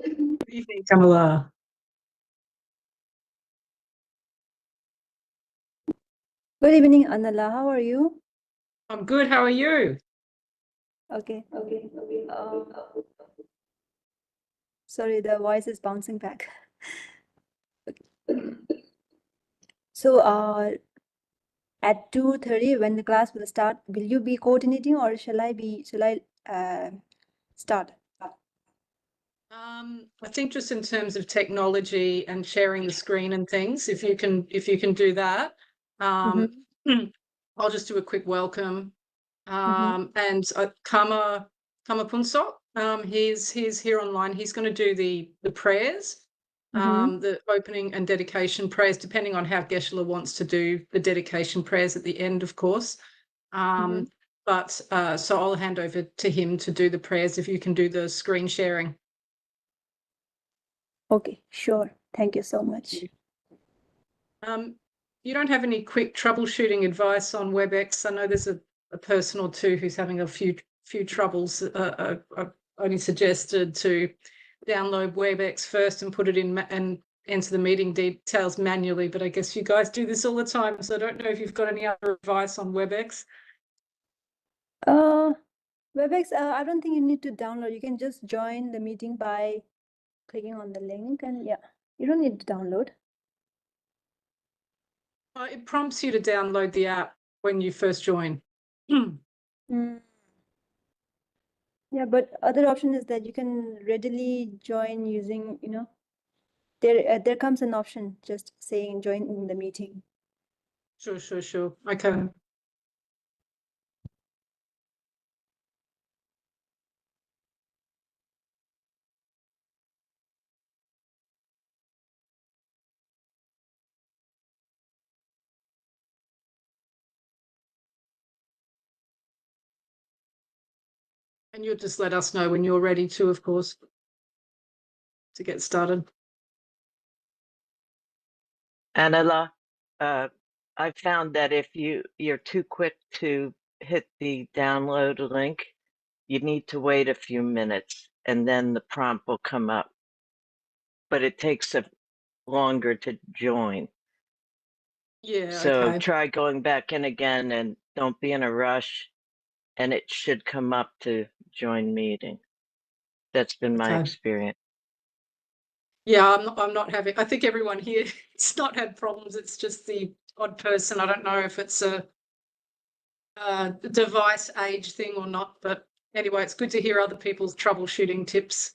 Good evening, Kamala. Good evening, Anala. How are you? I'm good. How are you? Okay. Sorry, the voice is bouncing back. So, at 2:30, when the class will start, will you be coordinating or shall I start? I think just in terms of technology and sharing the screen and things, if you can do that, I'll just do a quick welcome. And Kama Punsok, he's here online. He's going to do the prayers, the opening and dedication prayers, depending on how Geshe wants to do the dedication prayers at the end, of course. But so I'll hand over to him to do the prayers if you can do the screen sharing. Okay, sure. Thank you so much. You don't have any quick troubleshooting advice on WebEx? I know there's a person or two who's having a few troubles. I only suggested to download WebEx first and put it in and enter the meeting details manually, but I guess you guys do this all the time, so I don't know if you've got any other advice on WebEx. WebEx, I don't think you need to download. You can just join the meeting by clicking on the link, and yeah, you don't need to download. It prompts you to download the app when you first join. Yeah, but other option is that you can readily join using, there comes an option just saying join in the meeting. Sure. Okay. And you'll just let us know when you're ready to, of course, to get started. Anila, I found that if you're too quick to hit the download link, you need to wait a few minutes and then the prompt will come up. But it takes longer to join. Yeah. So okay. try going back in again and don't be in a rush, and it should come up to join meeting. That's been my experience. Yeah, I'm not having. I think everyone here it's not had problems. It's just the odd person. I don't know if it's a device age thing or not, but anyway, it's good to hear other people's troubleshooting tips.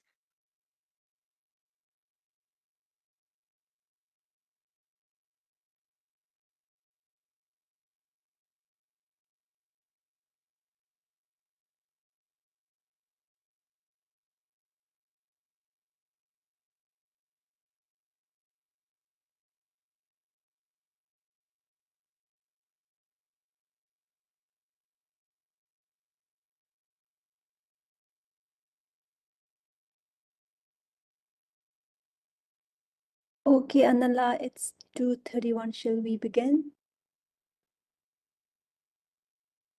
Okay, Anala, it's 2:31. Shall we begin?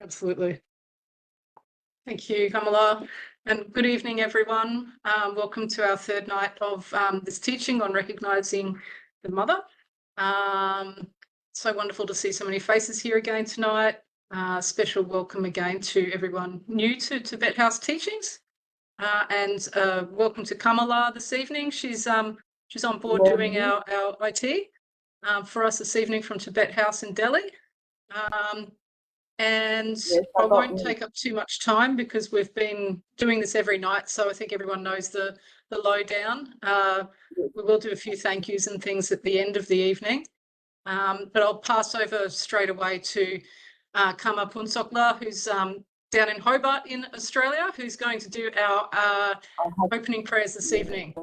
Absolutely. Thank you, Kamala. And good evening, everyone. Welcome to our third night of this teaching on recognising the mother. So wonderful to see so many faces here again tonight. Special welcome again to everyone new to Tibet House teachings. And welcome to Kamala this evening. She's on board doing our IT for us this evening from Tibet House in Delhi. And I won't take up too much time because we've been doing this every night, so I think everyone knows the lowdown. We will do a few thank yous and things at the end of the evening, but I'll pass over straight away to Kama Punsokla, who's down in Hobart in Australia, who's going to do our opening prayers this evening.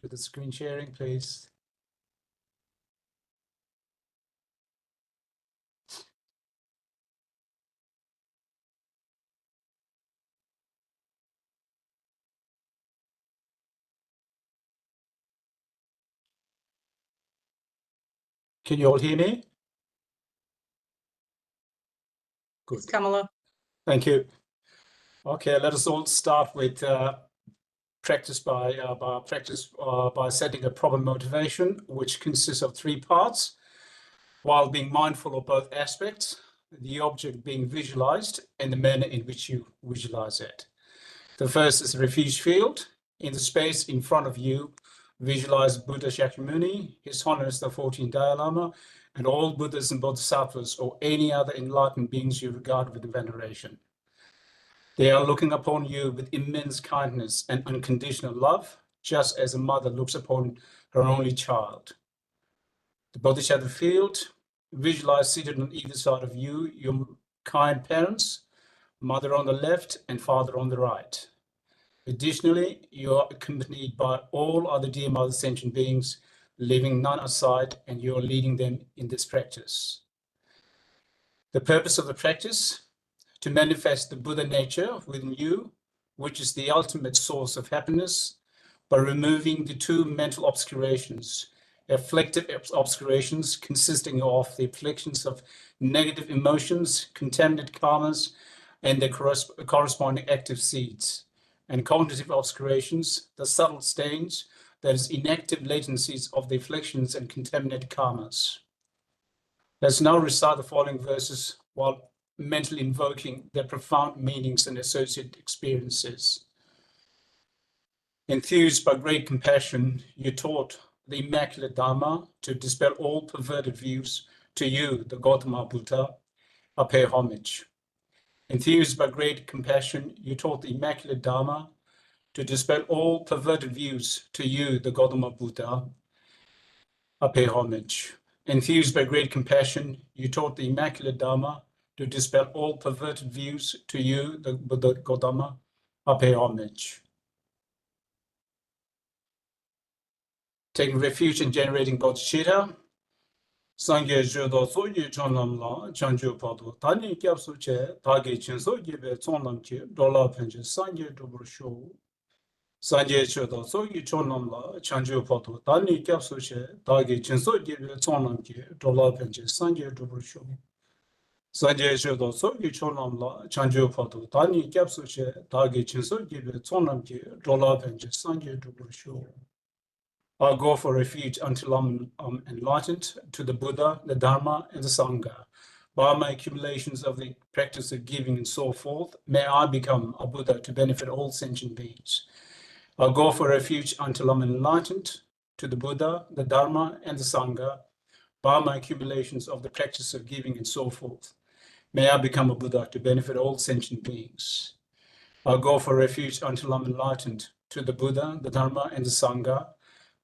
With the screen sharing, please. Can you all hear me? Good. Kamala. Thank you. Okay, let us all start with practice by setting a proper motivation, which consists of 3 parts, while being mindful of both aspects, the object being visualized and the manner in which you visualize it. The first is the refuge field. In the space in front of you, visualize Buddha Shakyamuni, His Holiness the 14th Dalai Lama, and all Buddhas and Bodhisattvas or any other enlightened beings you regard with veneration. They are looking upon you with immense kindness and unconditional love, just as a mother looks upon her only child. The Bodhisattva field, visualize seated on either side of you, your kind parents, mother on the left and father on the right. Additionally, you are accompanied by all other dear mother sentient beings, leaving none aside, and you are leading them in this practice. The purpose of the practice, to manifest the Buddha nature within you, which is the ultimate source of happiness, by removing the 2 mental obscurations, afflictive obscurations consisting of the afflictions of negative emotions, contaminated karmas, and their corresponding active seeds, and cognitive obscurations, the subtle stains, that is, inactive latencies of the afflictions and contaminated karmas. Let's now recite the following verses while mentally invoking their profound meanings and associated experiences. Enthused by great compassion, you taught the Immaculate Dharma to dispel all perverted views. To you, the Gautama Buddha, I pay homage. Enthused by great compassion, you taught the Immaculate Dharma to dispel all perverted views. To you, the Gautama Buddha, I pay homage. Enthused by great compassion, you taught the Immaculate Dharma to dispel all perverted views. To you, the Buddha Gautama, I pay homage. Taking refuge in generating bodhicitta, Sangye Jodo Soye Chonam La, Chanjo Pado, Tani Kyapsu Che, Tage Chinso Gibe Tsonam Che, Dola Penche, Sangye Dobro Show. Sangye Jodo Soye Chonam La, Chanjo Pado, Tani Kyapsu Che, Tage Chinso Gibe Tsonam Che, Dola Penche, Sangye Dobro Show. Sangye Jodo Soye Chonam La, Chanjo Pado, Tani Kyapsu Che, Tage Chinso Gibe Tsonam Che, Dola Penche, Sangye Dobro Show. I go for refuge until I'm enlightened to the Buddha, the Dharma, and the Sangha. By my accumulations of the practice of giving and so forth, may I become a Buddha to benefit all sentient beings. I go for refuge until I'm enlightened to the Buddha, the Dharma, and the Sangha. By my accumulations of the practice of giving and so forth, may I become a Buddha to benefit all sentient beings. I go for refuge until I'm enlightened to the Buddha, the Dharma, and the Sangha.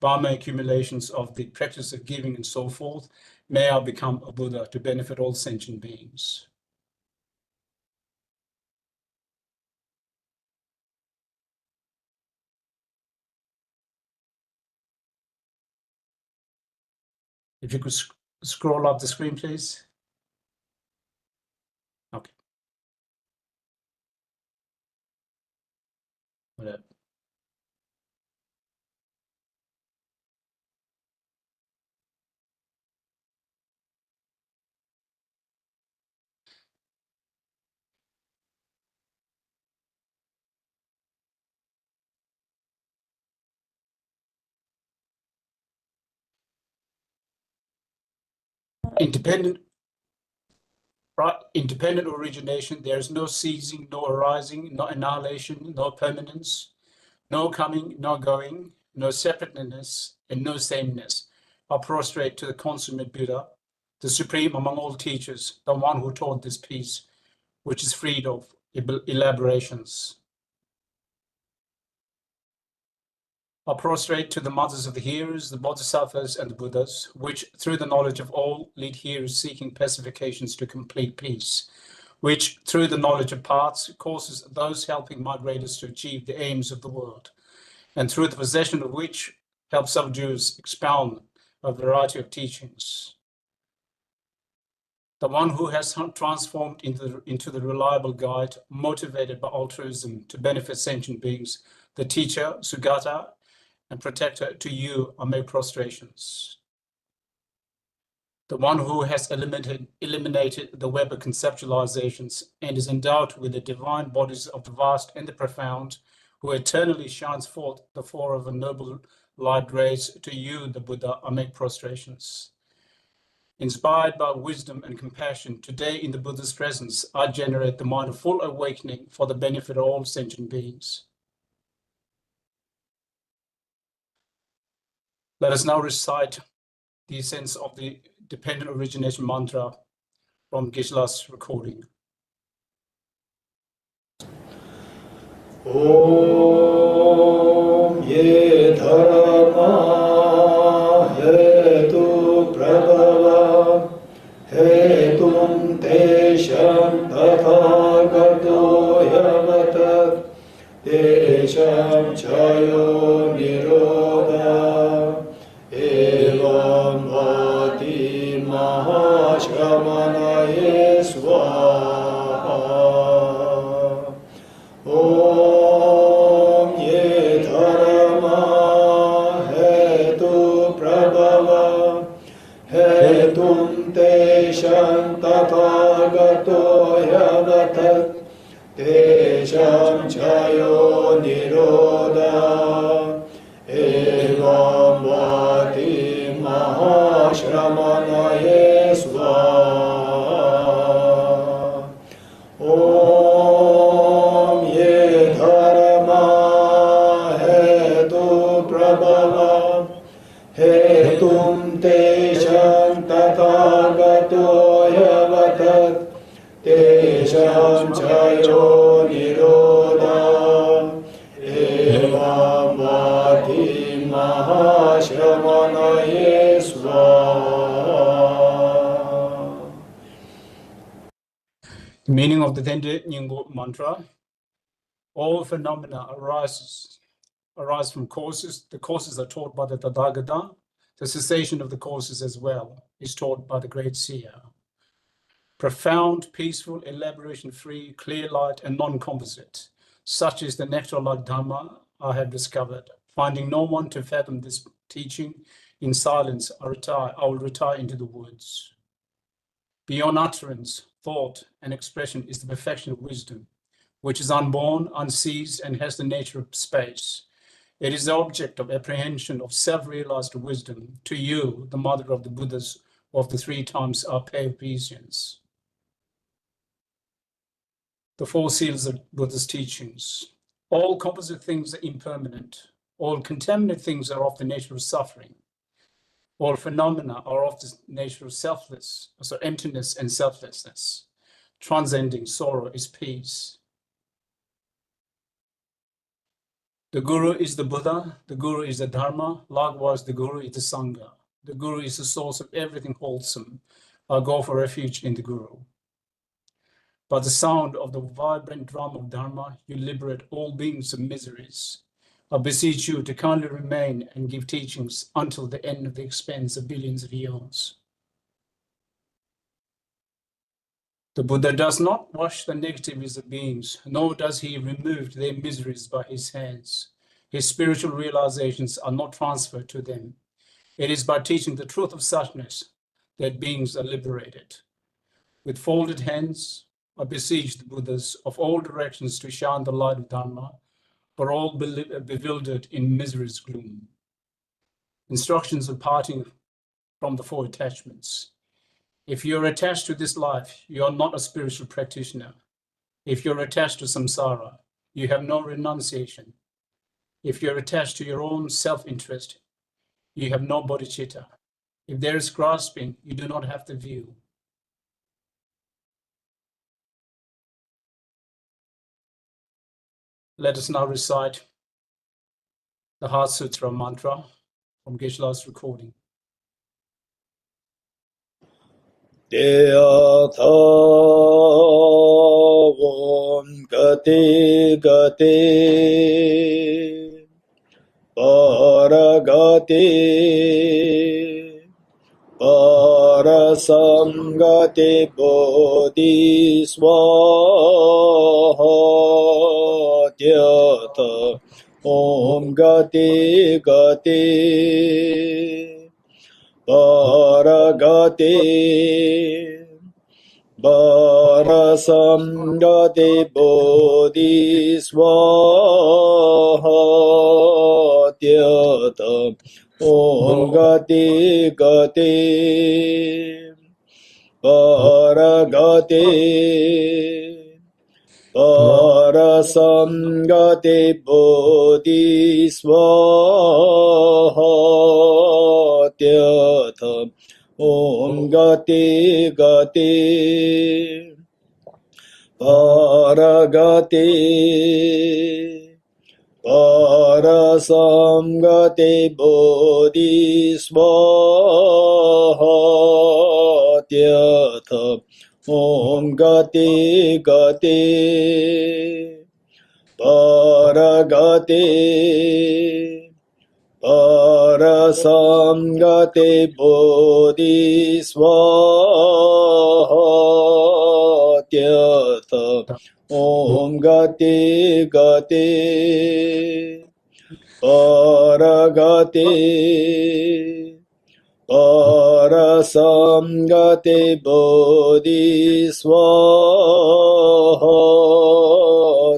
By my accumulations of the practice of giving and so forth, may I become a Buddha to benefit all sentient beings. If you could scroll up the screen, please. Okay. Whatever. Independent origination, there is no ceasing, no arising, no annihilation, no permanence, no coming, no going, no separateness, and no sameness. I prostrate to the consummate Buddha, the supreme among all teachers, the one who taught this peace, which is freed of elaborations. I prostrate to the mothers of the hearers, the bodhisattvas and the Buddhas, which through the knowledge of all lead hearers seeking pacifications to complete peace, which through the knowledge of parts causes those helping migrators to achieve the aims of the world, and through the possession of which helps subduers expound a variety of teachings. The one who has transformed into the reliable guide, motivated by altruism to benefit sentient beings, the teacher, Sugata, and protector, to you are my prostrations. the one who has eliminated the web of conceptualizations and is endowed with the divine bodies of the vast and the profound, who eternally shines forth the four of a noble light rays, to you, the Buddha, I make prostrations. Inspired by wisdom and compassion, today in the Buddha's presence, I generate the mind of full awakening for the benefit of all sentient beings. Let us now recite the essence of the dependent origination mantra from Geshe's recording. Om ye dharma hetu prabhava hetum tesham tathagato yavatat tesham chayo nirodha evam vati mahashramanaye swaha. Om ye dharma hetu prabhava hetum tesham tathagato yavatat tesham chayo nirodha evam vati mahashramanaye swaha. Om ye dharma hetu prabhava hetum tesham tathagato yavatat tesham chayo nirodha evam vati mahashramanaye swaha. The meaning of the Tende Nyingbo mantra: all phenomena arise from causes. The causes are taught by the Tathagata. The cessation of the causes as well is taught by the great seer. Profound, peaceful, elaboration-free, clear light, and non-composite. Such is the nectar-like Dhamma I have discovered. Finding no one to fathom this teaching, in silence I will retire into the woods. Beyond utterance, thought, and expression is the perfection of wisdom, which is unborn, unseized, and has the nature of space. It is the object of apprehension of self-realized wisdom. To you, the mother of the Buddhas of the three times are obeisance. The four seals of Buddha's teachings. All composite things are impermanent. All contaminant things are of the nature of suffering. All phenomena are of the nature of selfless, so emptiness and selflessness. Transcending sorrow is peace. The Guru is the Buddha, the Guru is the Dharma, likewise the Guru is the Sangha. The Guru is the source of everything wholesome. I go for refuge in the Guru. By the sound of the vibrant drum of Dharma, you liberate all beings of miseries. I beseech you to kindly remain and give teachings until the end of the expanse of billions of eons. The Buddha does not wash the negativities of beings, nor does he remove their miseries by his hands. His spiritual realizations are not transferred to them. It is by teaching the truth of suchness that beings are liberated. With folded hands, I beseech the Buddhas of all directions to shine the light of Dharma, for all bewildered in misery's gloom. Instructions of parting from the four attachments. If you're attached to this life, you are not a spiritual practitioner. If you're attached to samsara, you have no renunciation. If you're attached to your own self-interest, you have no bodhicitta. If there is grasping, you do not have the view. Let us now recite the Heart Sutra mantra from Geshe's recording. Deyathāvam gati gati paragati parasamgati bodhi swaha Om gati gati Bharagate Bharasamgate Bodhisvaha Tyata Om Gate Gate Bharagate Parasamgate Bodhisvaha Tyatha Om Gate Gate Paragate Parasamgate Bodhisvaha Tyatha Om Gate Gate Paragate Parasamgate Bodhisvaha Tyatha Om Gate Gate Paragate Parasamgate Bodhisvaha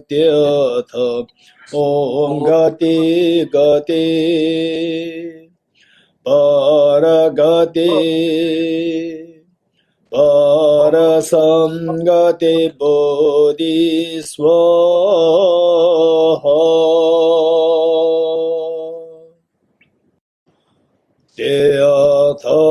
Tyatha Om Gate Gate Paragate Parasamgate Bodhisvaha Tyatha.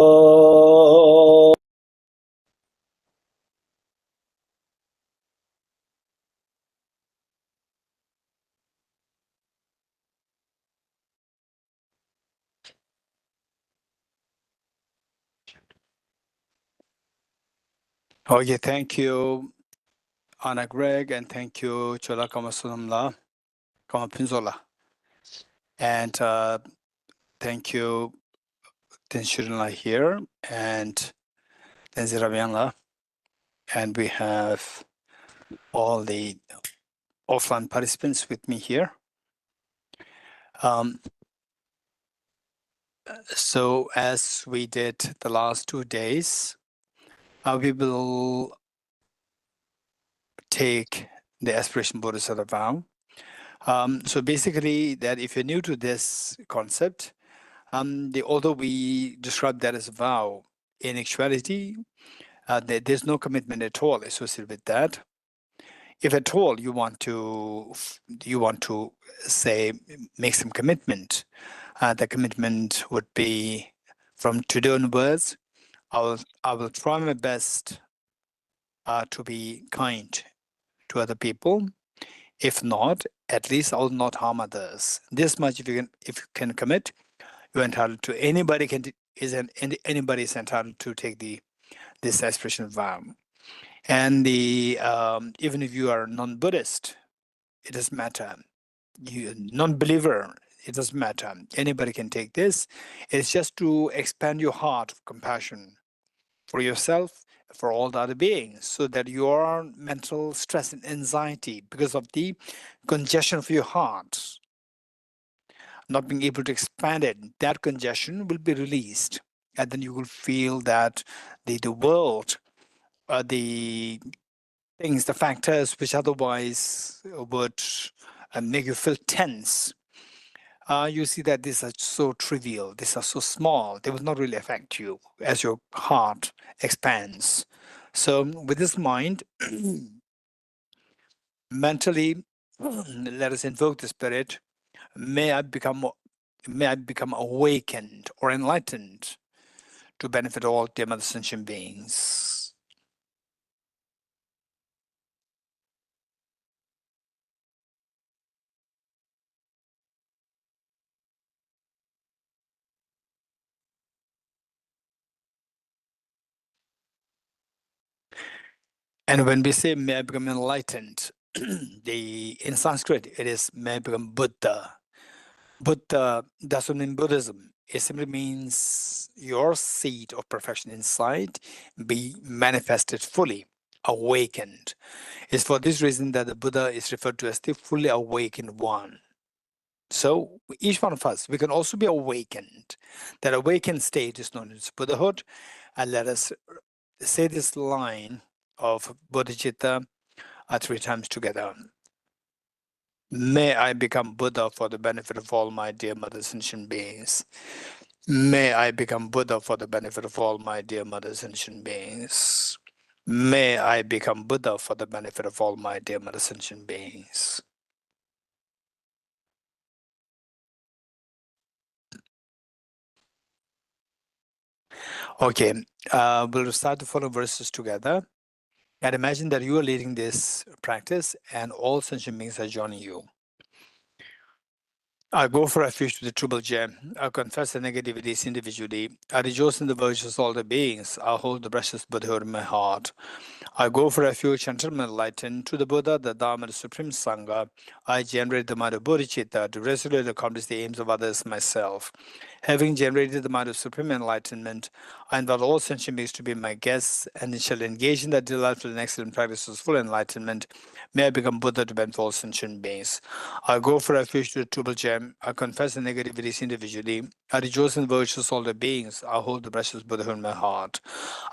Okay, thank you, Anna Greg, and thank you, Chola Kamasunamla, Kamapinzola. And thank you, Tenshirunla here, and Tenziravianla. And we have all the offline participants with me here. So as we did the last 2 days, we will take the aspiration bodhisattva vow. So basically, that if you're new to this concept, although we describe that as a vow, in actuality, there's no commitment at all associated with that. If at all you want to say make some commitment, the commitment would be from today onwards. I will try my best to be kind to other people. If not, at least I will not harm others. This much, if you can commit, you're entitled to. Anybody anybody is entitled to take this aspiration vow. And even if you are non-Buddhist, it doesn't matter. You non-believer, it doesn't matter. Anybody can take this. It's just to expand your heart of compassion for yourself, for all the other beings, so that your mental stress and anxiety, because of the congestion of your heart, not being able to expand it, that congestion will be released. And then you will feel that the world, the things, the factors which otherwise would make you feel tense, you see that these are so trivial, these are so small, they will not really affect you as your heart expands. So with this mind, mentally, let us invoke the spirit. May I become awakened or enlightened to benefit all dear mother sentient beings. And when we say may I become enlightened, in Sanskrit, it is may I become Buddha. Buddha doesn't mean Buddhism. It simply means your seed of perfection inside be manifested fully, awakened. It's for this reason that the Buddha is referred to as the fully awakened one. So each one of us, we can also be awakened. That awakened state is known as Buddhahood. And let us say this line of Bodhicitta 3 times together. May I become Buddha for the benefit of all my dear mothers sentient beings. May I become Buddha for the benefit of all my dear mothers sentient beings. May I become Buddha for the benefit of all my dear mothers sentient beings. Okay, we'll recite the following verses together. And imagine that you are leading this practice and all sentient beings are joining you. I go for refuge to the Triple Gem. I confess the negativities individually. I rejoice in the virtues of all the beings. I hold the precious Buddhahood in my heart. I go for refuge until I'm enlightened to the Buddha, the Dharma, the Supreme Sangha. I generate the mind of bodhicitta to resolutely accomplish the aims of others myself. Having generated the mind of supreme enlightenment, I invite all sentient beings to be my guests and shall engage in that delightful and excellent practice of full enlightenment. May I become Buddha to benefit all sentient beings. I go for refuge to the Triple Gem. I confess the negativities individually. I rejoice in the virtues of all the beings. I hold the precious Buddhahood in my heart.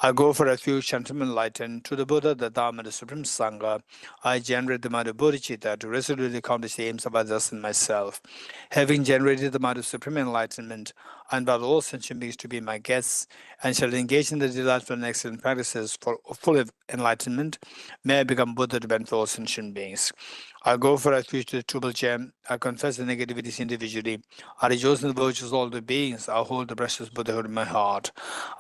I go for refuge until I'm enlightened to the Buddha, the Dharma, the Supreme Sangha. I generate the mind of bodhicitta to resolutely accomplish the aims of others and myself. Having generated the mind of supreme enlightenment, I invite all sentient beings to be my guests and shall engage in the delightful and excellent practices for full enlightenment. May I become Buddha to benefit all sentient beings. I go for refuge to the Triple Gem. I confess the negativities individually. I rejoice in the virtues of all the beings. I hold the precious Buddhahood in my heart.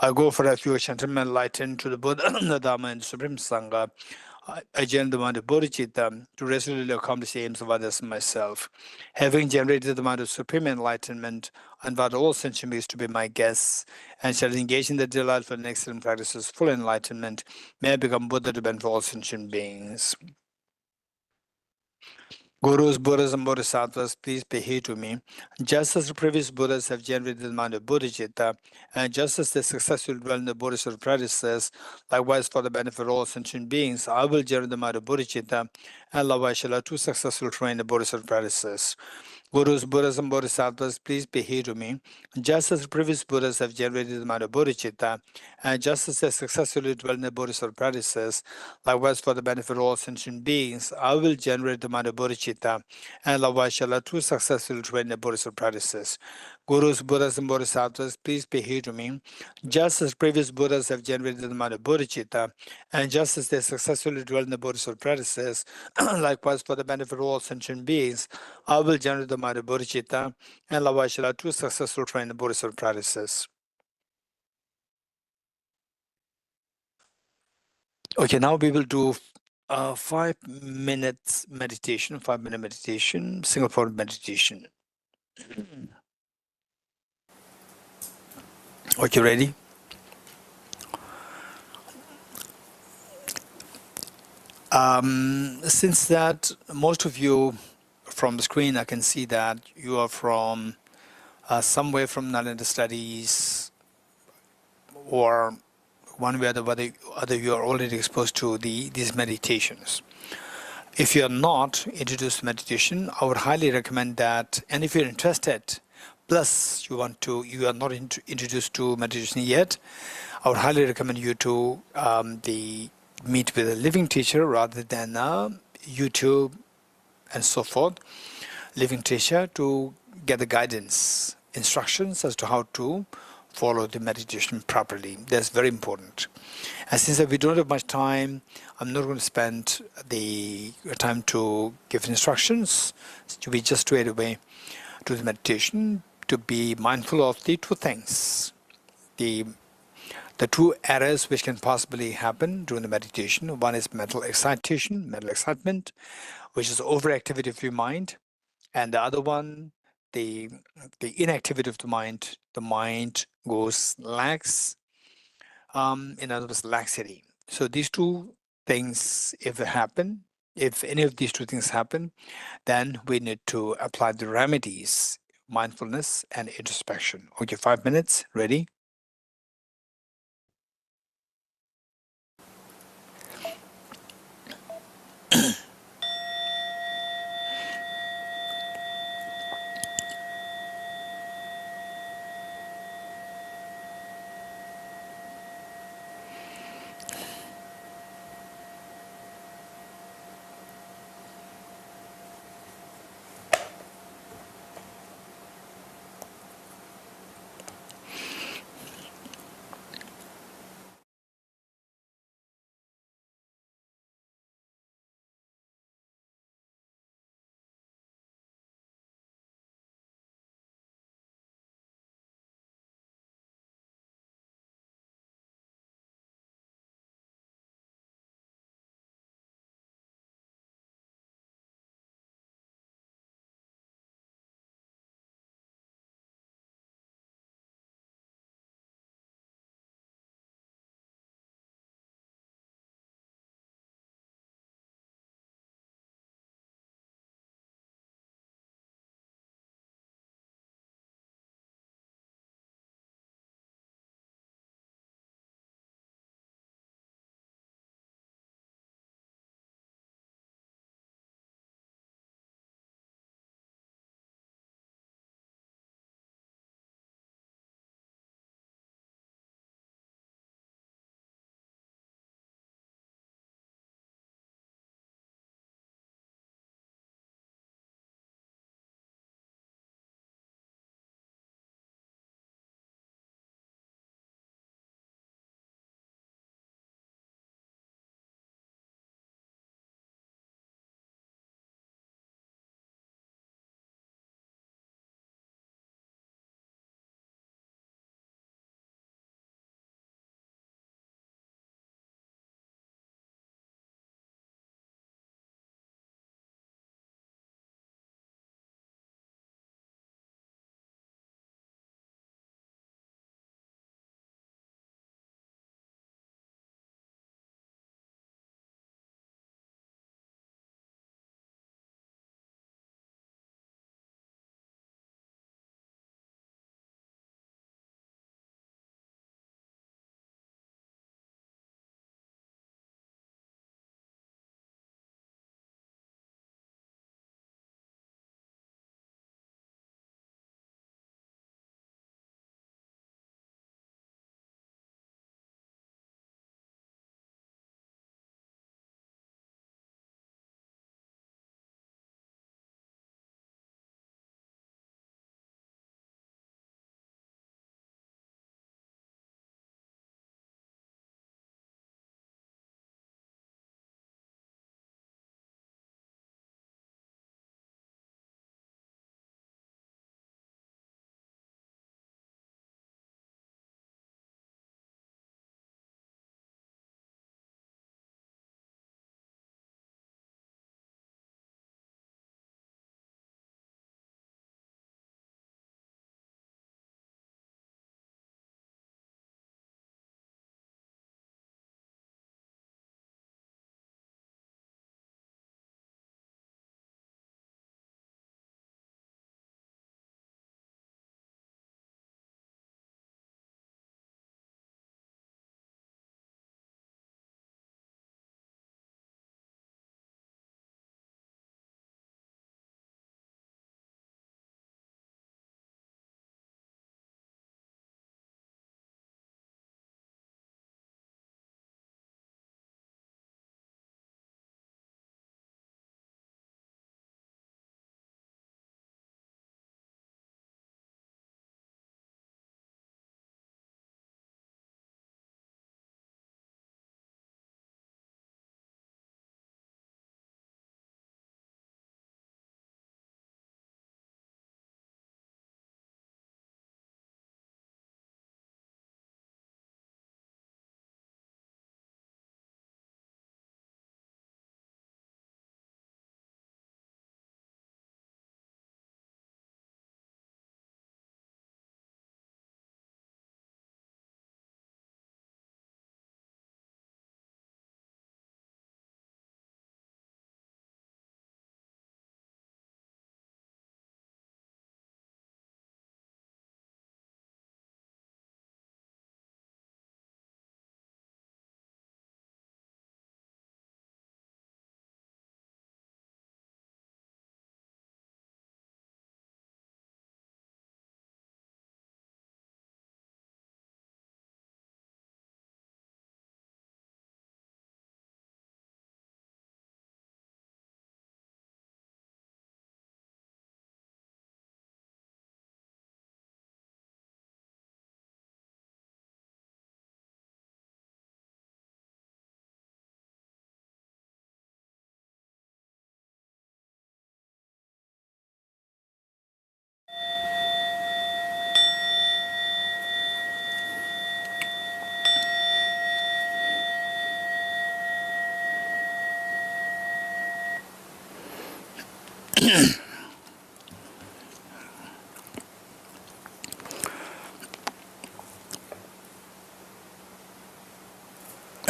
I go for refuge until I'm enlightened to the Buddha, the Dharma, and the Supreme Sangha. I generate the mind of bodhicitta to resolutely accomplish the aims of others and myself. Having generated the mind of supreme enlightenment, I invite all sentient beings to be my guests and shall engage in the delightful and excellent practices of full enlightenment. May I become Buddha to benefit all sentient beings. Gurus, Buddhas, and Bodhisattvas, please pay heed to me. Just as the previous Buddhas have generated the mind of bodhicitta, and just as they successfully dwell in the Bodhisattva practices, likewise for the benefit of all sentient beings, I will generate the mind of bodhicitta, and likewise shall I too successfully train the Bodhisattva practices. Gurus, Buddhas, and Bodhisattvas, please pay heed to me. Just as the previous Buddhas have generated the mind of bodhicitta, and just as they successfully dwell in the Bodhisattva practices, likewise for the benefit of all sentient beings, I will generate the mind of bodhicitta, and likewise shall I too successfully train the Bodhisattva practices. Gurus, Buddhas, and Bodhisattvas, please pay heed to me. Just as previous Buddhas have generated the mind of bodhicitta, and just as they successfully dwell in the Bodhisattva practices, likewise for the benefit of all sentient beings, I will generate the mind of bodhicitta, and likewise shall I too successfully train the Bodhisattva practices. Okay, now we will do 5 minutes meditation, 5-minute meditation, single point meditation. Okay, ready? Since that most of you from the screen, I can see that you are from somewhere from Nalanda Studies, or one way or the other you are already exposed to these meditations. If you are not introduced to meditation, I would highly recommend that. And if you're interested, plus you are not introduced to meditation yet, I would highly recommend you to meet with a living teacher rather than YouTube and so forth. Living teacher to get the guidance, instructions as to how to follow the meditation properly. That's very important. And since we don't have much time, I'm not going to spend the time to give instructions. We just straight away to the meditation to be mindful of the two things. The two errors which can possibly happen during the meditation. One is mental excitement, which is overactivity of your mind. And the other one, the inactivity of the mind goes lax, in other words, laxity. So these two things, if any of these two things happen, then we need to apply the remedies, mindfulness and introspection. Okay, 5 minutes, ready?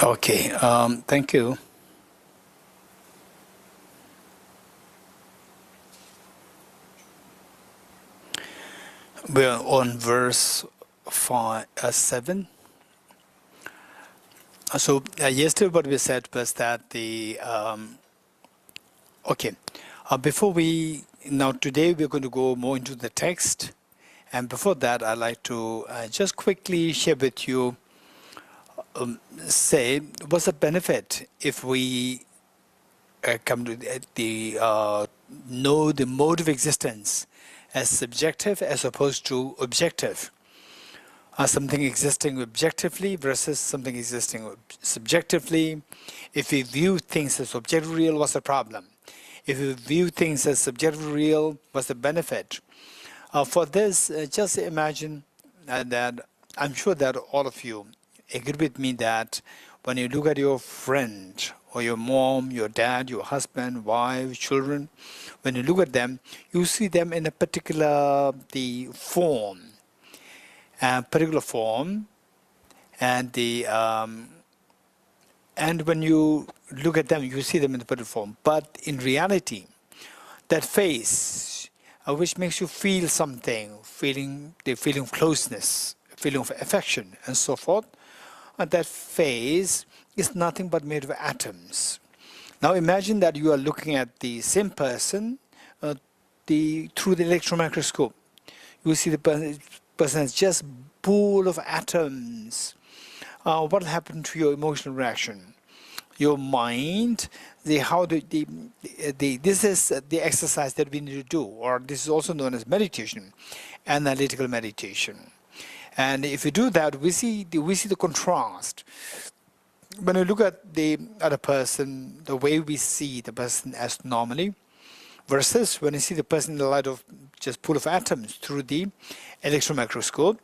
Okay, thank you. We're on verse 7. So yesterday what we said was that before today we're going to go more into the text, and before that I'd like to just quickly share with you, say what's the benefit if we come to know the mode of existence as subjective as opposed to objective. Something existing objectively versus something existing subjectively. If we view things as objective real, what's the problem? If we view things as subjective real, what's the benefit? For this, just imagine that I'm sure that all of you agree with me that when you look at your friend or your mom, your dad, your husband, wife, children, when you look at them, you see them in a particular form. Particular form, and and when you look at them, you see them in the particular form. But in reality, that face, which makes you feel something, the feeling of closeness, feeling of affection, and so forth, that face is nothing but made of atoms. Now imagine that you are looking at the same person through the electron microscope. You see the person is just full of atoms. What will happen to your emotional reaction? Your mind, this is the exercise that we need to do, or this is also known as meditation, analytical meditation. And if we do that, we see the contrast. When we look at the other person, the way we see the person as normally, versus when you see the person in the light of just full of atoms through the electron microscope,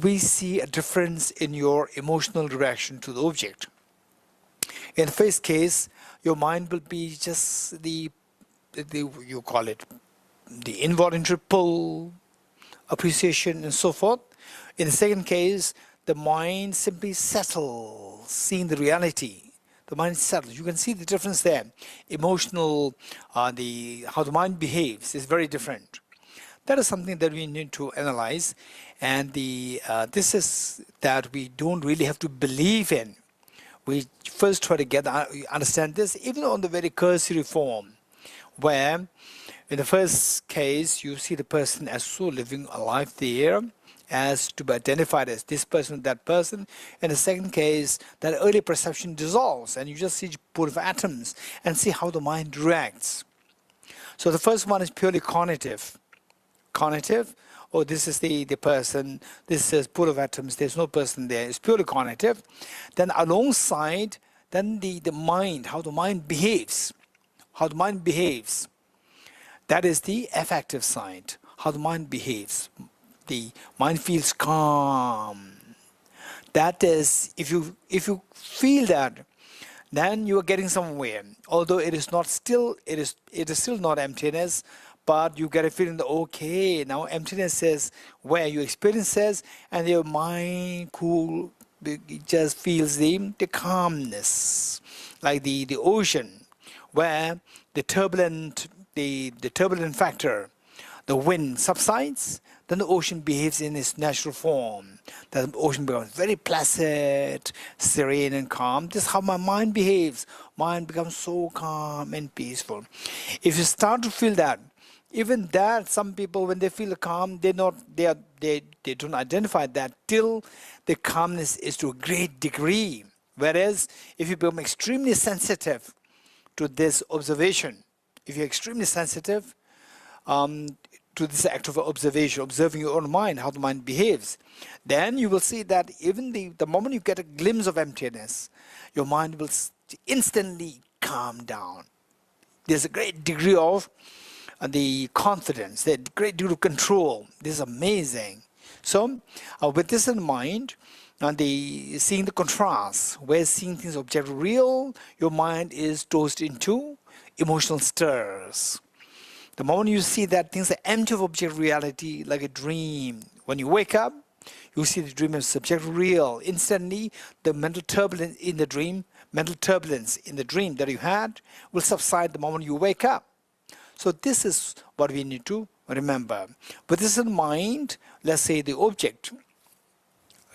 we see a difference in your emotional reaction to the object. In the first case, your mind will be just you call it the involuntary pull, appreciation, and so forth. In the second case, the mind simply settles, seeing the reality. The mind settles. You can see the difference there. Emotional, how the mind behaves is very different. That is something that we need to analyze, and this is that we don't really have to believe in. We first try to understand this, even on the very cursory form, where in the first case you see the person as so living a life there, as to be identified as this person, that person. In the second case, that early perception dissolves, and you just see a pool of atoms and see how the mind reacts. So the first one is purely cognitive. Oh, this is the person, this is pool of atoms, there's no person there, it's purely cognitive. Then alongside, then the mind, how the mind behaves. That is the affective side, how the mind behaves. The mind feels calm. That is, if you feel that, then you are getting somewhere. Although it is still not emptiness, but you get a feeling that, okay, now emptiness is where you experience says, and your mind it just feels the calmness, like the ocean, where the turbulent factor, the wind subsides, then the ocean behaves in its natural form. The ocean becomes very placid, serene, and calm. This is how my mind behaves. Mind becomes so calm and peaceful. If you start to feel that, even that, some people, when they feel calm, they don't identify that till the calmness is to a great degree. Whereas if you become extremely sensitive to this observation, if you're extremely sensitive to this act of observation, observing your own mind, how the mind behaves, then you will see that even the moment you get a glimpse of emptiness, your mind will instantly calm down. There's a great degree of the confidence, the great degree of control. This is amazing. So with this in mind, seeing the contrast, where seeing things objectively real, your mind is tossed into emotional stirs. The moment you see that things are empty of objective reality, like a dream, when you wake up, you see the dream as subjective real. Instantly, the mental turbulence in the dream that you had will subside the moment you wake up. So this is what we need to remember. With this in mind, let's say the object.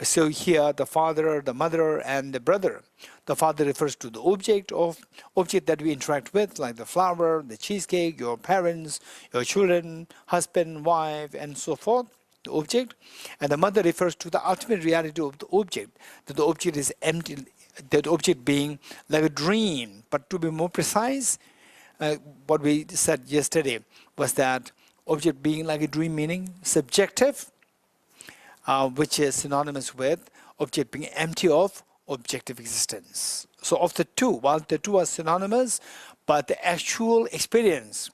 So here, the father, the mother, and the brother. The father refers to the object that we interact with, like the flower, the cheesecake, your parents, your children, husband, wife, and so forth. The object. And the mother refers to the ultimate reality of the object, that the object is empty, that object being like a dream. But to be more precise, what we said yesterday was that object being like a dream, meaning subjective, which is synonymous with object being empty of objective existence. So of the two, while the two are synonymous, but the actual experience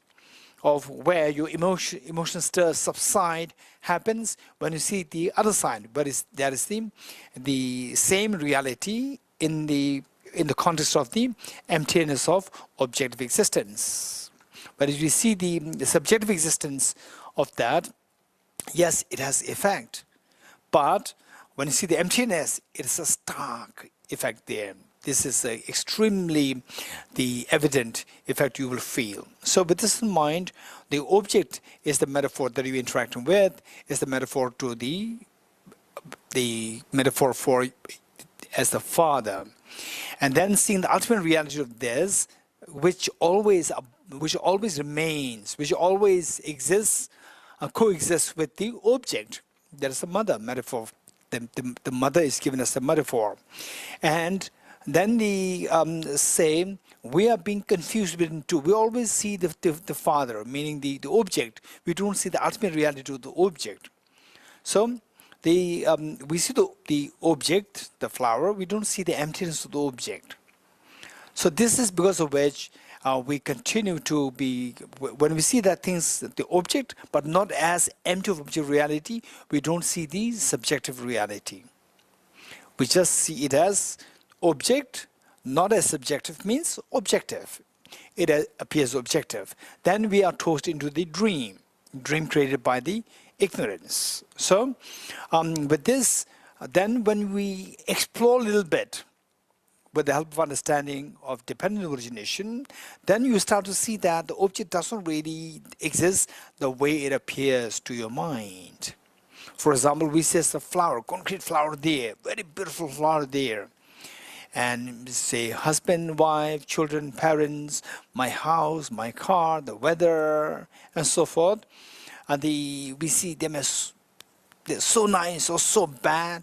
of where your emotional stir subside happens when you see the other side, but there is the same reality in the context of the emptiness of objective existence. But if you see the subjective existence of that, yes, it has effect. But when you see the emptiness, it is a stark effect there. This is extremely the evident effect you will feel. So with this in mind, the object is the metaphor that you're interacting with, is the metaphor to the metaphor for as the father. And then seeing the ultimate reality of this, which always remains, which always exists, coexists with the object. There is a mother metaphor. The mother is given as a metaphor. And then the say, we are being confused between two. We always see the father, meaning the object. We don't see the ultimate reality of the object. So we see the object, the flower, we don't see the emptiness of the object. So this is because of which we continue to be, when we see that things, the object, but not as empty of objective reality, we don't see the subjective reality. We just see it as object, not as subjective, means objective. It appears objective. Then we are tossed into the dream created by the ignorance. So with this, then when we explore a little bit with the help of understanding of dependent origination, then you start to see that the object doesn't really exist the way it appears to your mind. For example, we see a flower, concrete flower there, very beautiful flower there. And say husband, wife, children, parents, my house, my car, the weather, and so forth. And we see them as they're so nice or so bad.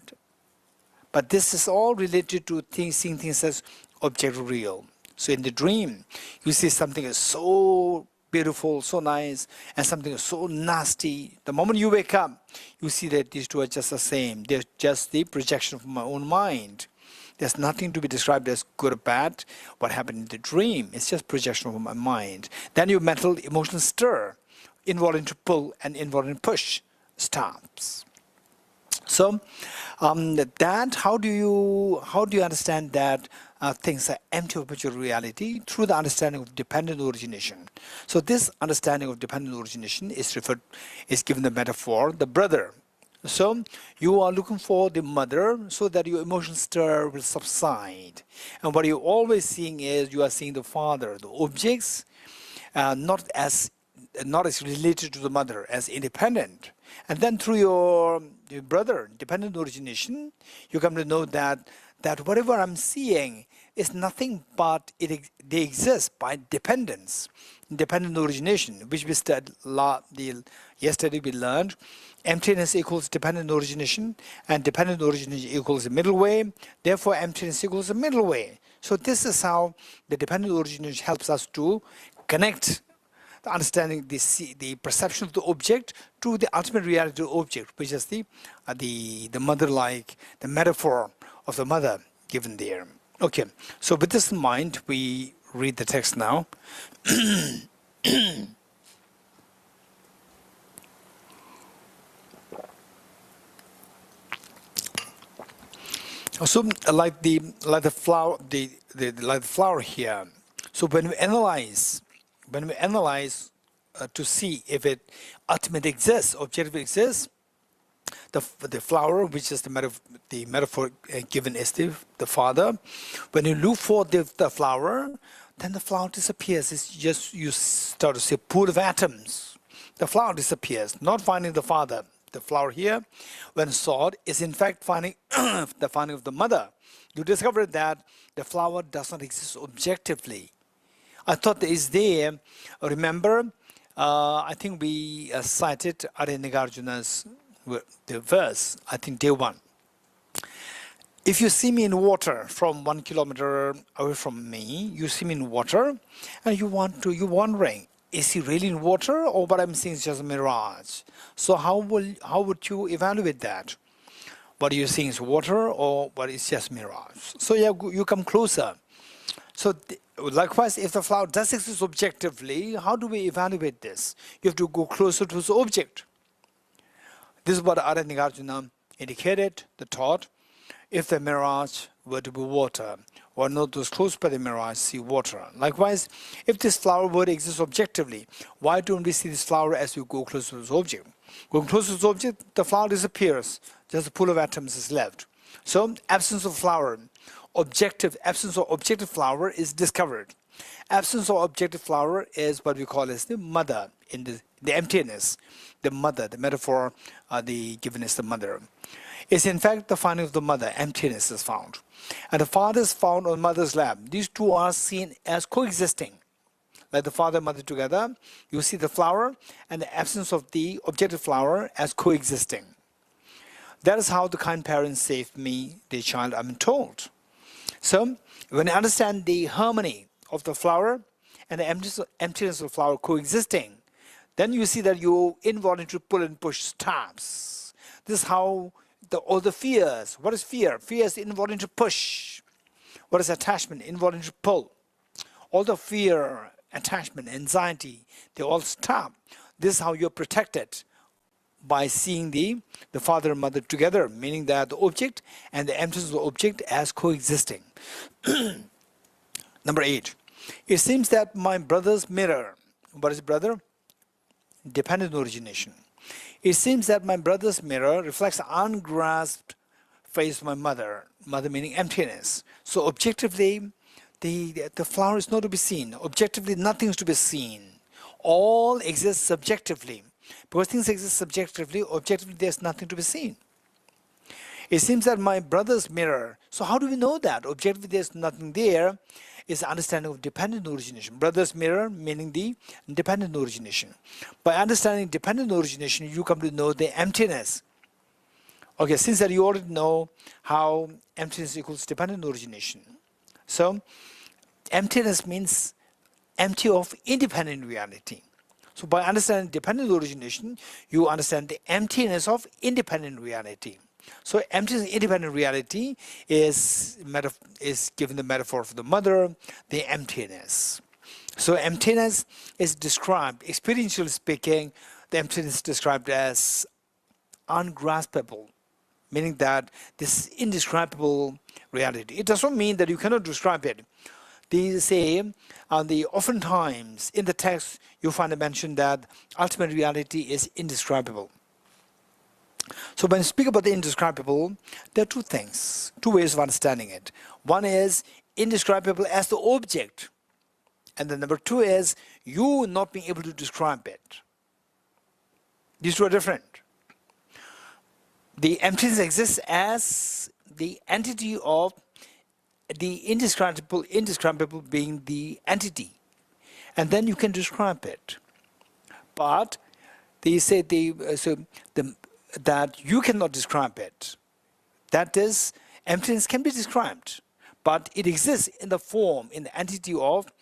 But this is all related to seeing things as objective real. So in the dream, you see something is so beautiful, so nice, and something is so nasty. The moment you wake up, you see that these two are just the same. They're just the projection of my own mind. There's nothing to be described as good or bad. What happened in the dream, it's just projection of my mind. Then your mental, emotional stir, involving to pull and involving push, stops. So that how do you understand that things are empty of objective reality? Through the understanding of dependent origination. So this understanding of dependent origination is given the metaphor, the brother. So you are looking for the mother so that your emotional stir will subside. And what you're always seeing is you are seeing the father, the objects, not as related to the mother, as independent. And then through your brother, dependent origination, you come to know that whatever I'm seeing is nothing but they exist by dependence, dependent origination, which we studied yesterday. We learned emptiness equals dependent origination, and dependent origination equals the middle way. Therefore, emptiness equals the middle way. So this is how the dependent origination helps us to connect the understanding, the perception of the object to the ultimate reality of the object, which is the mother-like, the metaphor of the mother given there. Okay, so with this in mind, we read the text now. So, like the flower here. So when we analyze to see if it ultimately exists, objectively exists. The flower, which is the metaphor given as the father, when you look for the flower, then the flower disappears. It's just, you start to see a pool of atoms. The flower disappears, not finding the father. The flower here, when sought, is in fact finding the finding of the mother. You discover that the flower does not exist objectively. I thought that is there. Remember, I think we cited Arya Nagarjuna's the verse, I think day 1. If you see me in water from 1 kilometer away from me, you see me in water, and you're wondering, is he really in water, or what I'm seeing is just a mirage? So how would you evaluate that? What you're seeing is water, or what is just mirage? So yeah, you come closer. So likewise, if the flower does exist objectively, how do we evaluate this? You have to go closer to the object. This is what Arya Nagarjuna indicated, the thought. If the mirage were to be water, or not those close by the mirage see water. Likewise, if this flower were to exist objectively, why don't we see this flower as we go closer to this object? Going closer to this object, the flower disappears. Just a pool of atoms is left. So, absence of flower, absence of objective flower is discovered. Absence of objective flower is what we call as the mother, in the emptiness. The mother, the metaphor, the given as the mother. Is in fact the finding of the mother, emptiness is found. And the father is found on mother's lap. These two are seen as coexisting. Like the father and mother together, you see the flower and the absence of the objective flower as coexisting. That is how the kind parents saved me, the child, I'm told. So, when you understand the harmony of the flower and the emptiness of the flower coexisting, then you see that you involuntarily pull and push stops. This is how all the fears. What is fear? Fear is involuntary push. What is attachment? Involuntary pull. All the fear, attachment, anxiety, they all stop. This is how you're protected, by seeing the father and mother together, meaning that the object and the emptiness of the object as coexisting. Number 8. It seems that my brother's mirror, what is brother? Dependent origination. It seems that my brother's mirror reflects the ungrasped face of my mother, mother meaning emptiness. So objectively, the flower is not to be seen. Objectively, nothing is to be seen. All exists subjectively. Because things exist subjectively, objectively there's nothing to be seen. It seems that my brother's mirror, so how do we know that? Objectively there's nothing there, is the understanding of dependent origination. Brother's mirror meaning the dependent origination. By understanding dependent origination, you come to know the emptiness. Okay, since that you already know how emptiness equals dependent origination. So, emptiness means empty of independent reality. So by understanding dependent origination, you understand the emptiness of independent reality. So emptiness of independent reality is given the metaphor of the mother, the emptiness. So emptiness is described, experientially speaking, the emptiness is described as ungraspable, meaning that this indescribable reality. It does not mean that you cannot describe it. They say, oftentimes in the text, you find a mention that ultimate reality is indescribable. So when you speak about the indescribable, there are two things, two ways of understanding it. One is indescribable as the object. And then number 2 is you not being able to describe it. These two are different. The emptiness exists as the entity of the indescribable being the entity. And then you can describe it. But they say that you cannot describe it. That is, emptiness can be described, but it exists in the form, in the entity of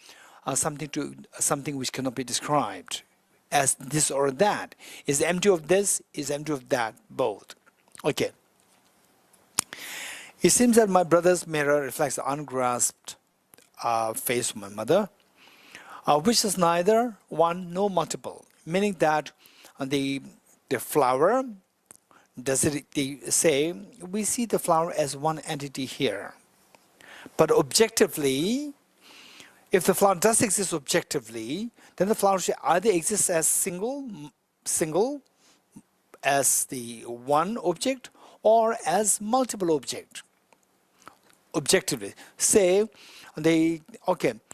something which cannot be described as this or that. Is empty of this, is empty of that, both. Okay. It seems that my brother's mirror reflects the ungrasped face of my mother, which is neither one nor multiple, meaning that the flower, they say, we see the flower as one entity here. But objectively, if the flower does exist objectively, then the flower should either exist as single as the one object or as multiple object. Objectively, say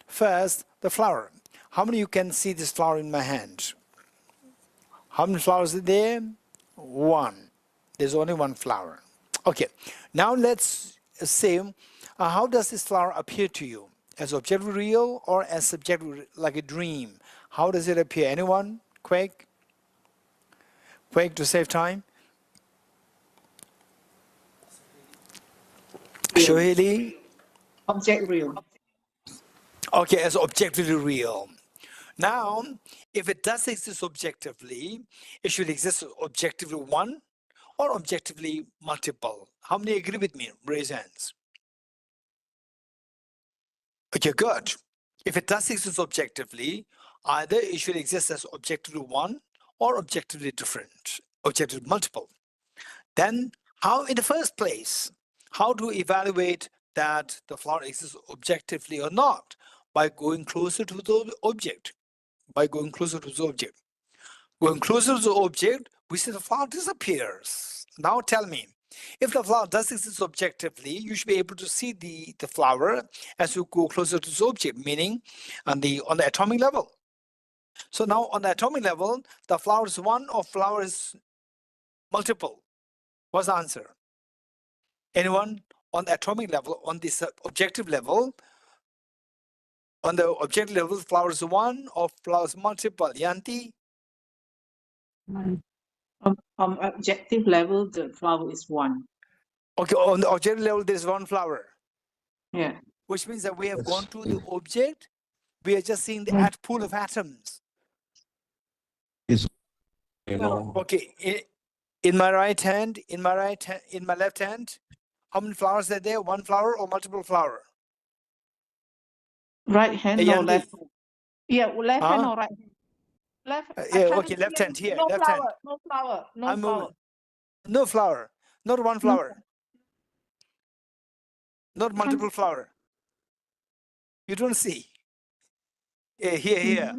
first the flower. How many you can see this flower in my hand? How many flowers are there? One. There's only one flower. Okay, now let's say, how does this flower appear to you? As objectively real or as subjective, like a dream? How does it appear? Anyone? Quake? Quake to save time? Shoheli? Object real. Okay, as objectively real. Now, if it does exist objectively, it should exist objectively one or objectively multiple. How many agree with me? Raise hands. Okay, good. If it does exist objectively, either it should exist as objectively one or objectively different, objectively multiple. Then how, in the first place, how to evaluate that the flower exists objectively or not? By going closer to the object. By going closer to the object. Going closer to the object, we see the flower disappears. Now tell me, if the flower does exist objectively, you should be able to see the flower as you go closer to the object, meaning on the atomic level. So now on the atomic level, the flower is one or flower is multiple. What's the answer? Anyone on the atomic level, on this objective level? On the objective level, flowers one or flowers multiple? Yanti? On objective level, the flower is one. Okay, on the objective level, there's one flower. Yeah. Which means that we have Yes. gone to the object. We are just seeing the pool of atoms. Okay, in my right hand, in my left hand, how many flowers are there? One flower or multiple flower? Right hand Hey, or Yanti. left hand? Yeah, left hand Huh? or right hand? Left. I Yeah, can't okay, left hear hand you. here, No left flower. hand. No flower. No I'm flower. moving. No flower, not one flower, not multiple flower. You don't see. Here.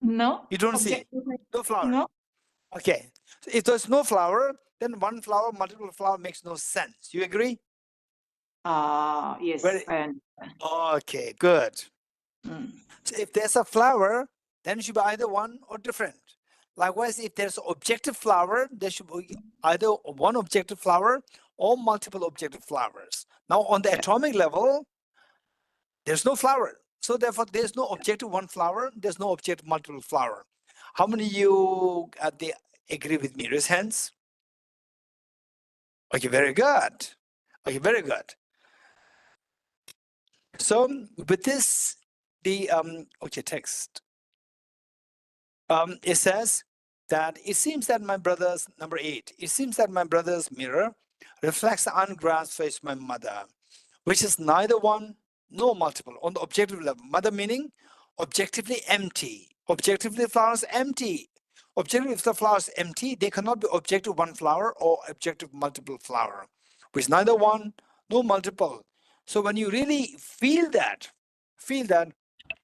No. You don't see. Objectively- No flower. No. Okay. So if there's no flower, then one flower, multiple flower makes no sense. You agree? Yes. Very- And Okay, good. mm. So if there's a flower, then it should be either one or different. Likewise, if there's an objective flower, there should be either one objective flower or multiple objective flowers. Now, on the atomic level, there's no flower. So therefore, there's no objective one flower, there's no objective multiple flower. How many of you they agree with me? Raise hands. Okay, very good. Okay, very good. So with this, the text. It says that it seems that my brother's, number 8, it seems that my brother's mirror reflects the ungrasped face of my mother, which is neither one nor multiple on the objective level. Mother meaning objectively empty. Objectively, the flower is empty. Objectively, if the flower is empty, they cannot be objective one flower or objective multiple flower, which is neither one nor multiple. So when you really feel that,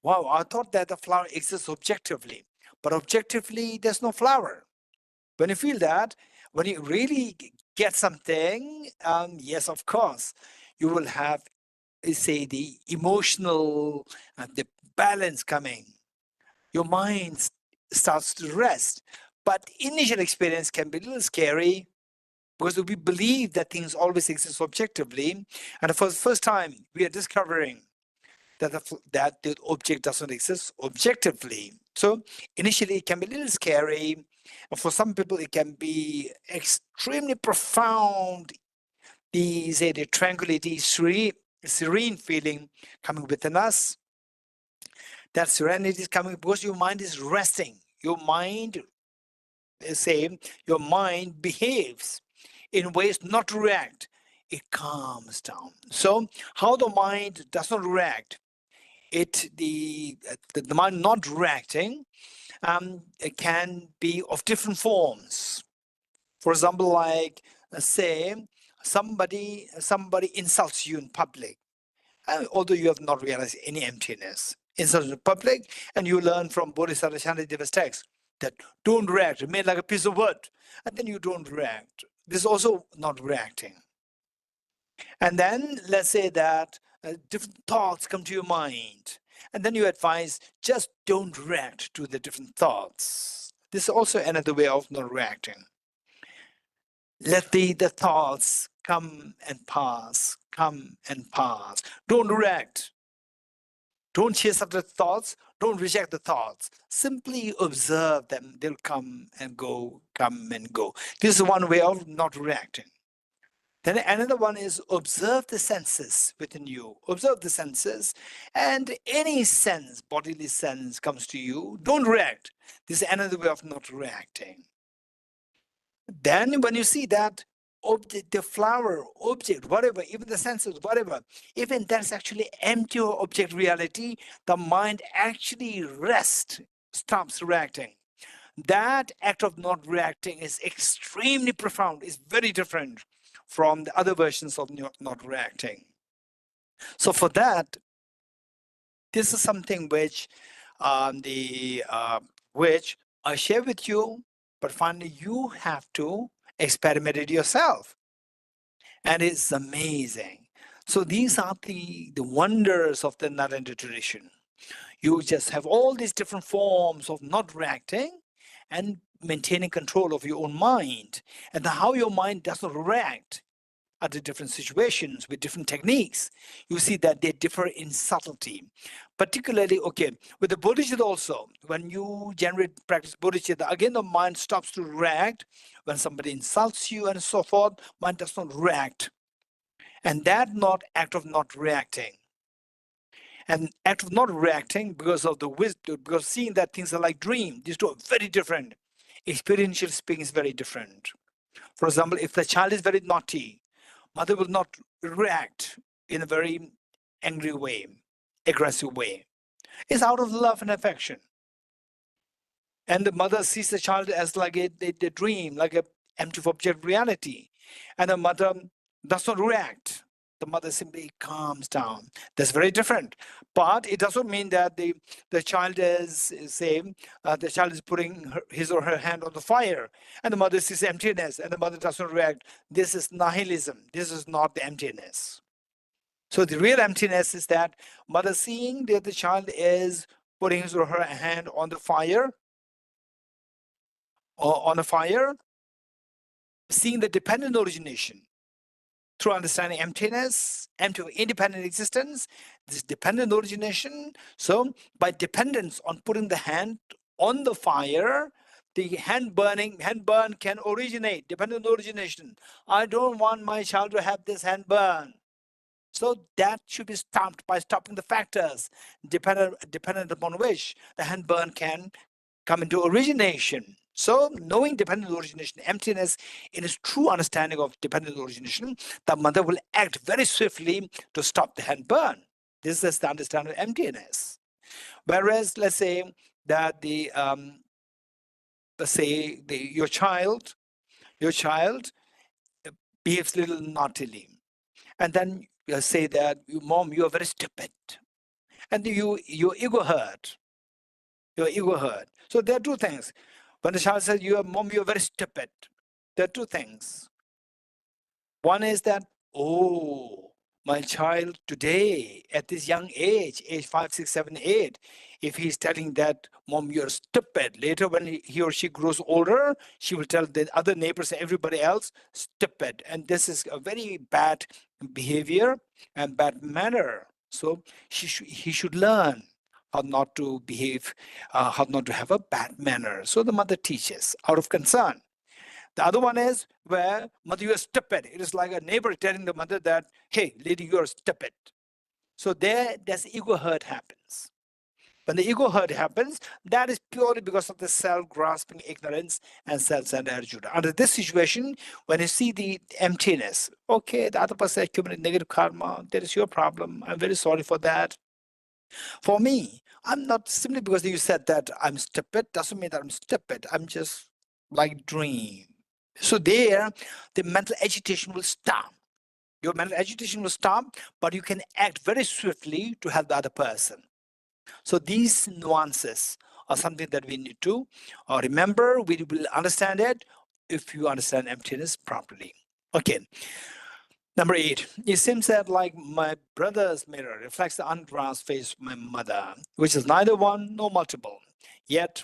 wow, I thought that the flower exists objectively, but objectively, there's no flower. When you feel that, when you really get something, yes, of course, you will have, say, the emotional, the balance coming. Your mind starts to rest. But initial experience can be a little scary because we believe that things always exist objectively. And for the first time, we are discovering that the object doesn't exist objectively. So initially, it can be a little scary. And for some people, it can be extremely profound. The tranquility, serene feeling coming within us. That serenity is coming because your mind is resting. Your mind, your mind behaves in ways not to react. It calms down. So how the mind does not react, the mind not reacting, it can be of different forms. For example, like say somebody insults you in public, although you have not realized any emptiness. In such a public, and you learn from Bodhisattva Shantideva's text that don't react, remain like a piece of wood, and then you don't react. This is also not reacting. And then let's say that different thoughts come to your mind, and then you advise just don't react to the different thoughts. This is also another way of not reacting. Let the thoughts come and pass, come and pass. Don't react. Don't chase after thoughts. Don't reject the thoughts. Simply observe them. They'll come and go, come and go. This is one way of not reacting. Then another one is observe the senses within you. Observe the senses, and any sense, bodily sense comes to you, don't react. This is another way of not reacting. Then when you see that object, the flower, object, whatever, even the senses, whatever, even that's actually empty or object reality, the mind actually rests, stops reacting. That act of not reacting is extremely profound, is very different from the other versions of not reacting. So for that, this is something which which I share with you, but finally you have to experiment it yourself. And it's amazing. So these are the wonders of the Nalanda tradition. You just have all these different forms of not reacting and maintaining control of your own mind, and how your mind doesn't react at the different situations with different techniques. You see that they differ in subtlety. Particularly, okay, with the bodhicitta also, when you practice bodhicitta, again the mind stops to react. When somebody insults you and so forth, mind does not react. And that act of not reacting. And act of not reacting because of the wisdom, because seeing that things are like dream, these two are very different. Experiential speaking is very different. For example, if the child is very naughty, mother will not react in a very angry way, aggressive way. It's out of love and affection. And the mother sees the child as like a dream, like an empty object reality. And the mother does not react. The mother simply calms down. That's very different. But it doesn't mean that the child is saying, the child is putting his or her hand on the fire, and the mother sees emptiness, and the mother doesn't react. This is nihilism. This is not the emptiness. So the real emptiness is that mother seeing that the child is putting his or her hand on the fire, seeing the dependent origination through understanding emptiness, empty of independent existence, this dependent origination. So by dependence on putting the hand on the fire, the hand burn can originate, dependent origination. I don't want my child to have this hand burn. So that should be stopped by stopping the factors dependent upon which the hand burn can come into origination. So knowing dependent origination, emptiness, in its true understanding of dependent origination, the mother will act very swiftly to stop the hand burn. This is the understanding of emptiness. Whereas, let's say that your child behaves a little naughtily, and then you say that, Mom, you are very stupid, and your ego hurt. Your ego hurt. So there are two things. When the child says, Mom, you're very stupid, there are two things. One is that, oh, my child today, at this young age 5, 6, 7, 8, if he's telling that, Mom, you're stupid, later when he or she grows older, she will tell the other neighbors and everybody else, stupid. And this is a very bad behavior and bad manner. So he should learn how not to behave, how not to have a bad manner. So the mother teaches out of concern. The other one is where, mother, you are stupid. It is like a neighbor telling the mother that, hey, lady, you are stupid. So there's ego hurt happens. When the ego hurt happens, that is purely because of the self-grasping ignorance and self-centered attitude. Under this situation, when you see the emptiness, okay, the other person accumulated negative karma, that is your problem. I'm very sorry for that. For me, I'm not, simply because you said that I'm stupid, doesn't mean that I'm stupid. I'm just like dream. So there, the mental agitation will stop. Your mental agitation will stop, but you can act very swiftly to help the other person. So these nuances are something that we need to remember. We will understand it if you understand emptiness properly. Okay. Number 8, it seems that like my brother's mirror reflects the ungrasped face of my mother, which is neither one nor multiple. Yet,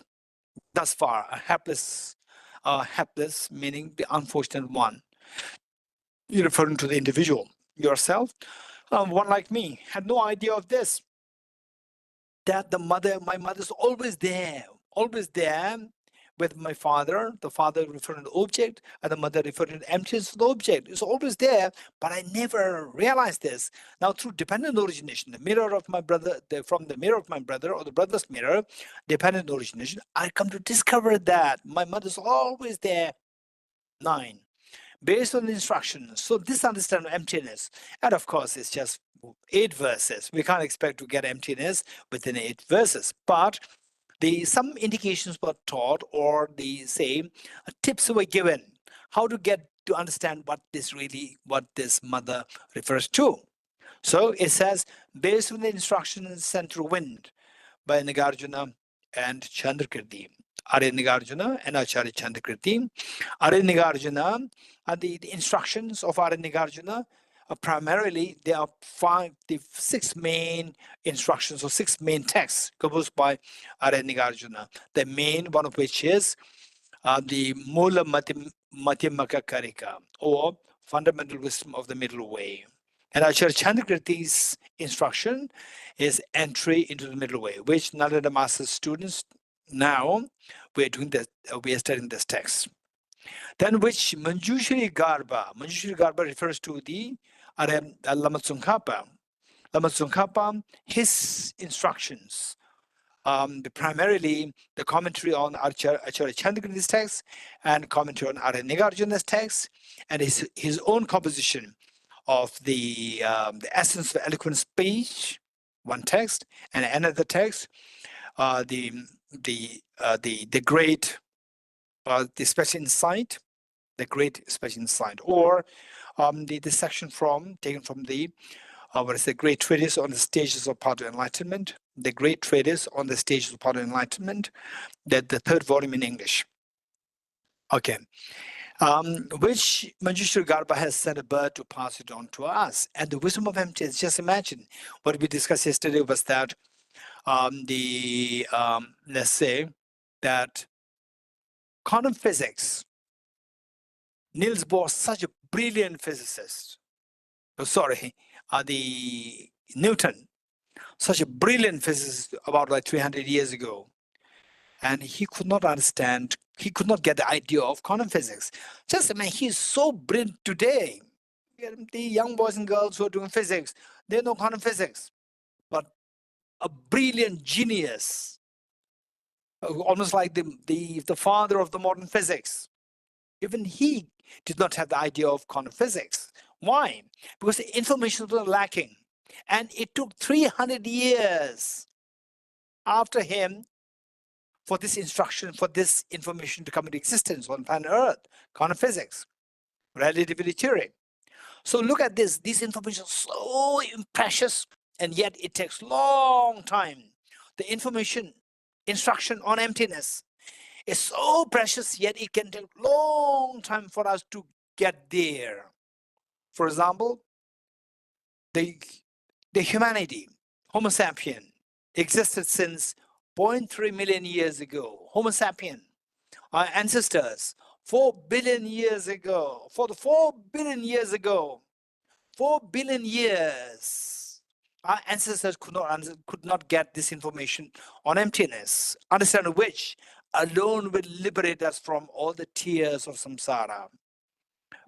thus far, a hapless meaning the unfortunate one. You're referring to the individual, yourself. One like me had no idea of this. That my mother's always there with my father, the father referring to the object, and the mother referring to the emptiness of the object. It's always there, but I never realized this. Now, through dependent origination, the mirror of my brother, from the mirror of my brother or the brother's mirror, dependent origination, I come to discover that my mother's always there. 9. Based on the instructions. So this understanding of emptiness, and of course, it's just 8 verses. We can't expect to get emptiness within 8 verses, but some indications were taught, or tips were given how to get to understand what this mother refers to. So it says, based on the instructions sent through wind by Nagarjuna and Chandrakirti, Arya Nagarjuna and Acharya Chandrakirti. Arya Nagarjuna, the instructions of Arya Nagarjuna, primarily there are 6 main instructions or 6 main texts composed by Arya Nagarjuna. The main one of which is the Mula Madhyamaka Karika, or fundamental wisdom of the middle way. And Acharya Chandrakirti's instruction is entry into the middle way, which Nalanda Master's students now we are studying this text. Then which Manjushri Garba refers to the Lama Tsongkhapa. Lama Tsongkhapa, his instructions, primarily the commentary on Acharya Chandrakirti's text and commentary on Arya Nagarjuna's text, and his own composition of the essence of eloquent speech, one text, and another text, the great special insight, or the section taken from the great treatise on the stages of path to enlightenment, the great treatise on the stages of path to enlightenment, the 3rd volume in English. Okay. Which Manjushri Garba has sent a bird to pass it on to us. And the wisdom of emptiness, just imagine what we discussed yesterday was that let's say that quantum physics, Niels Bohr, such a brilliant physicist, the Newton, such a brilliant physicist about like 300 years ago, and he could not understand, he could not get the idea of quantum physics. Just imagine, he's so brilliant today. The young boys and girls who are doing physics, they know quantum physics. But a brilliant genius, almost like the father of the modern physics, even he did not have the idea of quantum physics. Why? Because the information was lacking. And it took 300 years after him for this information to come into existence on planet Earth, quantum physics, relativity theory. So look at this. This information is so precious, and yet it takes long time. The instruction on emptiness is so precious, yet it can take long time for us to get there. For example, the humanity, Homo sapien, existed since 0.3 million years ago. Homo sapien, our ancestors, 4 billion years ago. For the 4 billion years ago, 4 billion years, our ancestors could not get this information on emptiness, understand which alone will liberate us from all the tears of samsara.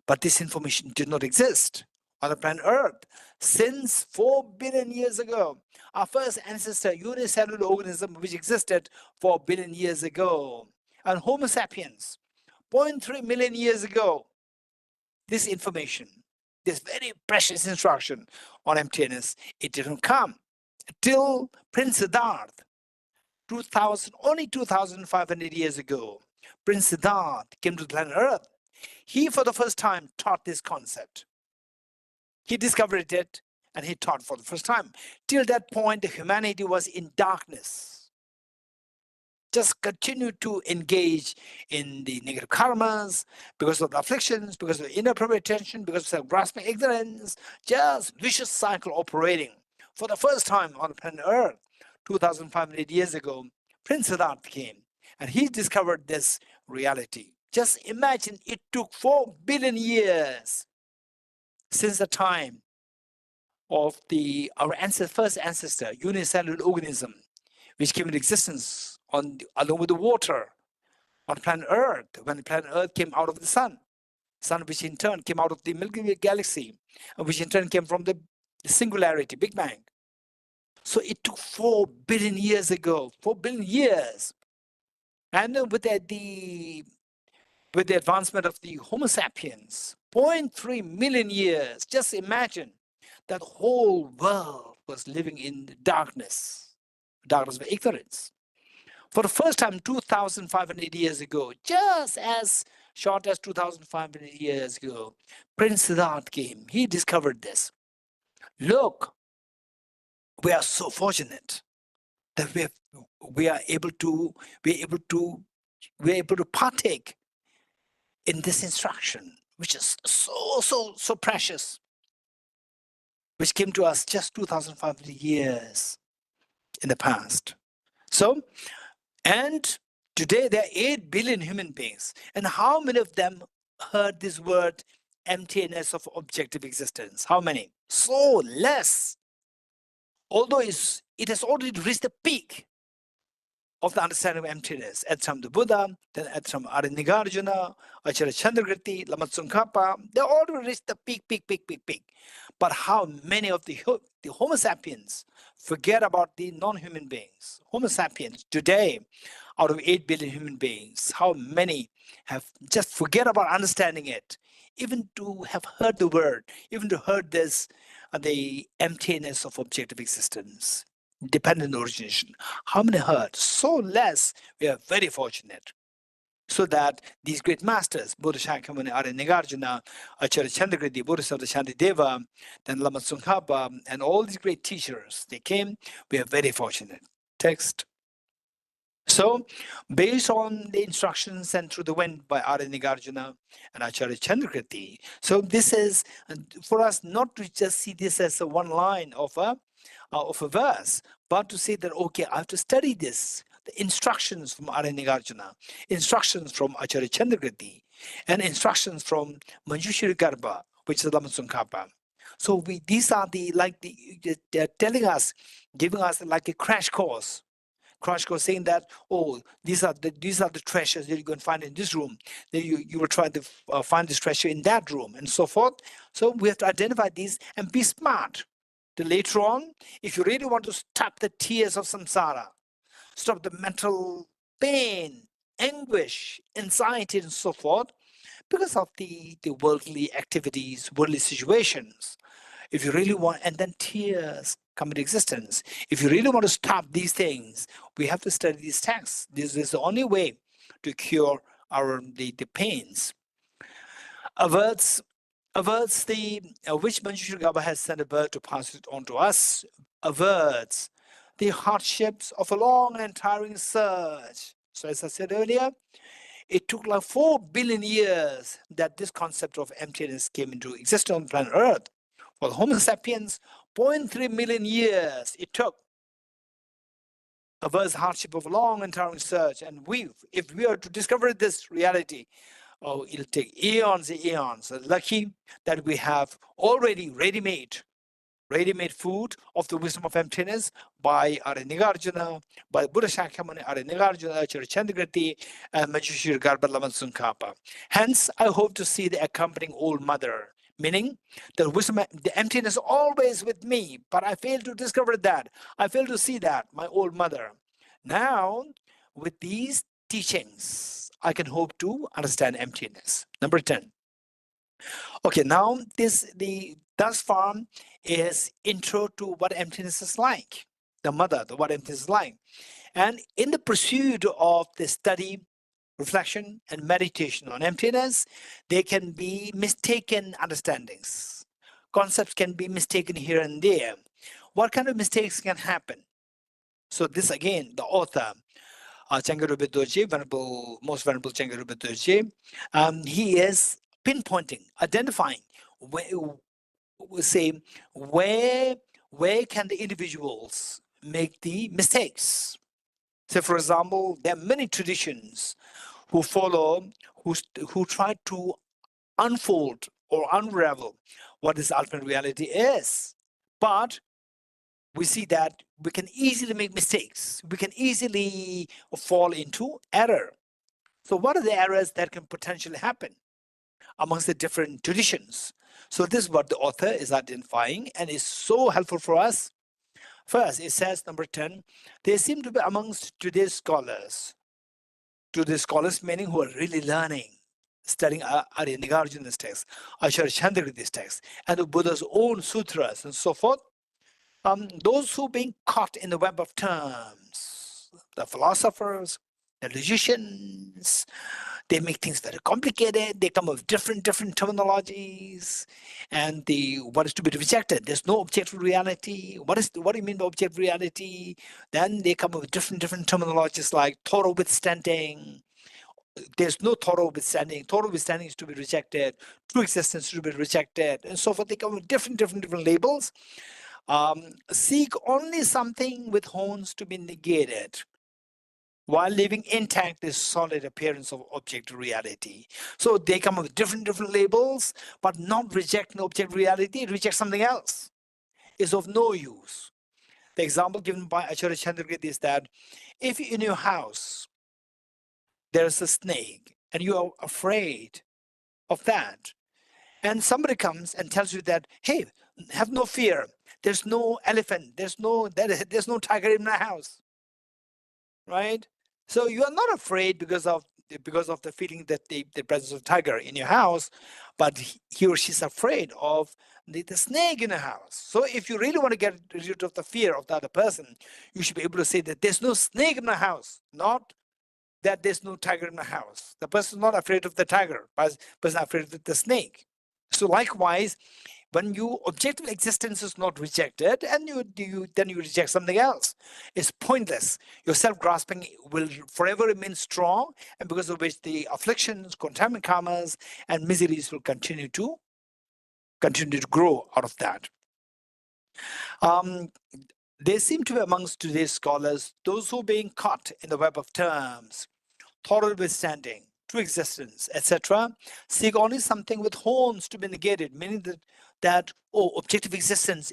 But this information did not exist on the planet Earth since 4 billion years ago. Our first ancestor, unicellular organism, which existed 4 billion years ago, and Homo sapiens, 0.3 million years ago, this information, this very precious instruction on emptiness, it didn't come till Prince Siddhartha, only 2,500 years ago. Prince Siddhartha came to the planet Earth. He, for the first time, taught this concept. He discovered it and he taught for the first time. Till that point, the humanity was in darkness. Just continue to engage in the negative karmas because of the afflictions, because of inappropriate attention, because of grasping ignorance, just vicious cycle operating. For the first time on planet Earth, 2,500 years ago, Prince Siddhartha came and he discovered this reality. Just imagine it took 4 billion years since the time of our first ancestor, unicellular organism, which came into existence along with the water on planet Earth, when planet Earth came out of the sun which in turn came out of the Milky Way galaxy, which in turn came from the singularity, Big Bang. So it took 4 billion years ago, 4 billion years. And with the advancement of the Homo sapiens, 0.3 million years, just imagine that whole world was living in darkness of ignorance. For the first time, 2,500 years ago, just as short as 2,500 years ago, Prince Siddhartha came. He discovered this. Look, we are so fortunate that we are able to partake in this instruction, which is so precious, which came to us just 2,500 years in the past. So, and today there are 8 billion human beings. And how many of them heard this word emptiness of objective existence? How many? So less. Although it has already reached the peak of the understanding of emptiness at the time of the Buddha, then at the time of Nagarjuna, Acharya Chandrakirti, Lama Tsongkhapa, they already reached the peak. But how many of the Homo sapiens forget about the non-human beings? Homo sapiens today, out of 8 billion human beings, how many have just forget about understanding it, even to have heard the word, even to heard this, the emptiness of objective existence, dependent origination. How many heard? So less. We are very fortunate. So that these great masters, Buddha Shakyamuni, Arya Nagarjuna, Acharya Chandrakirti, Bodhisattva Shantideva, then Lama Tsongkhapa, and all these great teachers, they came. We are very fortunate. Text. So, based on the instructions sent through the wind by Arya Nagarjuna and Acharya Chandrakirti, so this is for us not to just see this as a one line of a verse, but to say that, okay, I have to study this. The instructions from Arya Nagarjuna, instructions from Acharya Chandrakirti, and instructions from Manjushri Garbha, which is Lama Tsongkhapa. So these are they're telling us, giving us like a crash course saying that, oh, these are the treasures that you're going to find in this room. Then you will try to find this treasure in that room, and so forth. So we have to identify these and be smart. Then later on, if you really want to stop the tears of samsara, stop the mental pain, anguish, anxiety, and so forth, because of the worldly activities, worldly situations. If you really want, and then tears come into existence. If you really want to stop these things, we have to study these texts. This is the only way to cure the pains. Averts which Manjushri Garbha has sent a bird to pass it on to us, averts the hardships of a long and tiring search. So as I said earlier, it took like 4 billion years that this concept of emptiness came into existence on planet Earth. For the Homo sapiens, 0.3 million years it took. Averse hardship of a long and tiring search. And if we are to discover this reality, oh, it'll take eons and eons. So lucky that we have already ready-made food of the wisdom of emptiness by Arya Nagarjuna, by Buddha Shakyamuni, Arya Nagarjuna, Acharya Chandrakirti, and Manjushri Garbha Lama Tsongkhapa. Hence, I hope to see the accompanying old mother, meaning the wisdom, the emptiness always with me, but I fail to discover that. I fail to see that, my old mother. Now, with these teachings, I can hope to understand emptiness. Number 10. Okay, now thus far is intro to what emptiness is like, what emptiness is like. And in the pursuit of the study, reflection, and meditation on emptiness, there can be mistaken understandings, concepts can be mistaken here and there. What kind of mistakes can happen? So this again, the author, Chengerube Dorji, most venerable Chengerube Dorji, he is pinpointing, identifying where, we say, where can the individuals make the mistakes. So for example, there are many traditions who follow, who try to unfold or unravel what this ultimate reality is. But we see that we can easily make mistakes. We can easily fall into error. So what are the errors that can potentially happen amongst the different traditions? So this is what the author is identifying and is so helpful for us. First, it says, number 10, there seem to be amongst today's scholars meaning who are really learning, studying Arya Nagarjuna's text, Acharya Chandrakirti's text, and the Buddha's own sutras and so forth, those who being caught in the web of terms, the philosophers, the logicians, they make things very complicated. They come up with different terminologies, and what is to be rejected. There's no objective reality. What do you mean by objective reality? Then they come up with different terminologies like total withstanding. There's no total withstanding. Total withstanding is to be rejected. True existence is to be rejected, and so forth. They come with different labels. Seek only something with horns to be negated, while leaving intact this solid appearance of objective reality. So they come up with different labels, but not rejecting objective reality, reject something else. Is of no use. The example given by Acharya Chandrakirti is that if in your house there's a snake and you are afraid of that, and somebody comes and tells you that, hey, have no fear, there's no elephant, there's no tiger in my house, right? So you are not afraid because of the feeling that the presence of tiger in your house, but he or she's afraid of the snake in the house. So if you really want to get rid of the fear of the other person, you should be able to say that there's no snake in my house, not that there's no tiger in my house. The person is not afraid of the tiger, but the person is afraid of the snake. So likewise, when your objective existence is not rejected and then you reject something else, it's pointless. Your self-grasping will forever remain strong, and because of which the afflictions, contaminant karmas, and miseries will continue to grow out of that. There seem to be amongst today's scholars those who are being caught in the web of terms, total withstanding, true existence, etc., seek only something with horns to be negated, meaning that objective existence,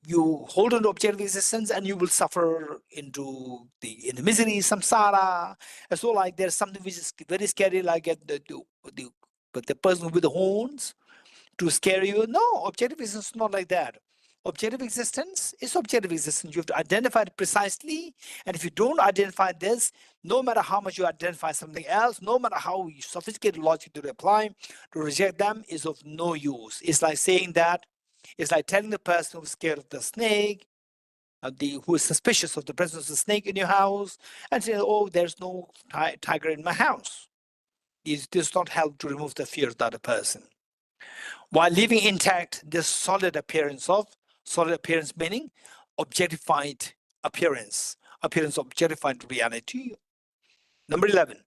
you hold on to objective existence and you will suffer in the misery, samsara. And so like there's something which is very scary, like the person with the horns to scare you. No, objective existence is not like that. Objective existence is objective existence. You have to identify it precisely. And if you don't identify this, no matter how much you identify something else, no matter how sophisticated logic to apply, to reject them is of no use. It's like saying that, it's like telling the person who's scared of the snake, who is suspicious of the presence of the snake in your house, and say, oh, there's no tiger in my house. It does not help to remove the fear of the other person. While leaving intact this solid appearance meaning objectified appearance of objectified reality. Number 11,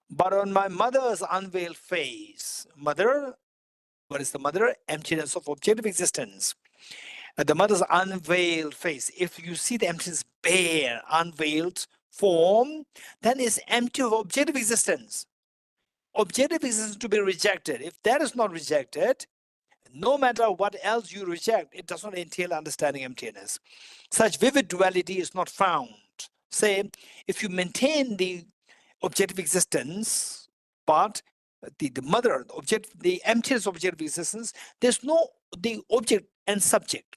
but on my mother's unveiled face, mother, what is the mother? Emptiness of objective existence. The mother's unveiled face, if you see the emptiness bare, unveiled form, then it's empty of objective existence. Objective existence to be rejected. If that is not rejected, no matter what else you reject, it does not entail understanding emptiness. Such vivid duality is not found. Say, if you maintain the objective existence, but the emptiness of objective existence, there's no the object and subject.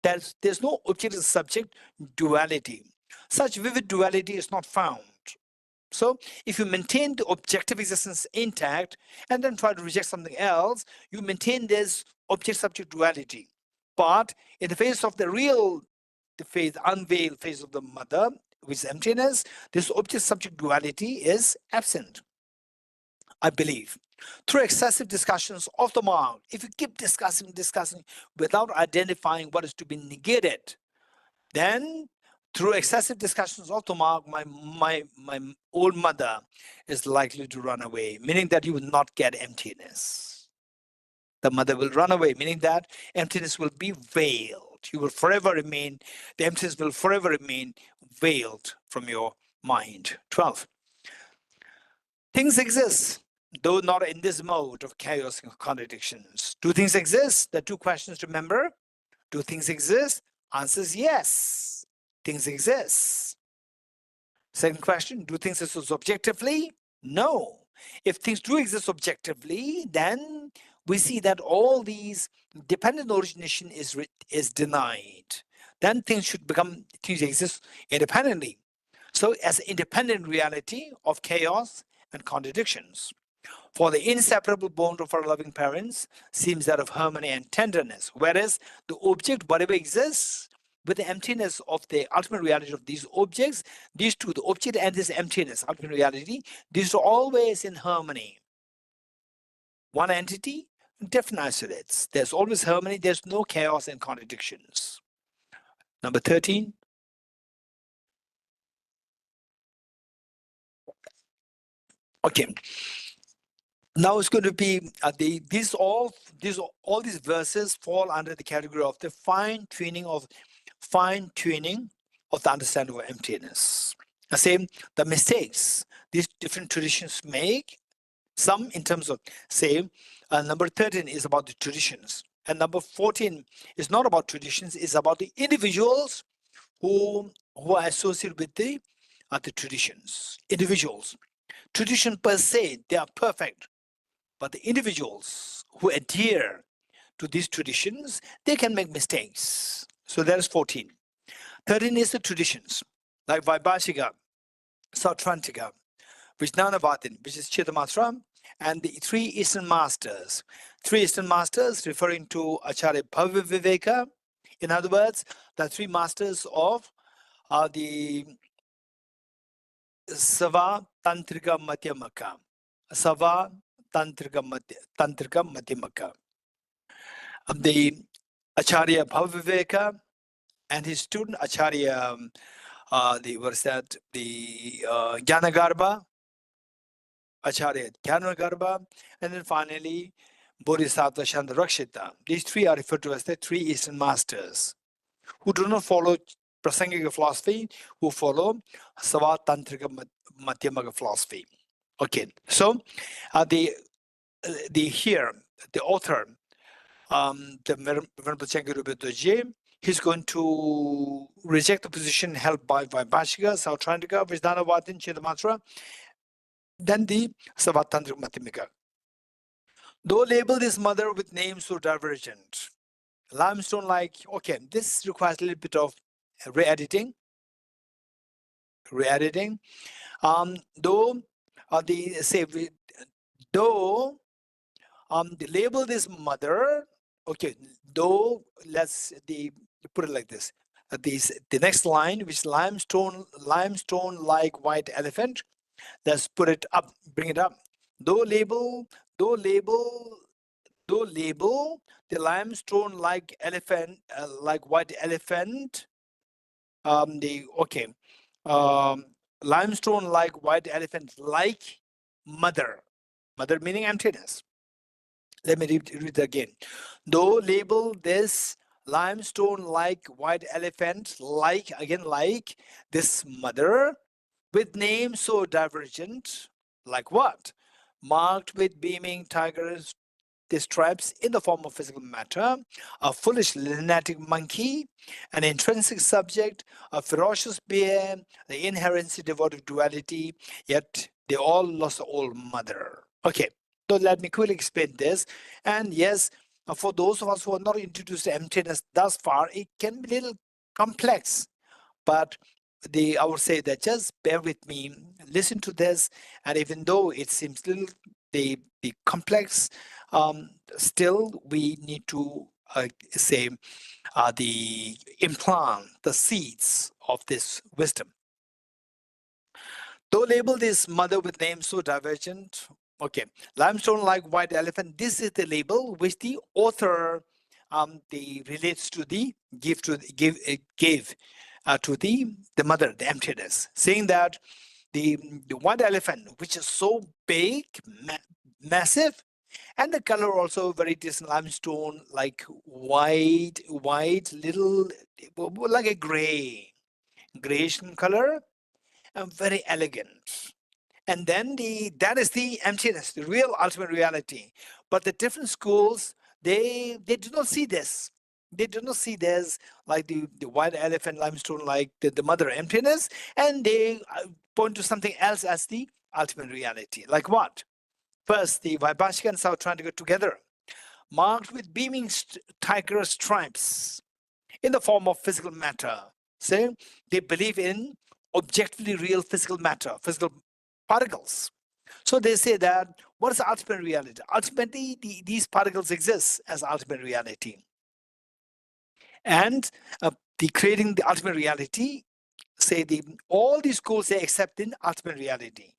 There's no object and subject duality. Such vivid duality is not found. So if you maintain the objective existence intact and then try to reject something else, you maintain this object-subject duality. But in the face of the unveiled face of the mother, which is emptiness, this object-subject duality is absent, I believe. Through excessive discussions of the mark, if you keep discussing without identifying what is to be negated, then through excessive discussions of the mark, my old mother is likely to run away, meaning that you will not get emptiness. The mother will run away, meaning that emptiness will be veiled. You will forever remain, the emptiness will forever remain veiled from your mind. 12. Things exist, though not in this mode of chaos and contradictions. Do things exist? The two questions, remember. Do things exist? Answers yes. Things exist. Second question, do things exist objectively? No. If things do exist objectively, then we see that all these dependent origination is denied. Then things exist independently. So as independent reality of chaos and contradictions. For the inseparable bond of our loving parents seems that of harmony and tenderness, whereas the object, whatever exists, with the emptiness of the ultimate reality of these objects, these two, the object and this emptiness, ultimate reality, these are always in harmony. One entity, different isolates. There's always harmony, there's no chaos and contradictions. Number 13. Okay. Now it's going to be all these verses fall under the category of the fine tuning of the understanding of emptiness. The same, the mistakes these different traditions make. Some in terms of, say, number 13 is about the traditions, and number 14 is not about traditions. It's about the individuals who are associated with the traditions. Individuals, tradition per se, they are perfect. But the individuals who adhere to these traditions, they can make mistakes. So that is 14. 13 is the traditions, like Vaibhashika, Sautrantika, Vijnanavadin, which is Chittamatra, and the three Eastern Masters. Three Eastern Masters referring to Acharya Bhaviviveka. In other words, the three masters of the Sava Tantrika Madhyamaka. Sava Tantrika Madhyamaka. The Acharya Bhaviviveka and his student Acharya, the Jnanagarbha, Acharya Jnanagarbha, and then finally Bodhisattva Shantarakshita. These three are referred to as the three Eastern Masters, who do not follow Prasangika philosophy, who follow Sava Tantrika Madhyamaka philosophy. Okay, so the author, the Venerable Dorji, he's going to reject the position held by Vaibhashika, Sautrantika, Vijnanavadin, Chittamatra, then the Savatantrika Madhyamaka. Though labeled his mother with names so divergent, limestone-like, okay, this requires a little bit of re-editing. Though they label this mother, okay, though put it like this. The next line, which limestone like white elephant, let's put it up, bring it up. Though label the limestone like elephant, like white elephant, limestone like white elephant, like mother meaning emptiness. Let me read it again. Though label this limestone like white elephant, like this mother, with names so divergent, like what? Marked with beaming tigers, the stripes in the form of physical matter, a foolish lunatic monkey, an intrinsic subject, a ferocious bear, the inherency devoid of duality, yet they all lost the old mother. Okay, so let me quickly explain this. And yes, for those of us who are not introduced to emptiness thus far, it can be a little complex, but I would say that just bear with me, listen to this, and even though it seems a little be complex, still we need to implant the seeds of this wisdom. Though labeled this mother with names so divergent, Okay, limestone-like white elephant. This is the label which the author they relates to the gave to the mother, the emptiness, saying that the white elephant, which is so big, massive, and the color also very decent limestone, like white, little, like a grayish in color, and very elegant. And then that is the emptiness, the real ultimate reality. But the different schools, they do not see this. They do not see this like the white elephant limestone, like the mother emptiness, and they point to something else as the ultimate reality. Like what? First, the Vaibhashika and Sautrantika together, marked with beaming tiger stripes in the form of physical matter. So they believe in objectively real physical matter, physical particles. So they say that what is the ultimate reality? Ultimately, these particles exist as ultimate reality. And the creating the ultimate reality, say all these schools they accept in ultimate reality.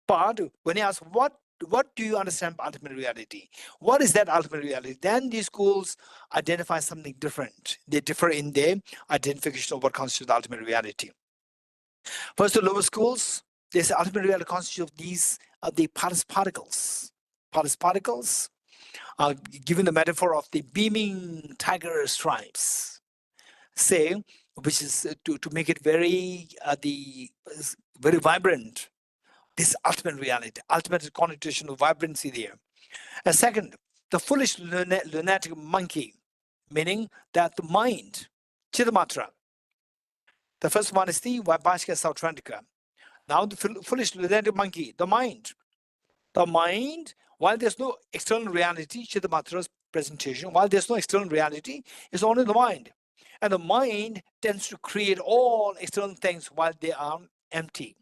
But when you ask what do you understand by ultimate reality? What is that ultimate reality? Then these schools identify something different. They differ in their identification of what constitutes the ultimate reality. First, the lower schools, they say ultimate reality constitutes of these the particles. Particles, given the metaphor of the beaming tiger stripes, say, which is to make it very very vibrant. This ultimate reality, ultimate connotation of vibrancy there. And second, the foolish lunatic monkey, meaning that the mind, Chidamatra. The first one is the Vaibhashika Sautrantika. Now the foolish lunatic monkey, the mind. The mind, while there's no external reality, Chidamatra's presentation, while there's no external reality, it's only the mind. And the mind tends to create all external things while they are empty.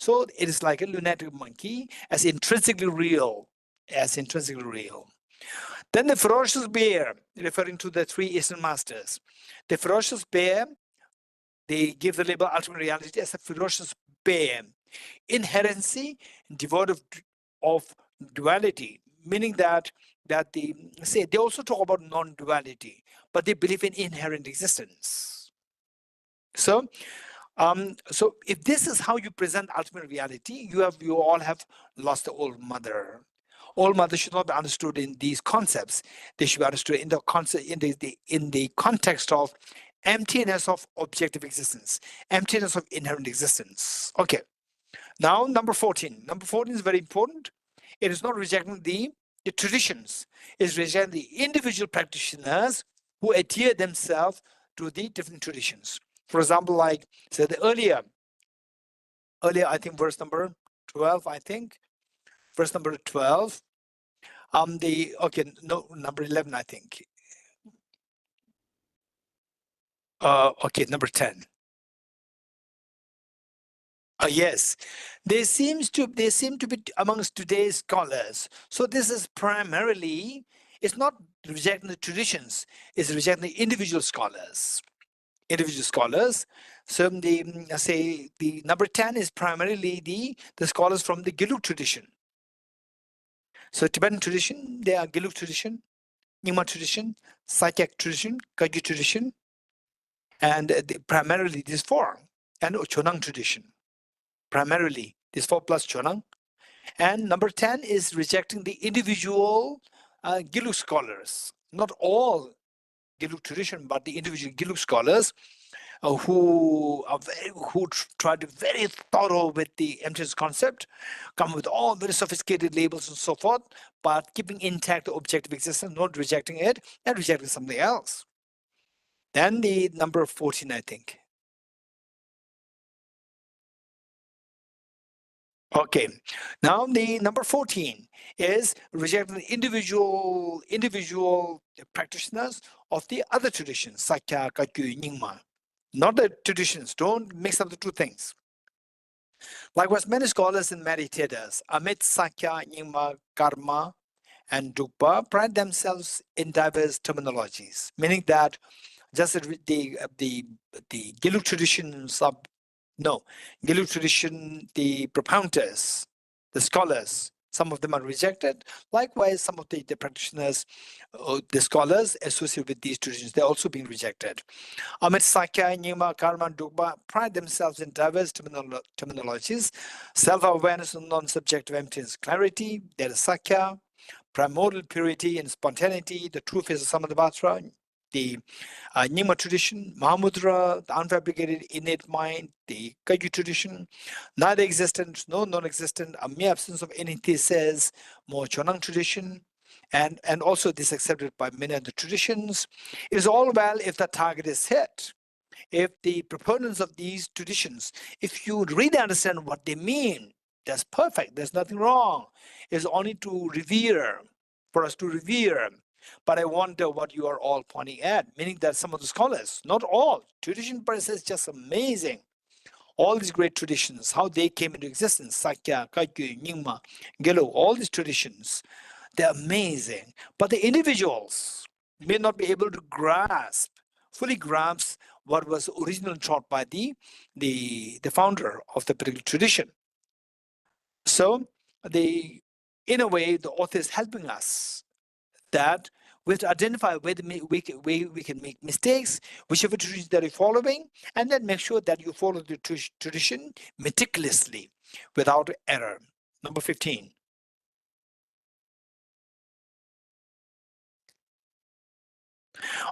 So it is like a lunatic monkey, as intrinsically real. Then the ferocious bear, referring to the three Eastern masters. The ferocious bear, they give the label ultimate reality as a ferocious bear. Inherency, devoid of duality, meaning that they also talk about non-duality, but they believe in inherent existence. So if this is how you present ultimate reality, you all have lost the old mother. Old mother should not be understood in these concepts. They should be understood in the concept in the context of emptiness of objective existence, emptiness of inherent existence. Okay. Now number 14. Number 14 is very important. It is not rejecting the traditions. It is rejecting the individual practitioners who adhere themselves to the different traditions. For example, like say the earlier I think verse number 12, I think. Verse number 12. Number 11, I think. Number 10. Yes, they seem to be amongst today's scholars. So this is primarily, it's not rejecting the traditions, it's rejecting the individual scholars. So the number 10 is primarily the scholars from the Gelug tradition. So Tibetan tradition, they are Gelug tradition, Nyingma tradition, Sakyak tradition, Kagyu tradition, and primarily these four, and Chonang tradition. Primarily these 4 plus Chonang. And number 10 is rejecting the individual Gelug scholars, not all Gelug tradition, but the individual Gelug scholars who try to be very thorough with the emptiness concept, come with all very sophisticated labels and so forth, but keeping intact the objective existence, not rejecting it and rejecting something else. Then the number 14, I think. Okay, now the number 14 is rejecting the individual practitioners of the other traditions, Sakya, Kagyu, Nyingma. Not the traditions, don't mix up the two things. Likewise, many scholars and meditators, amid Sakya, Nyingma, Karma, and Dukpa, pride themselves in diverse terminologies, meaning that just the Gelug traditions Gelug tradition, the propounders, the scholars, Some of them are rejected. Likewise, some of the practitioners, the scholars associated with these traditions, they're also being rejected. Amit Sakya, Nyingma, Karma, and Dogpa pride themselves in diverse terminologies, self-awareness and non-subjective emptiness, clarity. There is Sakya, primordial purity and spontaneity, the true face of Samadhavatra, the Nyingma tradition, Mahamudra, the unfabricated innate mind, the Kagyu tradition, neither existent, no non-existent, a mere absence of any thesis, Mo Chonang tradition, and also this accepted by many other traditions. It is all well if the target is hit. If the proponents of these traditions, if you really understand what they mean, that's perfect. There's nothing wrong. It's only to revere, for us to revere. But I wonder what you are all pointing at, meaning that some of the scholars, not all, tradition per se is just amazing. All these great traditions, how they came into existence, Sakya, Kagyu, Nyingma, Gelo, all these traditions, they're amazing. But the individuals may not be able to fully grasp what was originally taught by the founder of the particular tradition. So in a way, the author is helping us that we have to identify where we can make mistakes, whichever tradition that you're following, and then make sure that you follow the tradition meticulously without error. Number 15.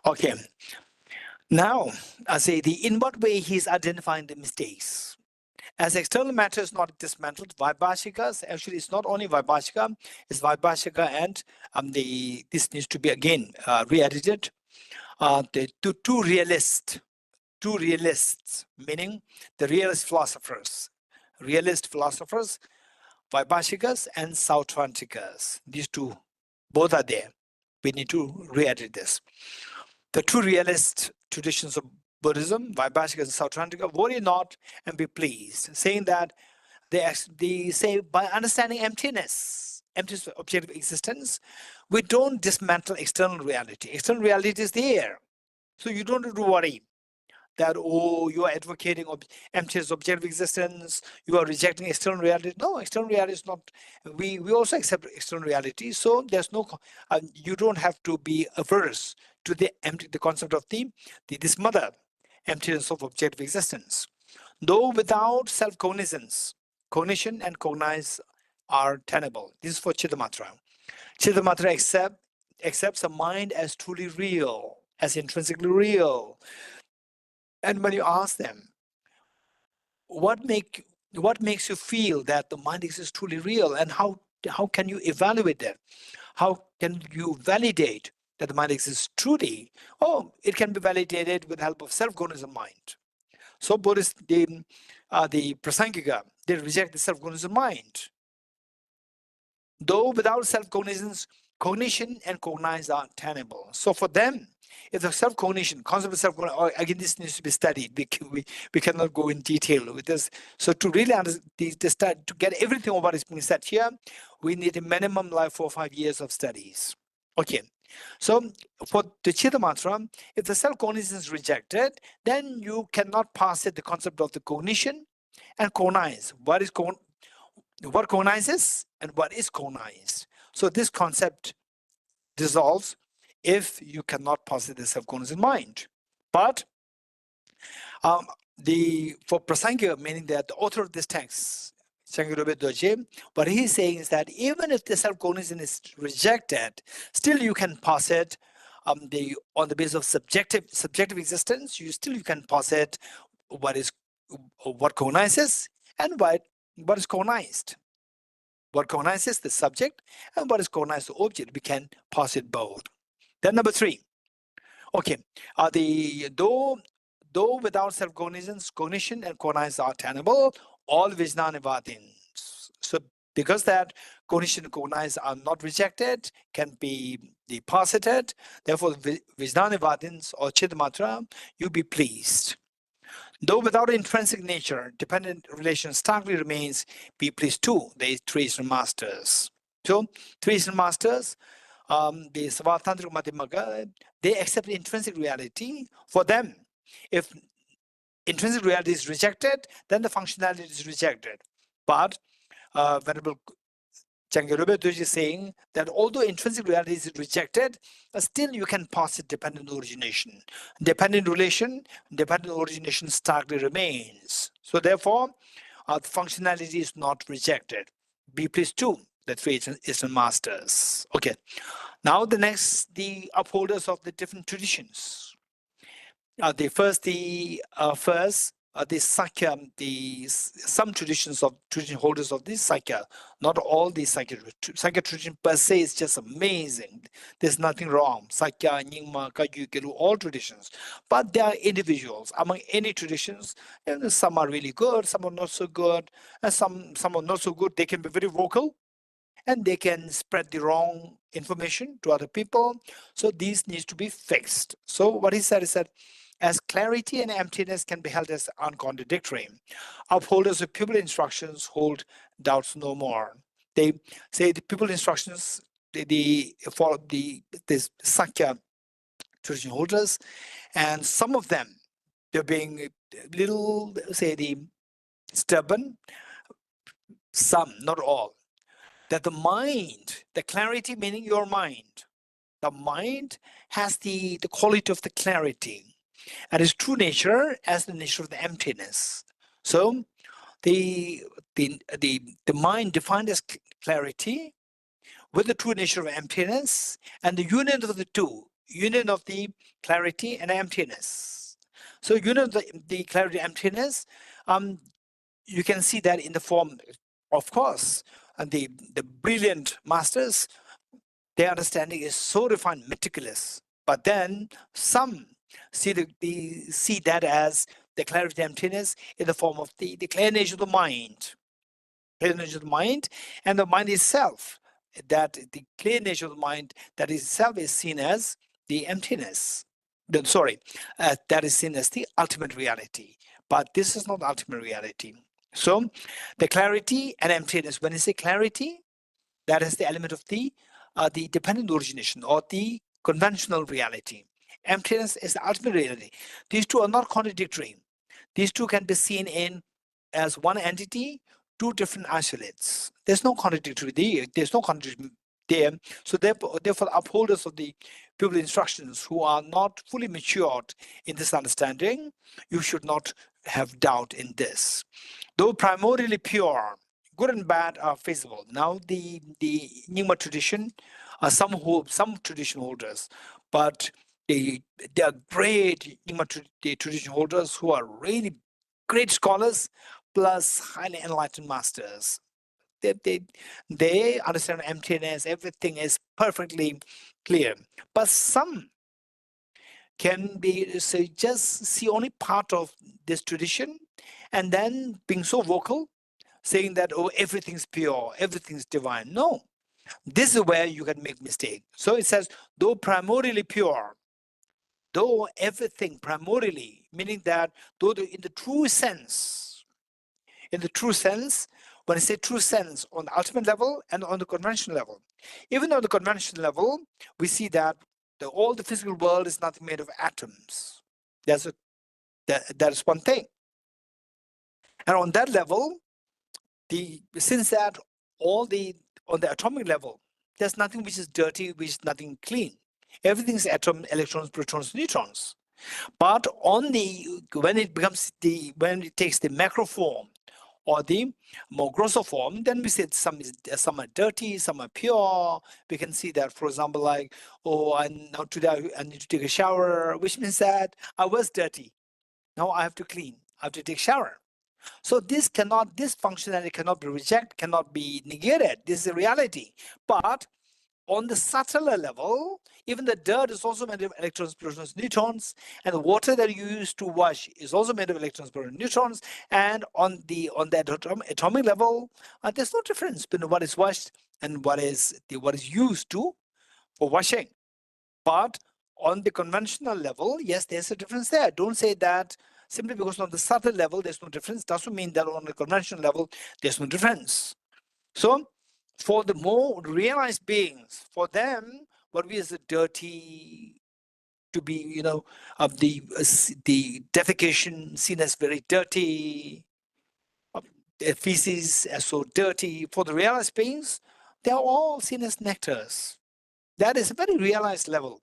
Okay. Now, I say in what way he's identifying the mistakes. As external matter is not dismantled, Vaibhashikas, actually it's not only Vaibhashika, it's Vaibhashika and this needs to be again re-edited. The two realists, meaning the realist philosophers, Vaibhashikas and Sautrantikas. These two, both are there. We need to re-edit this. The two realist traditions of Buddhism, Vaibhashikas and Sautrantika, worry not and be pleased, saying that they say by understanding emptiness of objective existence, we don't dismantle external reality. External reality is there. So you don't have to worry that, oh, you are advocating emptiness of objective existence, you are rejecting external reality. No, external reality is not, we also accept external reality. So there's no, you don't have to be averse to the concept of this mother, emptiness of objective existence. Though without self-cognizance, cognition and cognize are tenable. This is for Chittamatra. Chittamatra accepts a mind as truly real, as intrinsically real. And when you ask them, what makes you feel that the mind is truly real, and how can you evaluate that? How can you validate that the mind exists truly? Oh, it can be validated with the help of self-cognizant mind. So Buddhists, the Prasangika, they reject the self-cognizant mind. Though without self-cognizance, cognition and cognize are tenable. So for them, if the self-cognition, concept of self-cognition, again, this needs to be studied. We cannot go in detail with this. So to really understand, to get everything of what is being said here, we need a minimum like 4 or 5 years of studies. Okay. So for the Chittamatra, if the self-cognizance is rejected, then you cannot pass it the concept of the cognition and cognize. What cognizes and what is cognized. So this concept dissolves if you cannot posit the self-cognizant mind. But for Prasangika, meaning that the author of this text, Dorji, what he's saying is that even if the self-cognizant is rejected, still you can posit on the basis of subjective existence. You can posit what cognizes and what is cognized. What cognizes the subject and what is cognized the object. We can posit both. Then number 3. Okay, though without self-cognizance, cognition and cognize are tenable, all Vijnanivadins. So because that cognition and cognize are not rejected, can be deposited, therefore Vijnanivadins or Chittamatra, you be pleased. Though without intrinsic nature, dependent relation starkly remains, be pleased too. They 3 Eastern masters. So 3 Eastern masters, the Savatantric Madhyamaka, they accept intrinsic reality. For them, if intrinsic reality is rejected, then the functionality is rejected. But Venerable Changyalube Dorji is saying that although intrinsic reality is rejected, still you can pass it dependent origination. Dependent origination starkly remains. So therefore, the functionality is not rejected. Be pleased too, the three Eastern masters. Okay. Now the next, the upholders of the different traditions. The Sakya, some traditions of tradition holders of this Sakya, not all the Sakya tradition per se is just amazing. There's nothing wrong. Sakya, Nyingma, Kagyu, Gelu, all traditions. But there are individuals among any traditions, and some are really good, some are not so good, and some are not so good. They can be very vocal, and they can spread the wrong information to other people. So these needs to be fixed. So what he said is that as clarity and emptiness can be held as uncontradictory, upholders of pupil instructions hold doubts no more. They say the pupil instructions, for this Sakya tradition holders, and some of them, they're being little, say, the stubborn, some, not all, that the mind, the clarity meaning your mind, the mind has the quality of the clarity and its true nature as the nature of the emptiness. So the mind defined as clarity with the true nature of emptiness, and the union of the two, union of the clarity and emptiness. So union of the clarity and emptiness, you can see that in the form, of course, and the brilliant masters, their understanding is so refined, meticulous. But then some see that as the clarity and emptiness in the form of the clear nature of the mind. Clear nature of the mind, and the mind itself, that the clear nature of the mind that itself is seen as the emptiness. That is seen as the ultimate reality. But this is not ultimate reality. So the clarity and emptiness, when you say clarity, that is the element of the dependent origination or the conventional reality. Emptiness is the ultimate reality. These two are not contradictory. These two can be seen in as one entity, two different isolates. There's no contradictory there. There's no contradiction there. So therefore, upholders of the pupil instructions who are not fully matured in this understanding, you should not have doubt in this. Though primordially pure, good and bad are feasible. Now the Nyingma tradition, some tradition holders, but they are great Nyingma tradition holders who are really great scholars plus highly enlightened masters. They understand emptiness, everything is perfectly clear. But some can be just see only part of this tradition, and then being so vocal, saying that, oh, everything's pure, everything's divine. No, this is where you can make mistake. So it says, though primordially pure, though everything primordially, meaning that though in the true sense, when I say true sense, on the ultimate level and on the conventional level, even on the conventional level, we see that all the physical world is nothing made of atoms. That is one thing. And on that level, since that on the atomic level, there's nothing which is dirty, which is nothing clean. Everything is atom, electrons, protons, neutrons. But when it takes the macro form or the more grosser form, then we say some are dirty, some are pure. We can see that, for example, like, oh, now today I need to take a shower, which means that I was dirty. Now I have to clean, I have to take a shower. So this functionality cannot be rejected, cannot be negated. This is a reality. But on the subtler level, even the dirt is also made of electrons, protons, neutrons, and the water that you use to wash is also made of electrons, protons, neutrons. And on that atomic level, there's no difference between what is washed and what is used for washing. But on the conventional level, yes, there's a difference there. Don't say that simply because on the subtle level there's no difference doesn't mean that on the conventional level there's no difference. So for the more realized beings, for them, what we as a dirty to be, of the defecation seen as very dirty, feces as so dirty. For the realized beings, they are all seen as nectars. That is a very realized level.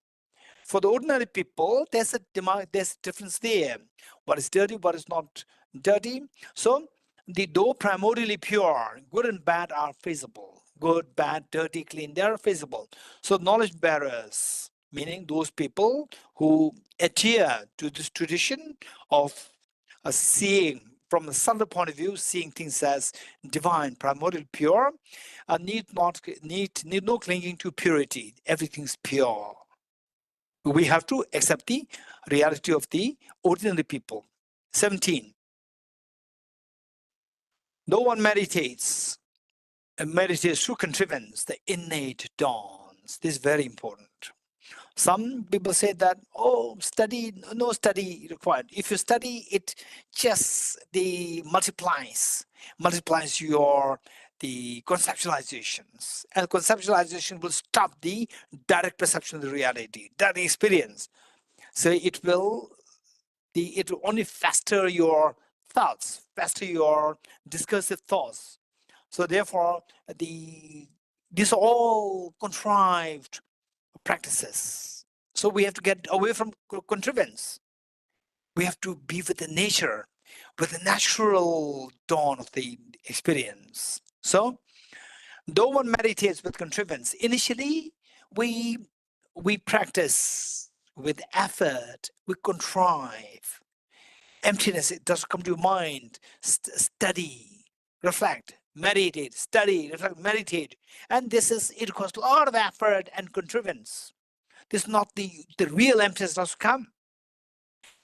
For the ordinary people, there's a difference there. What is dirty, what is not dirty. So though primordially pure, good and bad are feasible. Good, bad, dirty, clean, they are feasible. So knowledge bearers, meaning those people who adhere to this tradition of seeing from a subtle point of view, seeing things as divine, primordial, pure, need no clinging to purity. Everything's pure. We have to accept the reality of the ordinary people. 17. No one meditates through contrivance, the innate dawns. This is very important. Some people say that, oh, no study required. If you study, it just multiplies the conceptualizations, and conceptualization will stop the direct perception of the reality, direct experience. So it will only fester your thoughts, fester your discursive thoughts. So therefore, these are all contrived practices. So we have to get away from contrivance. We have to be with the nature, with the natural dawn of the experience. So though one meditates with contrivance, initially we practice with effort, we contrive. Emptiness, it does come to your mind. Study, reflect, meditate, study, reflect, meditate. And it requires a lot of effort and contrivance. This is not the real emptiness does come.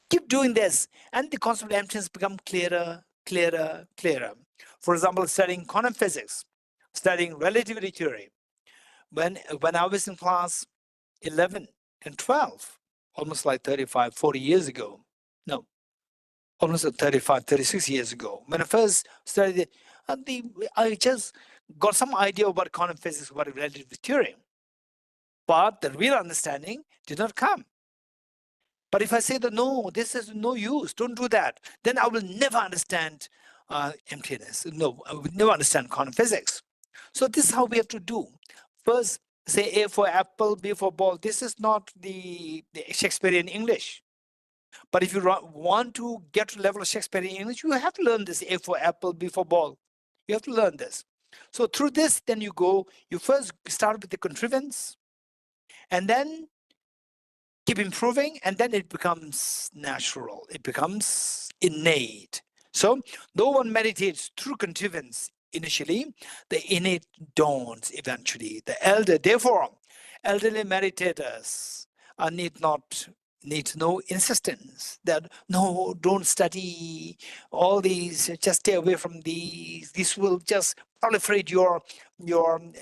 Keep doing this, and the concept of emptiness become clearer, clearer, clearer. For example, studying quantum physics, studying relativity theory. When I was in class 11 and 12, almost like 35, 40 years ago, no, almost 35, 36 years ago, when I first studied it, I just got some idea about quantum physics, about relativity theory. But the real understanding did not come. But if I say that, no, this is no use, don't do that, then I will never understand emptiness. No, I will never understand quantum physics. So this is how we have to do. First, say A for apple, B for ball. This is not the Shakespearean English. But if you want to get to the level of Shakespearean English, you have to learn this A for apple, B for ball. You have to learn this. So through this, then you first start with the contrivance, and then keep improving, and then it becomes natural. It becomes innate. So though one meditates through contrivance initially, the innate dawns eventually. Therefore, elderly meditators need no insistence that, no, don't study all these, just stay away from these. This will just proliferate your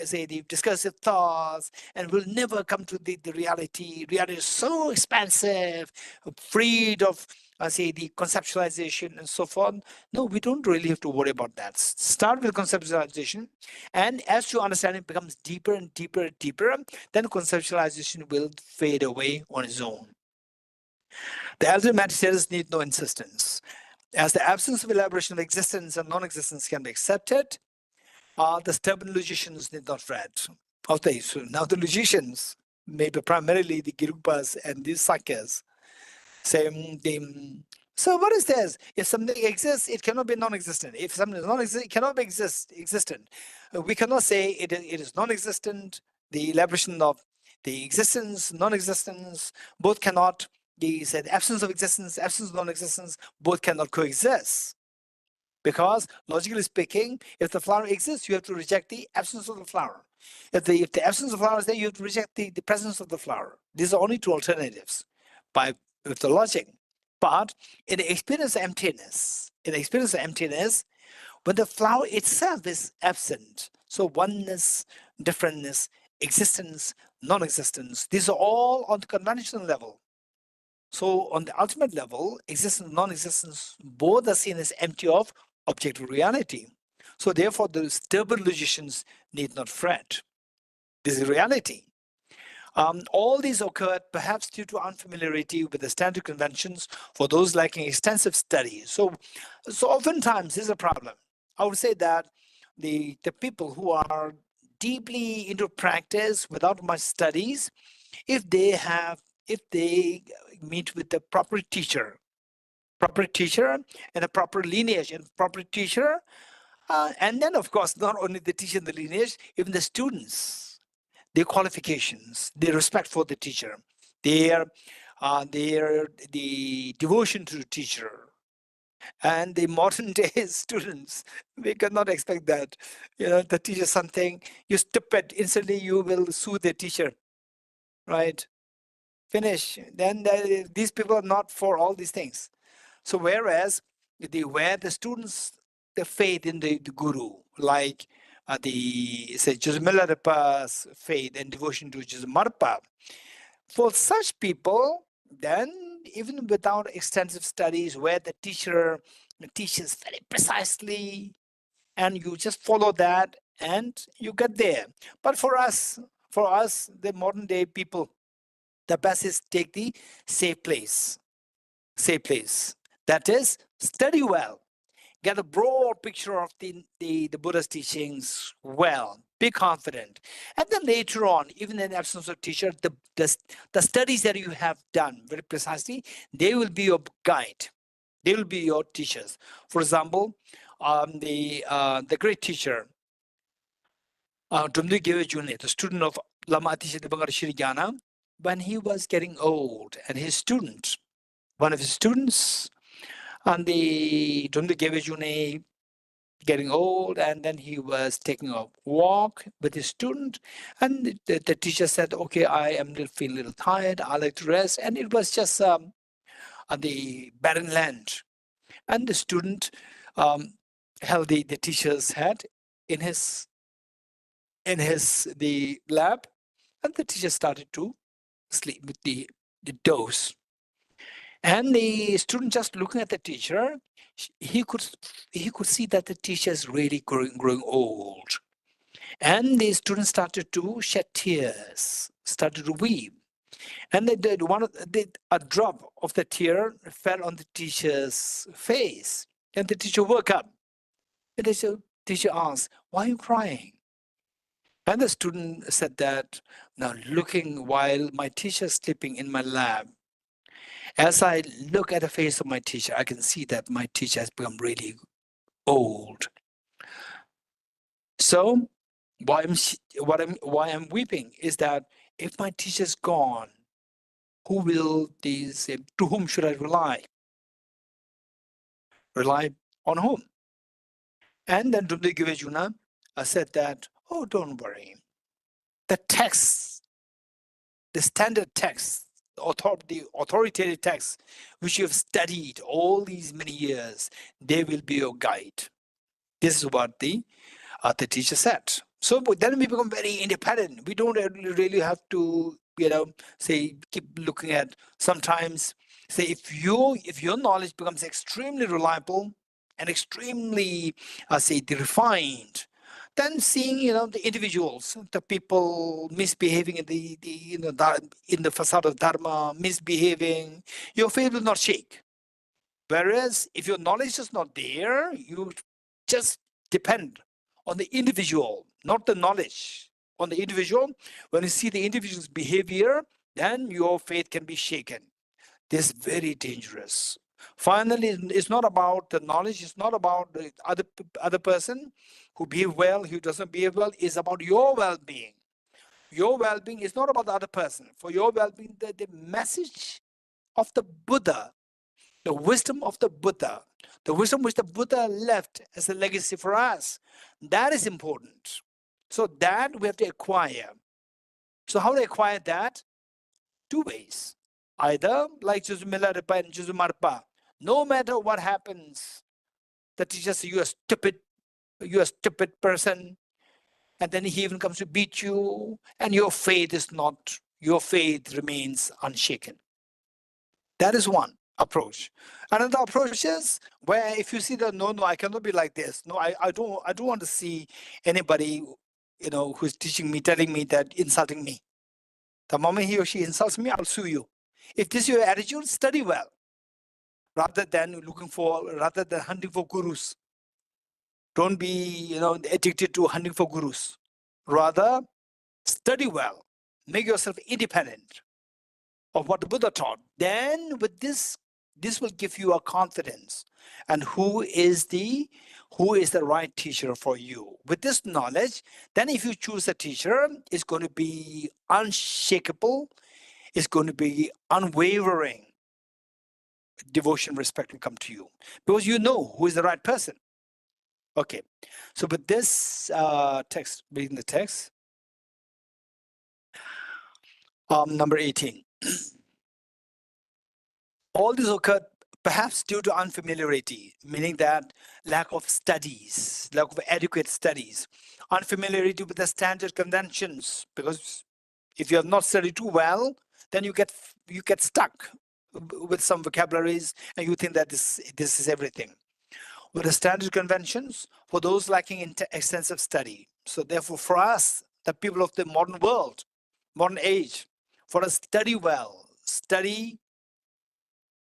say, the discursive thoughts, and will never come to the reality. Reality is so expansive, freed of, say, the conceptualization and so forth. No, we don't really have to worry about that. Start with conceptualization, and as your understanding becomes deeper and deeper and deeper, then conceptualization will fade away on its own. The elder meditators need no insistence. As the absence of elaboration of existence and non-existence can be accepted, the stubborn logicians need not fret. Okay, so now the logicians, maybe primarily the Girupas and the Sakyas, say, so what is this? If something exists, it cannot be non-existent. If something is non-existent, it cannot be existent. We cannot say it is non-existent. The elaboration of the existence, non-existence, both cannot. They said absence of existence, absence of non-existence, both cannot coexist. Because logically speaking, if the flower exists, you have to reject the absence of the flower. If the absence of flower is there, you have to reject the presence of the flower. These are only two alternatives with the logic. But in the experience of emptiness, when the flower itself is absent, so oneness, differentness, existence, non-existence, these are all on the conventional level. So on the ultimate level, existence and non-existence both are seen as empty of objective reality. So therefore, the stubborn logicians need not fret. This is reality. All these occurred perhaps due to unfamiliarity with the standard conventions for those lacking extensive study. So oftentimes this is a problem. I would say that the people who are deeply into practice without much studies, if they meet with the proper teacher and a proper lineage and proper teacher, and then of course not only the teacher and the lineage, even the students, their qualifications, their respect for the teacher, their the devotion to the teacher. And the modern day students, we cannot expect that. The teacher something, you stupid, instantly you will sue the teacher, right? Finish. Then these people are not for all these things. So whereas where the students, the faith in the guru, like Jusmilarepa's faith and devotion to Jusmarpa, for such people, then even without extensive studies, where the teacher teaches very precisely, and you just follow that and you get there. But for us, the modern day people, the best is take the safe place. That is, study well, get a broad picture of the Buddha's teachings well, be confident. And then later on, even in the absence of teacher, the studies that you have done very precisely, they will be your guide. They will be your teachers. For example, the great teacher, Damdul Gyaltsab, the student of Lama Atisha Bangar Shirigana, when he was getting old, and his student, one of his students, and the Damdul Gyaltsab getting old, and then he was taking a walk with his student, and the teacher said, okay, I am feeling a little tired, I like to rest, and it was just on the barren land. And the student held the teacher's head in his the lap, and the teacher started to sleep with the dose. And the student, just looking at the teacher, he could see that the teacher is really growing old. And the student started to shed tears, started to weep. And a drop of the tear fell on the teacher's face. And the teacher woke up. And the teacher asked, why are you crying? And the student said that, now looking while my teacher is sleeping in my lap, as I look at the face of my teacher, I can see that my teacher has become really old. So why I'm weeping is that if my teacher is gone, to whom should I rely? Rely on whom? And then Damdul Gyaltsab said that, oh, don't worry. The text, the standard text, the authoritative text, which you have studied all these many years, they will be your guide. This is what the teacher said. So then we become very independent. We don't really have to, keep looking at, sometimes, say, if your knowledge becomes extremely reliable and extremely, refined, then seeing, the individuals, the people misbehaving in the facade of Dharma, misbehaving, your faith will not shake. Whereas if your knowledge is not there, you just depend on the individual, not the knowledge, on the individual. When you see the individual's behavior, then your faith can be shaken. This is very dangerous. Finally, it's not about the knowledge, it's not about the other person who behave well, who doesn't behave well. It's about your well-being. Your well-being is not about the other person. For your well-being, the message of the Buddha, the wisdom of the Buddha, the wisdom which the Buddha left as a legacy for us, that is important. So that we have to acquire. So how to acquire that? Two ways. Either like Jusmilarepa and Jusmarpa, no matter what happens, the teacher says you're a stupid person, and then he even comes to beat you, and your faith remains unshaken. That is one approach. Another approach is where if you see that no, I cannot be like this. No, I don't want to see anybody, who's teaching me, telling me that, insulting me. The moment he or she insults me, I'll sue you. If this is your attitude, study well, rather than hunting for gurus. Don't be, addicted to hunting for gurus. Rather, study well. Make yourself independent of what the Buddha taught. Then with this will give you a confidence. And who is the right teacher for you? With this knowledge, then if you choose a teacher, it's going to be unshakable. It's going to be unwavering. Devotion, respect will come to you because you know who is the right person. Okay, so with this text, reading the text, number 18. All this occurred perhaps due to unfamiliarity, meaning that lack of studies, lack of adequate studies, unfamiliarity with the standard conventions, because if you have not studied too well, then you get stuck with some vocabularies and you think that this is everything. With the standard conventions for those lacking extensive study. So therefore for us, the people of the modern world, modern age, for us study well, study,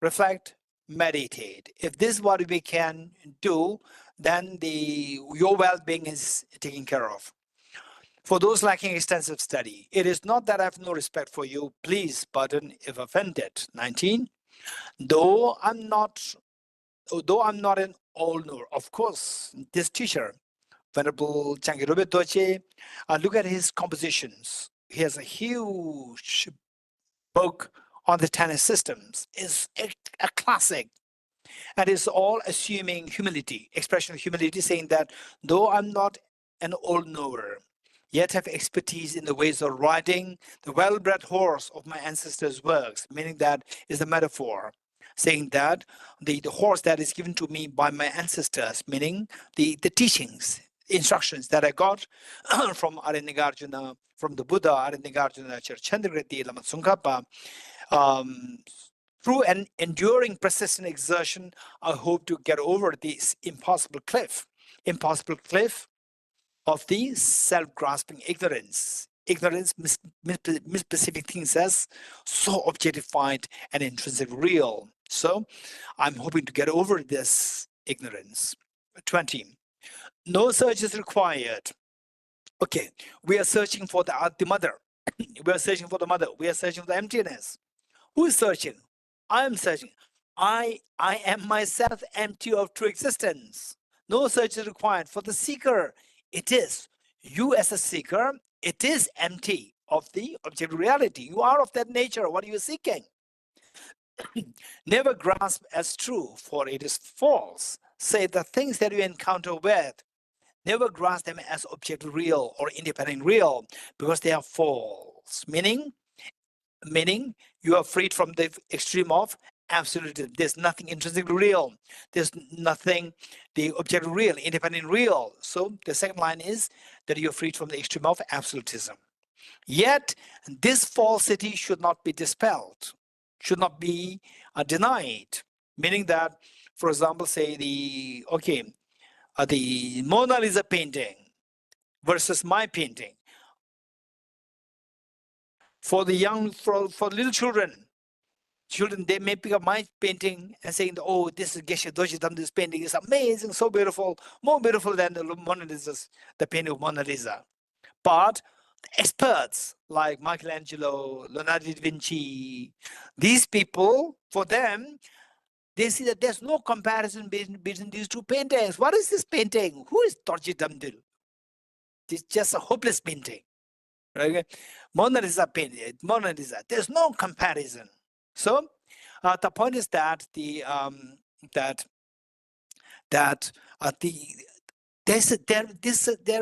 reflect, meditate. If this is what we can do, then your well-being is taken care of. For those lacking extensive study, it is not that I have no respect for you. Please pardon if offended. 19. Though I'm not an all-knower, of course, this teacher, Venerable Changyarobet Dorji, look at his compositions. He has a huge book on the tennis systems. It's a classic. And it's all assuming humility, expression of humility, saying that though I'm not an all-knower, yet have expertise in the ways of riding the well-bred horse of my ancestors' works, meaning that is the metaphor, saying that the horse that is given to me by my ancestors, meaning the teachings, instructions that I got from Aranagarjuna, from the Buddha, Aranagarjuna, Chandragati, Lama Tsongkhapa, through an enduring, persistent exertion, I hope to get over this impossible cliff of the self-grasping ignorance. Ignorance, misperceiving things as so objectified and intrinsically real. So I'm hoping to get over this ignorance. 20. No search is required. Okay, we are searching for the mother. We are searching for the mother. We are searching for the emptiness. Who is searching? I am searching. I am myself empty of true existence. No search is required. For the seeker, it is. You as a seeker, it is empty of the objective reality. You are of that nature. What are you seeking? Never grasp as true, for it is false. Say the things that you encounter with, never grasp them as objective real or independent real, because they are false. Meaning you are freed from the extreme of absolutism. There's nothing intrinsically real. There's nothing the objective real, independent real. So the second line is that you're freed from the extreme of absolutism. Yet this falsity should not be dispelled, should not be denied. Meaning that, for example, say the Mona Lisa painting versus my painting. For the young, for little children, they may pick up my painting and saying, oh, this is Geshe Dorji Damdul's painting. It's amazing, so beautiful, more beautiful than the Mona Lisa's, the painting of Mona Lisa. But the experts like Michelangelo, Leonardo da Vinci, these people, for them, they see that there's no comparison between these two paintings. What is this painting? Who is Dorji Damdul? It's just a hopeless painting. Right? Mona Lisa painting, Mona Lisa. There's no comparison. So the point is that there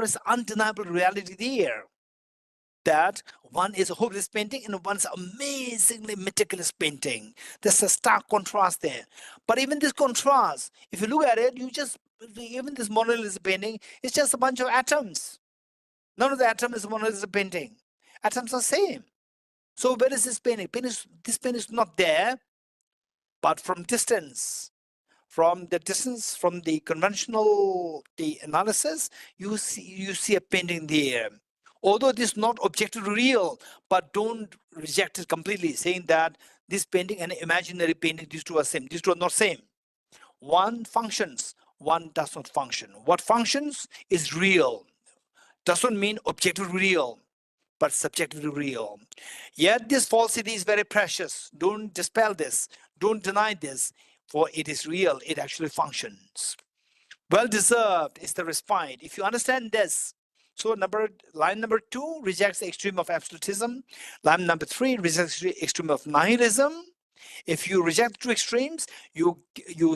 is undeniable reality there. That one is a hopeless painting and one's amazingly meticulous painting. There's a stark contrast there. But even this contrast, if you look at it, even this Mona Lisa painting, it's just a bunch of atoms. None of the atoms is Mona Lisa painting. Atoms are same. So where is this painting? This painting is not there, but from the distance, from the conventional analysis, you see a painting there. Although this is not objectively real, but don't reject it completely, saying that this painting and imaginary painting, these two are same. These two are not same. One functions, one does not function. What functions is real. doesn't mean objectively real, but subjectively real. Yet this falsity is very precious. Don't dispel this. Don't deny this, for it is real. It actually functions. Well-deserved is the respite. If you understand this, so line number 2 rejects the extreme of absolutism. Line number 3 rejects the extreme of nihilism. If you reject 2 extremes, you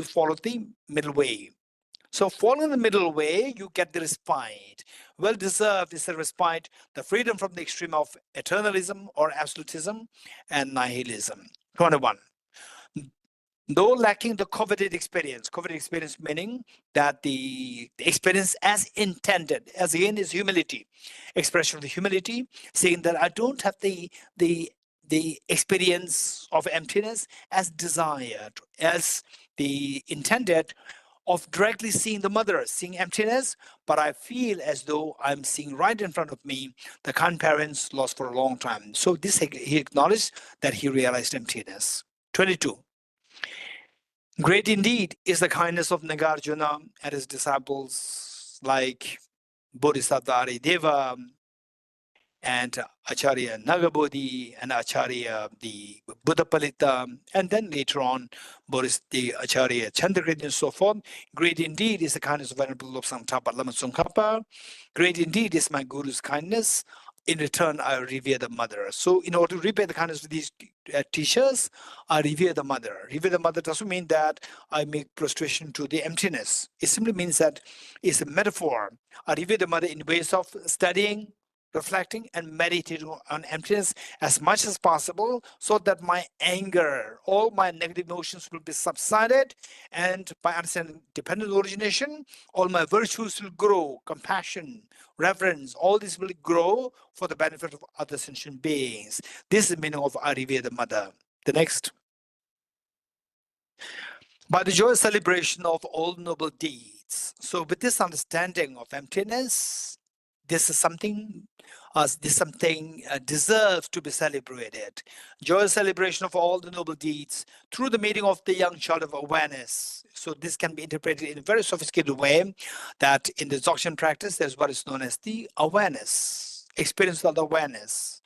follow the middle way. So following the middle way, you get the respite. Well-deserved is the respite, the freedom from the extreme of eternalism or absolutism and nihilism. 21. Though lacking the coveted experience meaning that the experience as intended, as again is humility, expression of the humility, saying that I don't have the experience of emptiness as desired, as the intended, of directly seeing the mother, seeing emptiness, but I feel as though I'm seeing right in front of me the kind parents lost for a long time. So this he acknowledged that he realized emptiness. 22. Great indeed is the kindness of Nagarjuna and his disciples like Bodhisattva Deva and Acharya Nagabodhi and Acharya the Buddhapalita, and then later on the Acharya Chandragiri and so forth. Great indeed is the kindness of Venerable Lobsang Lama Tsongkhapa. Great indeed is my Guru's kindness. In return, I revere the mother. So in order to repay the kindness of these teachers, I revere the mother. Revere the mother doesn't mean that I make prostration to the emptiness. It simply means that it's a metaphor. I revere the mother in ways of studying, reflecting, and meditating on emptiness as much as possible, so that my anger, all my negative emotions will be subsided, and by understanding dependent origination, all my virtues will grow, compassion, reverence, all this will grow for the benefit of other sentient beings. This is the meaning of I revere the mother. The next. By the joyous celebration of all noble deeds. So with this understanding of emptiness, this is something deserves to be celebrated. Joyous celebration of all the noble deeds through the meeting of the young child of awareness. So this can be interpreted in a very sophisticated way, that in the Dzogchen practice, there's what is known as the awareness, experience of the awareness,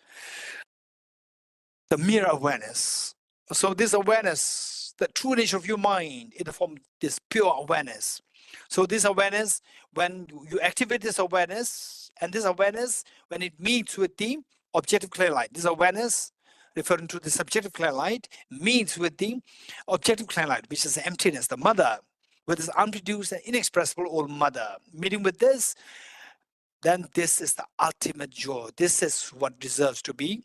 the mere awareness. So this awareness, the true nature of your mind in the form of this pure awareness. So this awareness, when you activate this awareness, and this awareness, when it meets with the objective clear light, this awareness, referring to the subjective clear light, meets with the objective clear light, which is emptiness, the mother, with this unproduced and inexpressible old mother. Meeting with this, then this is the ultimate joy. This is what deserves to be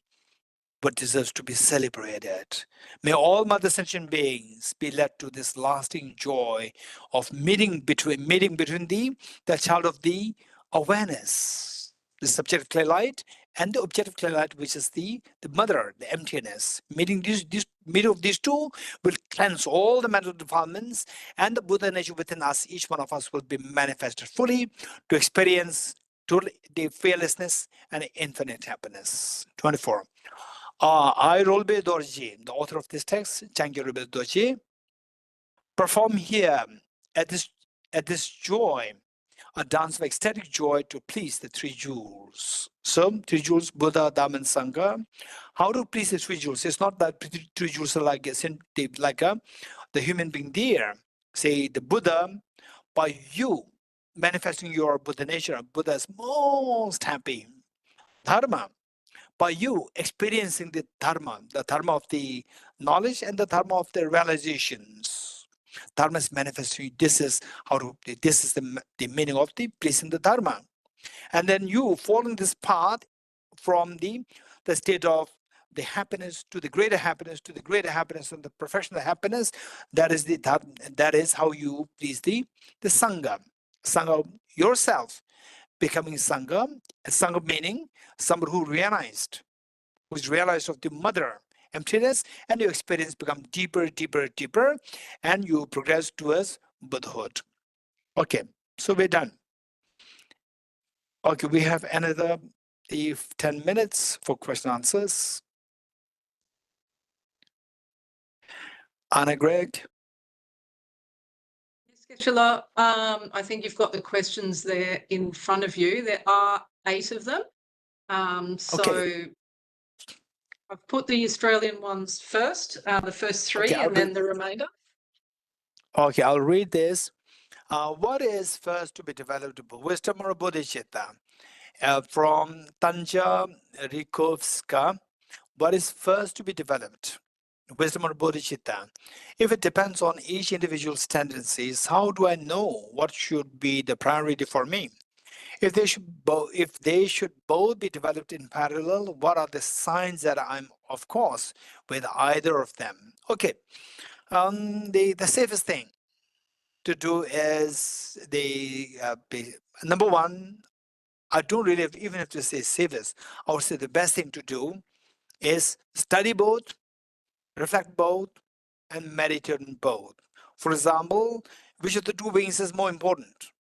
celebrated. May all mother sentient beings be led to this lasting joy of meeting between the child of the awareness, the subjective clear light, and the objective clear light, which is the mother, the emptiness. Meeting of these two will cleanse all the mental defilements, and the Buddha nature within us, each one of us, will be manifested fully to experience total the fearlessness and infinite happiness. 24. I, Rolbe Dorji, the author of this text, Changyur Rolbe Dorji, perform here at this joy, a dance of ecstatic joy to please the 3 jewels. So 3 jewels, Buddha, Dhamma, and Sangha. How to please the 3 jewels? It's not that 3 jewels are like the human being there. Say the Buddha, by you manifesting your Buddha nature, Buddha is most happy. Dharma, by you experiencing the dharma of the knowledge and the dharma of the realizations. Dharma is manifesting. This is the meaning of the pleasing the dharma. And then you following this path from the state of the happiness to the greater happiness, to the greater happiness, and the professional happiness. That is how you please the Sangha. Sangha yourself becoming Sangha. Sangha meaning somebody who's realized of the mother emptiness, and your experience become deeper, and you progress towards Buddhahood. Okay, so we're done. Okay, we have another 10 minutes for question answers. Anna, Greg. Yes, Geshe, I think you've got the questions there in front of you. There are 8 of them. So Okay. I've put the Australian ones first, the first 3, I'll and then the remainder. Okay, I'll read this. What is first to be developed? Wisdom or bodhicitta? From Tanja Rikovska. What is first to be developed? Wisdom or bodhicitta? If it depends on each individual's tendencies, how do I know what should be the priority for me? If they should both be developed in parallel, what are the signs that I'm of course with either of them? Okay, the safest thing to do is number one. I don't really even have to say safest. I would say the best thing to do is study both, reflect both, and meditate on both. For example, which of the 2 wings is more important?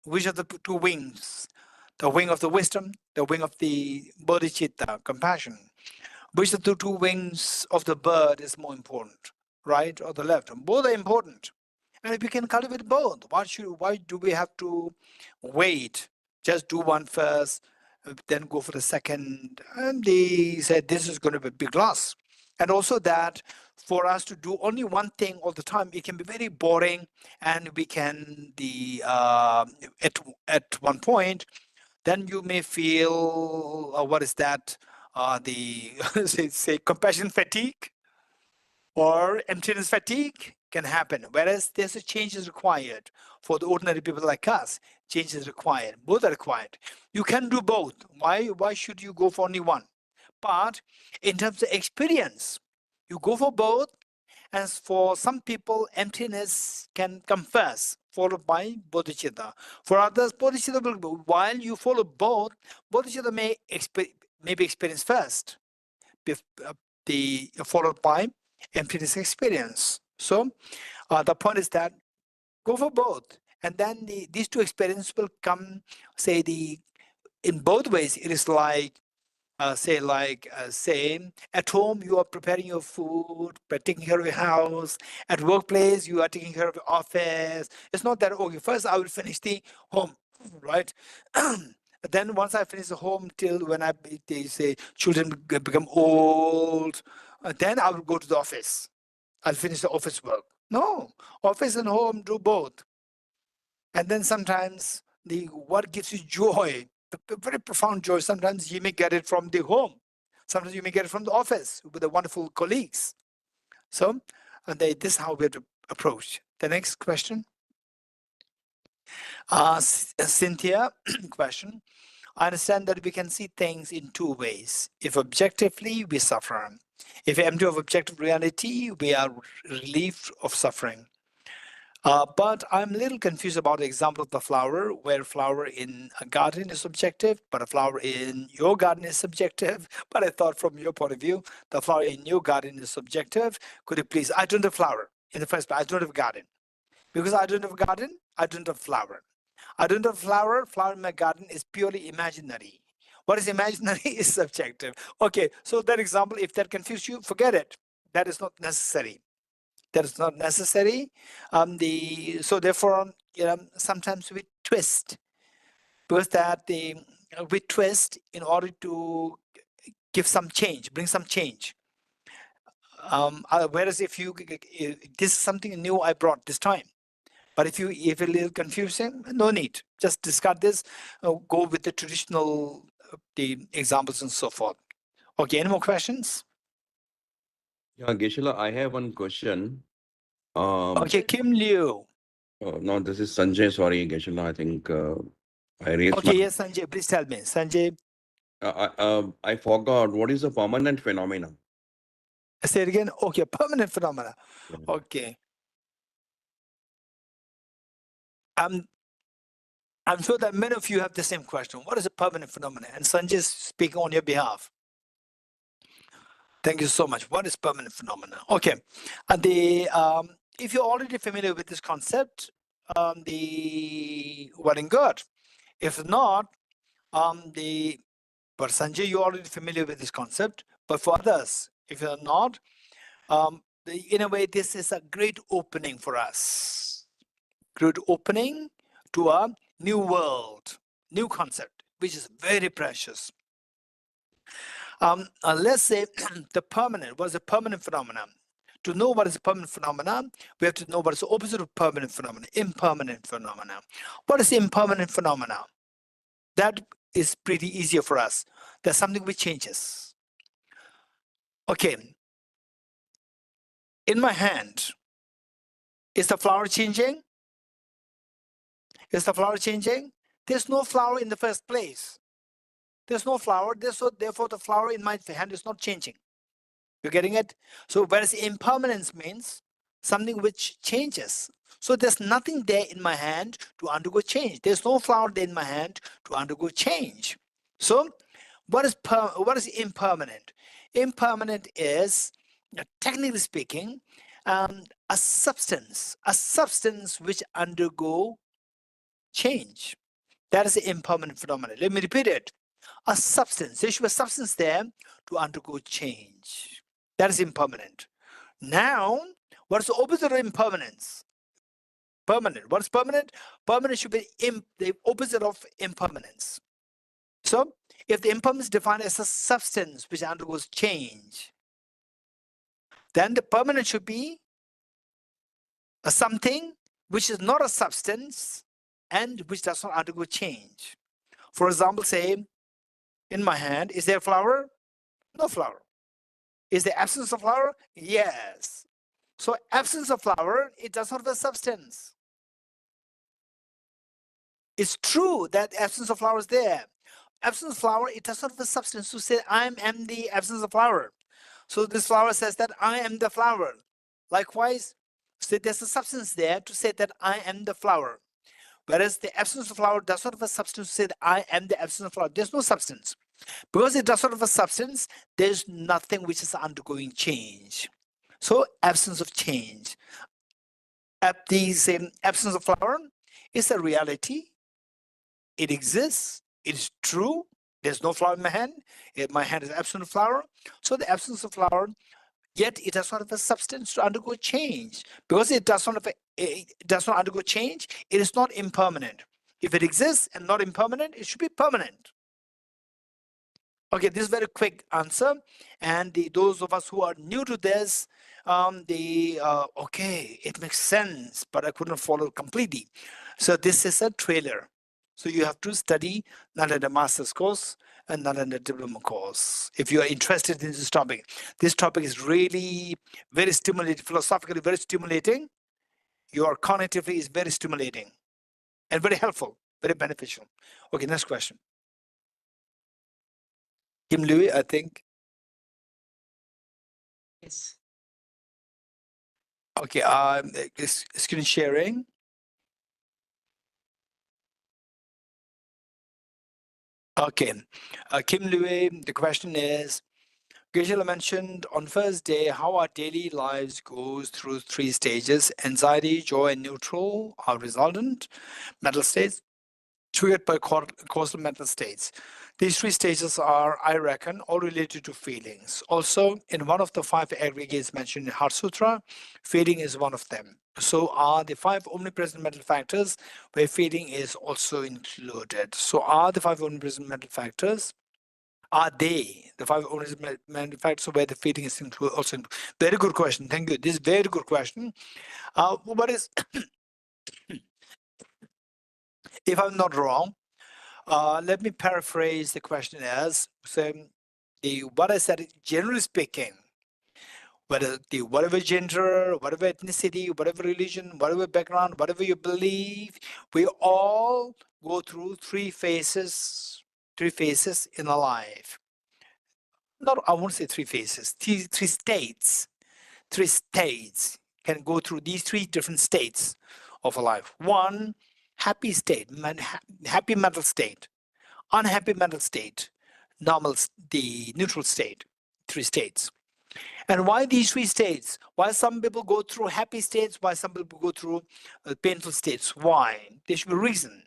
Which of the 2 wings? The wing of the wisdom, the wing of the bodhicitta, compassion. Which of the 2 wings of the bird is more important? Right or the left? Both are important. And if we can cultivate both, why do we have to wait? Just do one first, then go for the second. And they said this is going to be a big loss. And also that for us to do only one thing all the time, it can be very boring, and we can at one point, then you may feel what is that? The say compassion fatigue or emptiness fatigue can happen. Whereas there's a change is required for the ordinary people like us. Change is required. Both are required. You can do both. Why should you go for only one? But in terms of experience, you go for both. And for some people, emptiness can come first, followed by bodhicitta. For others, bodhicitta will, while you follow both, bodhicitta may be experienced first, followed by emptiness experience. So the point is that go for both, and then these 2 experiences will come. Say in both ways, it is like say at home you are preparing your food, but taking care of your house. At workplace you are taking care of your office. It's not that okay, first I will finish the home, right? Then once I finish the home, till when they say children become old, then I will go to the office. I'll finish the office work. No, office and home, do both. And then sometimes what gives you joy, the very profound joy, sometimes you may get it from the home. Sometimes you may get it from the office with the wonderful colleagues. So this is how we have to approach. The next question. Cynthia question. I understand that we can see things in 2 ways. If objectively, we suffer. If empty of objective reality, we are relieved of suffering. But I'm a little confused about the example of the flower, where flower in a garden is subjective, but a flower in your garden is subjective. But I thought from your point of view, the flower in your garden is subjective. Could you please, I don't have flower in the first place, I don't have a garden. Because I don't have a garden, I don't have flower. I don't have flower in my garden is purely imaginary. What is imaginary is subjective. Okay, so that example, if that confuses you, forget it. That is not necessary. That is not necessary. So therefore, sometimes we twist, because that we twist in order to give some change, bring some change. Whereas if this is something new I brought this time. But if a little confusing, no need. Just discard this, go with the traditional the examples and so forth. Okay, any more questions? Yeah, Geshe, I have one question. Okay, Kim Liu. No, this is Sanjay. Sorry, Geshe, I think I raised Okay, yes, Sanjay, please tell me. Sanjay. I forgot, what is a permanent phenomena? Say it again. Okay, permanent phenomena. Yeah. Okay. I'm sure that many of you have the same question. What is a permanent phenomenon? And Sanjay is speaking on your behalf. Thank you so much. What is permanent phenomena? Okay. And if you're already familiar with this concept, well and good. If not, but Sanjay, you're already familiar with this concept. But for others, if you're not, in a way, this is a great opening for us. create opening to a new world, new concept, which is very precious. Let's say the permanent, what is a permanent phenomenon? To know what is a permanent phenomenon, we have to know what is the opposite of permanent phenomenon, impermanent phenomena. What is impermanent phenomena? That is pretty easier for us. There's something which changes. Okay. In my hand, is the flower changing? Is the flower changing? There's no flower in the first place. There's no flower, therefore the flower in my hand is not changing. You're getting it? So whereas impermanence means something which changes. So there's nothing there in my hand to undergo change. There's no flower there in my hand to undergo change. So what is impermanent? Impermanent is, technically speaking, a substance which undergo change. That is the impermanent phenomenon. Let me repeat it. A substance. There should be a substance there to undergo change. That is impermanent. Now, what is the opposite of impermanence? Permanent. What is permanent? Permanent should be the opposite of impermanence. So, if the impermanence is defined as a substance which undergoes change, then the permanent should be a something which is not a substance and which does not undergo change. For example, say, in my hand, is there a flower? No flower. Is there absence of flower? Yes. So absence of flower, it does not have a substance. It's true that absence of flower is there. Absence of flower, it does not have a substance to say I am the absence of flower. So this flower says that I am the flower. Likewise, so there's a substance there to say that I am the flower. Whereas the absence of flower does not have a substance to say that I am the absence of flower. There's no substance. Because it does not have a substance, there's nothing which is undergoing change. So absence of change. The absence of flower is a reality. It exists. It is true. There's no flower in my hand. My hand is absent of flower. So the absence of flower, yet it does not have a substance to undergo change. Because it does not undergo change, it is not impermanent. If it exists and not impermanent, it should be permanent. Okay, this is a very quick answer. And those of us who are new to this, okay, it makes sense, but I couldn't follow completely. So this is a trailer. So you have to study Nalanda Master's course and Nalanda Diploma course if you are interested in this topic. This topic is really very stimulating, philosophically very stimulating. Your cognitively is very stimulating and very helpful, very beneficial. Okay, next question. Kim Louis, I think. Yes. Okay, screen sharing. Okay, Kim Louis, the question is, Geshe mentioned on first day how our daily lives goes through 3 stages: anxiety, joy, and neutral are resultant mental states triggered by causal mental states. These 3 stages are, I reckon, all related to feelings. Also, in one of the 5 aggregates mentioned in Heart Sutra, feeling is one of them. So are the 5 omnipresent mental factors where feeling is also included. So are the 5 omnipresent mental factors, are they the 5 omnipresent mental factors where the feeling is also included? Very good question. Thank you. This is a very good question. What is, if I'm not wrong, let me paraphrase the question as, so what I said, generally speaking, whatever gender, whatever ethnicity, whatever religion, whatever background, whatever you believe, we all go through 3 phases in our life. Not, I won't say 3 phases, 3 states. 3 states can go through these 3 different states of a life. 1, happy state, happy mental state. Unhappy mental state, the neutral state, 3 states. And why these 3 states? Why some people go through happy states, why some people go through painful states? Why? There should be a reason.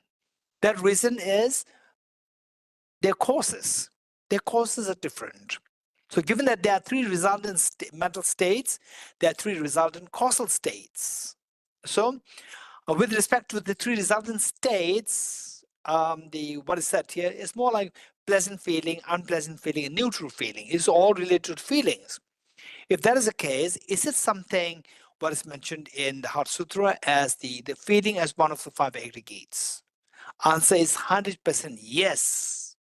That reason is their causes. Their causes are different. So given that there are 3 resultant mental states, there are 3 resultant causal states. So With respect to the three resultant states, what is said here is more like pleasant feeling, unpleasant feeling, and neutral feeling. It's all related to feelings. If that is the case, is it something what is mentioned in the Heart Sutra as the feeling as one of the five aggregates? Answer is 100% yes.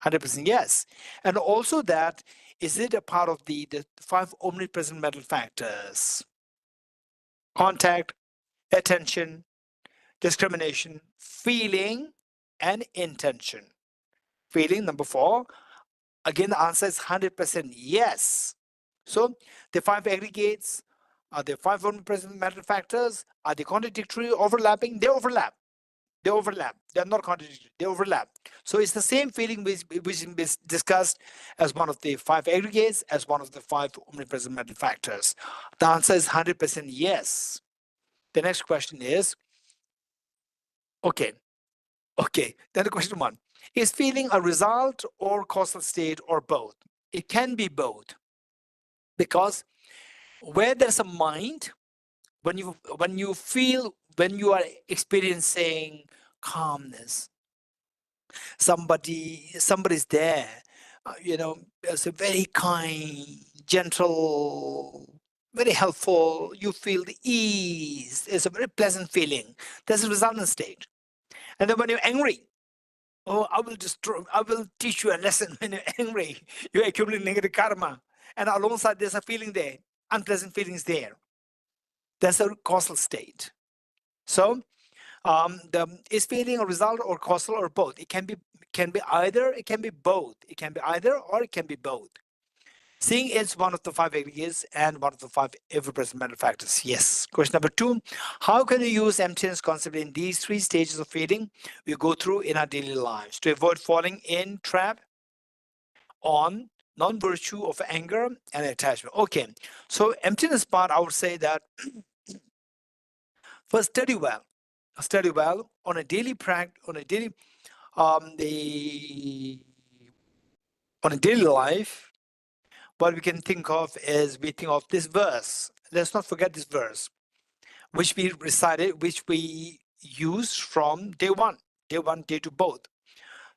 100% yes. And also that, is it a part of the five omnipresent mental factors? Contact, attention, discrimination, feeling, and intention. Feeling, number 4. Again, the answer is 100% yes. So the five aggregates, are the five omnipresent mental factors, are they contradictory, overlapping? They overlap. They overlap. They're not contradictory. They overlap. So it's the same feeling which is discussed as one of the five aggregates, as one of the five omnipresent mental factors. The answer is 100% yes. The next question is, okay. Then the question 1. Is feeling a result or causal state or both? It can be both. Because where there's a mind, when you are experiencing calmness, somebody's there, it's a very kind, gentle, very helpful, you feel the ease, it's a very pleasant feeling. That's a resultant state. And then when you're angry, oh, I will teach you a lesson. When you're angry, you accumulate negative karma, and alongside there's a feeling there, unpleasant feelings there. That's a causal state. So is feeling a result or causal or both? It can be either, it can be both. It can be either or it can be both. Seeing is one of the five aggregates and one of the five ever-present mental factors. Yes. Question number 2. How can we use emptiness concept in these three stages of feeling we go through in our daily lives to avoid falling in trap on non-virtue of anger and attachment? Okay. So emptiness part, I would say that first study well on a daily practice, on a daily life. What we can think of is, we think of this verse. Let's not forget this verse, which we recited, which we used from day 1, day 2 both.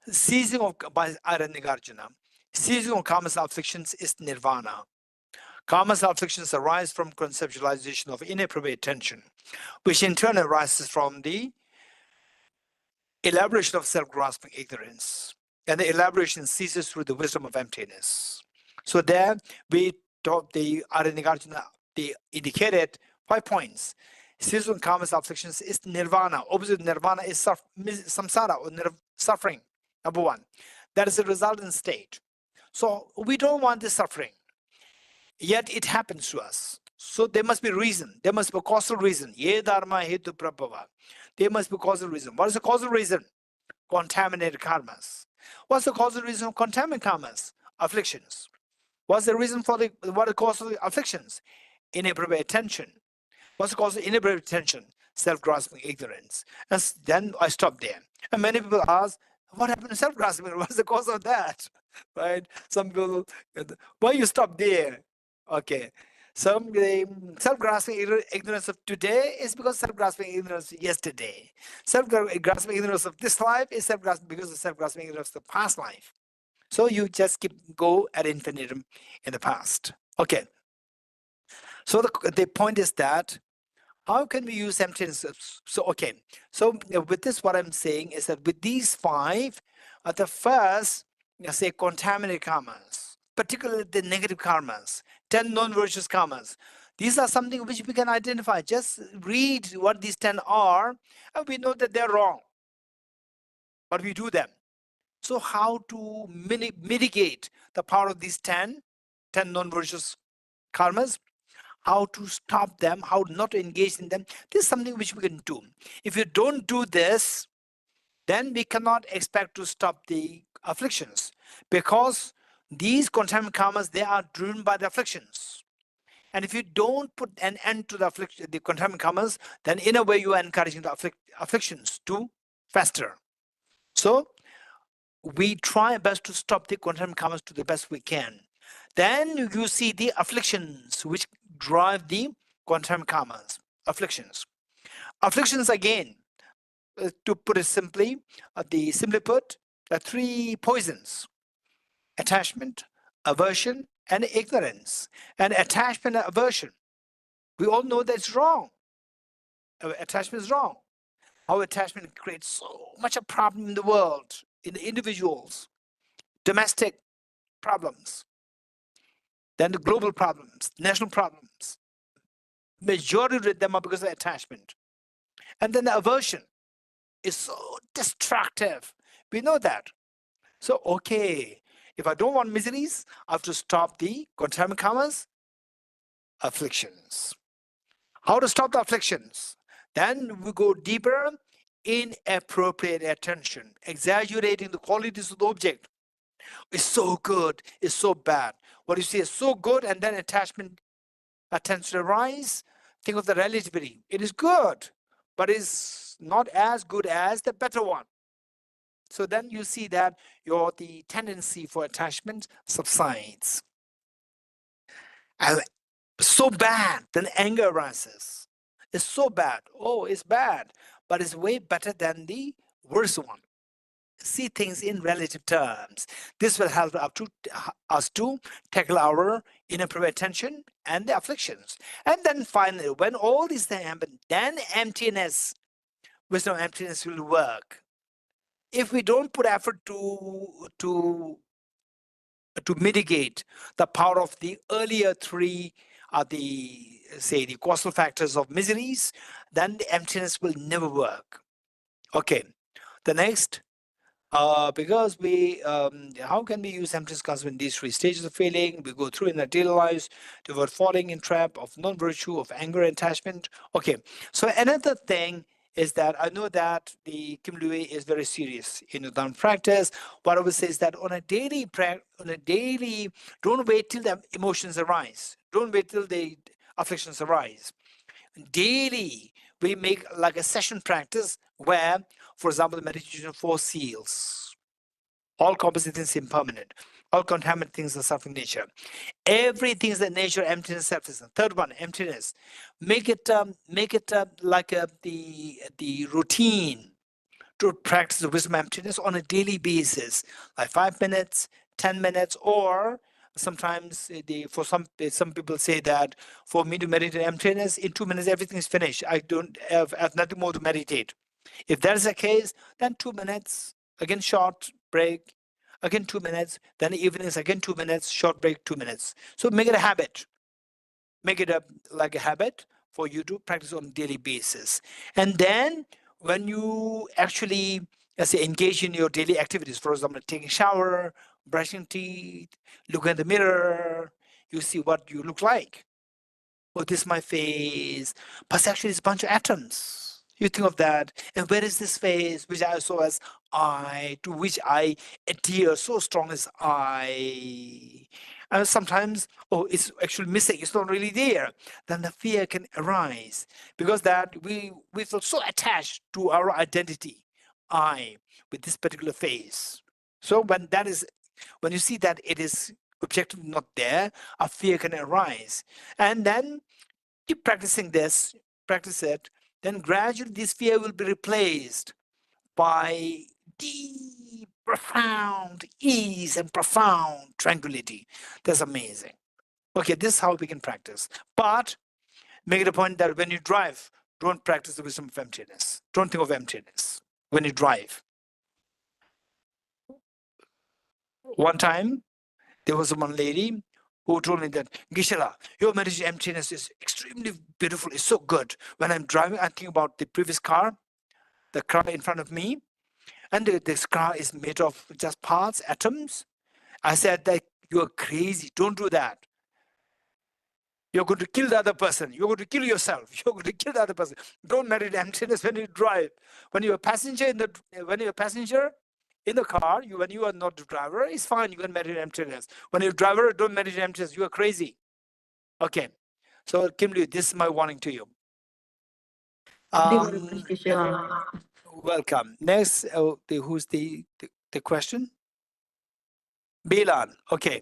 Ceasing of, by Aranagarjuna, ceasing of karma's afflictions is nirvana. Karma's afflictions arise from conceptualization of inappropriate attention, which in turn arises from the elaboration of self-grasping ignorance. And the elaboration ceases through the wisdom of emptiness. So there we taught the Aranagarjuna, they indicated 5 points. Ceasing of karma's afflictions is nirvana. Opposite nirvana is samsara, or suffering. Number 1. That is a resultant state. So we don't want this suffering. Yet it happens to us. So there must be reason. There must be a causal reason. Ye dharma hetu prabhava. There must be a causal reason. What is the causal reason? Contaminated karmas. What's the causal reason of contaminated karmas? Afflictions. What's the reason for what the cause of the afflictions? Inappropriate attention. What's the cause of inappropriate attention? Self-grasping ignorance. And then I stop there. And many people ask, what happened to self-grasping? What's the cause of that? Right? Some people, why you stop there? Okay. Some self-grasping ignorance of today is because self-grasping ignorance of yesterday. Self-grasping ignorance of this life is self-grasping because of self-grasping ignorance of the past life. So you just go ad infinitum in the past. Okay. So the point is that, how can we use emptiness? So, okay. So with this, what I'm saying is that with these 5, the first, say, contaminated karmas, particularly the negative karmas, 10 non-virtuous karmas, these are something which we can identify. Just read what these 10 are, and we know that they're wrong. But we do them. So how to mitigate the power of these 10 non-virtuous karmas, how to stop them, how not to engage in them. This is something which we can do. If you don't do this, then we cannot expect to stop the afflictions, because these contaminated karmas, they are driven by the afflictions. And if you don't put an end to the contaminated karmas, then in a way you are encouraging the afflictions to fester. So we try best to stop the contaminated karmas to the best we can. Then you see the afflictions which drive the contaminated karmas, afflictions. Afflictions again, to put it simply, simply put, are three poisons: attachment, aversion, and ignorance. And attachment and aversion, we all know that's wrong. Attachment is wrong. How attachment creates so much a problem in the world, in the individuals, domestic problems, then the global problems, national problems. Majority of them are because of attachment. And then the aversion is so destructive. We know that. So, okay, if I don't want miseries, I have to stop the kamas, afflictions. How to stop the afflictions? Then we go deeper: inappropriate attention, exaggerating the qualities of the object. It's so good, it's so bad. What you see is so good, and then attachment tends to arise. Think of the relativity. It is good, but it's not as good as the better one. So then you see that the tendency for attachment subsides. And so bad, then anger arises. It's so bad. Oh, it's bad, but it's way better than the worst one. See things in relative terms. This will help us to tackle our inappropriate attention and the afflictions. And then finally, when all these things happen, then emptiness, wisdom emptiness will work. If we don't put effort to mitigate the power of the earlier three, the causal factors of miseries, then the emptiness will never work. Okay, the next. Because how can we use emptiness concept in these three stages of feeling we go through in our daily lives to avoid falling in trap of non-virtue, of anger and attachment? Okay, so another thing is that I know that the Kim Lui is very serious in the Dharma practice. What I would say is that on a daily, don't wait till the emotions arise. Don't wait till the afflictions arise. Daily, we make like a session practice where, for example, the meditation of 4 seals. All composite things impermanent. All contaminant things are suffering nature. Everything is the nature, emptiness, self-existence. Third one, emptiness. Make it like the routine to practice the wisdom emptiness on a daily basis, like 5 minutes, 10 minutes, or sometimes some people say that for me to meditate emptiness, in 2 minutes everything is finished. I don't have nothing more to meditate. If that is the case, then 2 minutes, again short break, again 2 minutes, then evenings again 2 minutes, short break, 2 minutes. So make it a habit. Make it like a habit for you to practice on a daily basis. And then when you actually, let's say, engage in your daily activities, for example, taking a shower, brushing teeth, looking at the mirror, you see what you look like. Oh, this is my face, but actually it's a bunch of atoms. You think of that, and where is this face, which I saw as I, to which I adhere so strong as I. And sometimes, oh, it's actually missing, it's not really there. Then the fear can arise, because that we feel so attached to our identity, I, with this particular face. So when you see that it is objectively not there, a fear can arise. And then keep practicing this, practice it, then gradually this fear will be replaced by deep, profound ease and profound tranquility. That's amazing. Okay, this is how we can practice. But make it a point that when you drive, don't practice the wisdom of emptiness. Don't think of emptiness when you drive. One time, there was one lady who told me that, Geshe, your meditation emptiness is extremely beautiful. It's so good. When I'm driving, I think about the previous car, the car in front of me, and this car is made of just parts, atoms. I said that you're crazy. Don't do that. You're going to kill the other person. You're going to kill yourself. You're going to kill the other person. Don't meditate emptiness when you drive. When you're a passenger in the car, when you are not the driver, it's fine. You can meditate emptiness. When you're a driver, don't meditate emptiness. You are crazy. Okay. So, Kim Lui, this is my warning to you. Welcome. Next, who's the question? Bilan. Okay.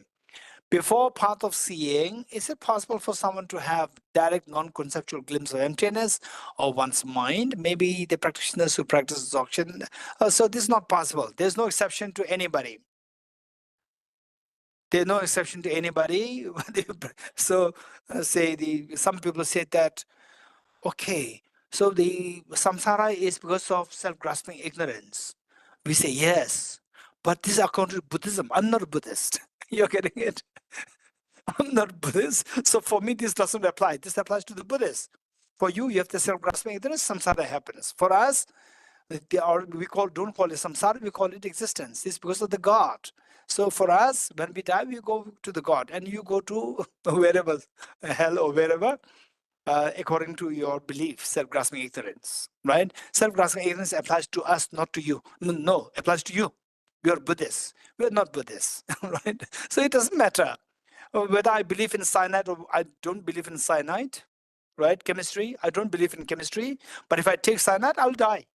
Before path of seeing, is it possible for someone to have direct non-conceptual glimpse of emptiness of one's mind? Maybe the practitioners who practice Dzogchen. So this is not possible. There's no exception to anybody. There's no exception to anybody. So some people say that, okay, so the samsara is because of self-grasping ignorance. We say yes, but this is according to Buddhism. I'm not a Buddhist. You're getting it? I'm not Buddhist. So for me, this doesn't apply. This applies to the Buddhists. For you, you have the self-grasping ignorance, samsara happens. For us, don't call it samsara, we call it existence. It's because of the God. So for us, when we die, we go to the God, and you go to wherever, hell or wherever, according to your belief, self-grasping ignorance, right? Self-grasping ignorance applies to us, not to you. No, applies to you. We are Buddhists. We are not Buddhists, right? So it doesn't matter whether I believe in cyanide or I don't believe in cyanide, right? Chemistry, I don't believe in chemistry, but if I take cyanide, I'll die.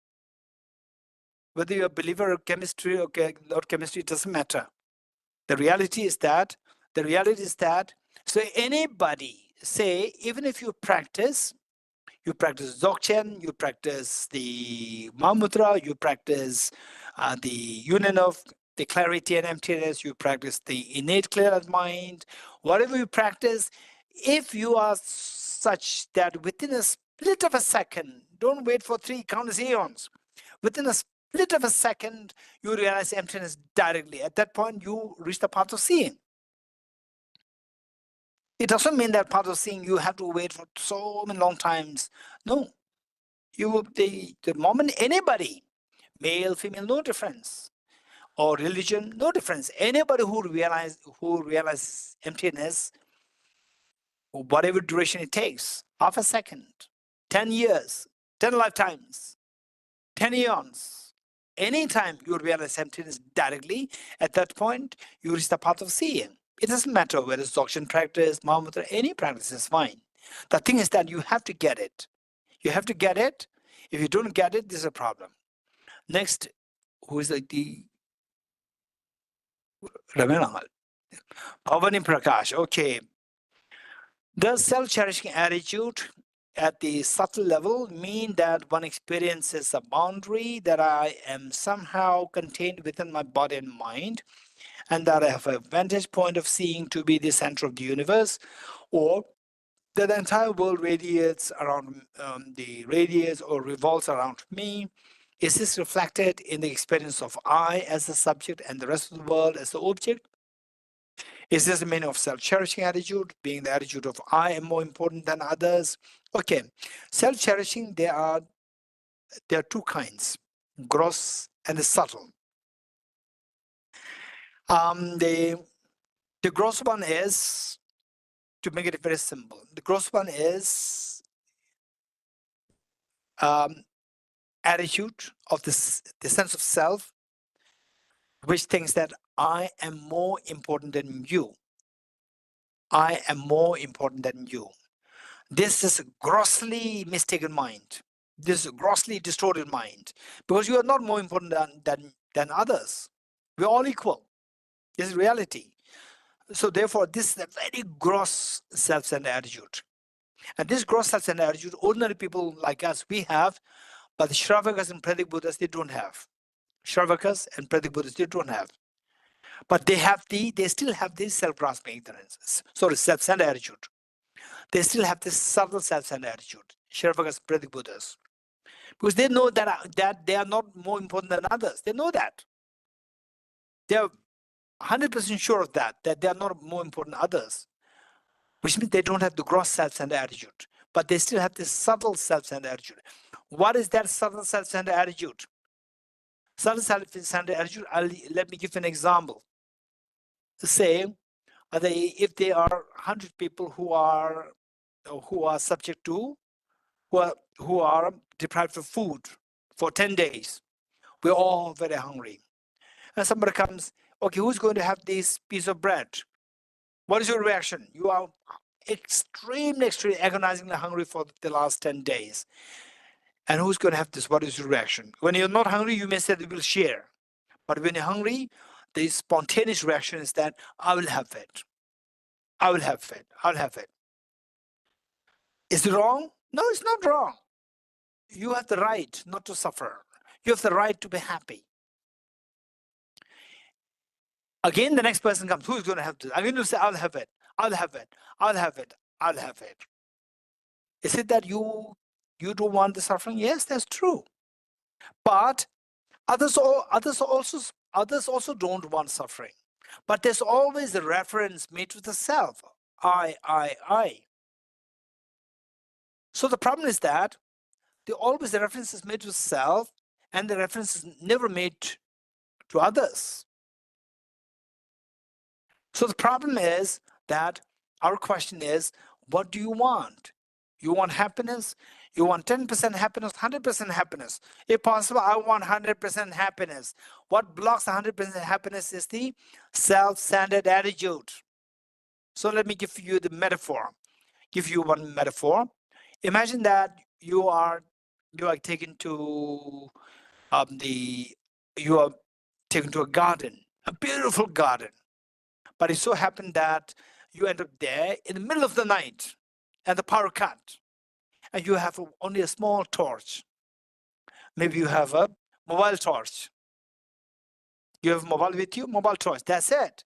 Whether you're a believer of chemistry or not chemistry, it doesn't matter. The reality is that, so anybody, say, even if you practice Dzogchen, you practice the Mahamudra, you practice the union of the clarity and emptiness, you practice the innate clear of mind, whatever you practice, if you are such that within a split of a second, don't wait for 3 countless eons, within a split of a second, you realize emptiness directly. At that point, you reach the path of seeing. It doesn't mean that path of seeing you have to wait for so many long times. No. The moment anybody, male, female, no difference, or religion, no difference. Anybody who realizes emptiness, whatever duration it takes, half a second, 10 years, 10 lifetimes, 10 eons, anytime you realize emptiness directly, at that point, you reach the path of seeing. It doesn't matter whether it's Dzogchen practice, Mahamudra, any practice is fine. The thing is that you have to get it. You have to get it. If you don't get it, there's a problem. Next, who is the Ramanal? Pavani Prakash, okay. Does self-cherishing attitude at the subtle level mean that one experiences a boundary that I am somehow contained within my body and mind, and that I have a vantage point of seeing to be the center of the universe, or that the entire world radiates around radiates or revolves around me? Is this reflected in the experience of I as the subject and the rest of the world as the object? Is this the meaning of self-cherishing attitude, being the attitude of I am more important than others? Okay, self-cherishing, there are 2 kinds, gross and subtle. The gross one is, to make it very simple, the gross one is attitude of the sense of self, which thinks that I am more important than you. I am more important than you. This is a grossly mistaken mind. This is a grossly distorted mind, because you are not more important than others. We're all equal. This is reality. So therefore, this is a very gross self-centered attitude. And this gross self-centered attitude, ordinary people like us, we have, but the Shravakas and Pratik Buddhas, they don't have. Shravakas and Pratik Buddhas, they don't have. But they still have this self-grasping ignorance. Sorry, self-centered attitude. They still have this subtle self-centered attitude, Shravakas, Pratik Buddhas. Because they know that they are not more important than others. They know that. They are 100% sure of that they are not more important than others, which means they don't have the gross self-centered attitude, but they still have this subtle self-centered attitude. What is that subtle self-centered attitude? Subtle self-centered attitude, let me give an example. Say, if there are 100 people who are subject to, who are deprived of food for 10 days, we're all very hungry. And somebody comes, okay, who's going to have this piece of bread? What is your reaction? You are extremely agonizingly hungry for the last 10 days. And who's going to have this? What is your reaction? When you're not hungry, you may say that you will share. But when you're hungry, the spontaneous reaction is that I will have it. I will have it. I'll have it. Is it wrong? No, it's not wrong. You have the right not to suffer. You have the right to be happy. Again, the next person comes. Who's going to have this? I'm going to say, I'll have it. I'll have it. I'll have it. I'll have it. Is it that you don't want the suffering? Yes, that's true. But others also don't want suffering. But there's always a reference made to the self. I. So the problem is that the reference is made to self, and the reference is never made to others. So the problem is that our question is, what do you want? You want happiness? You want 10% happiness, 100% happiness. If possible, I want 100% happiness. What blocks 100% happiness is the self-centered attitude. So let me give you the metaphor. Give you one metaphor. Imagine that you are taken to a garden, a beautiful garden. But it so happened that you end up there in the middle of the night and the power cut, and you have only a small torch. Maybe you have a mobile torch. You have mobile with you, mobile torch. That's it.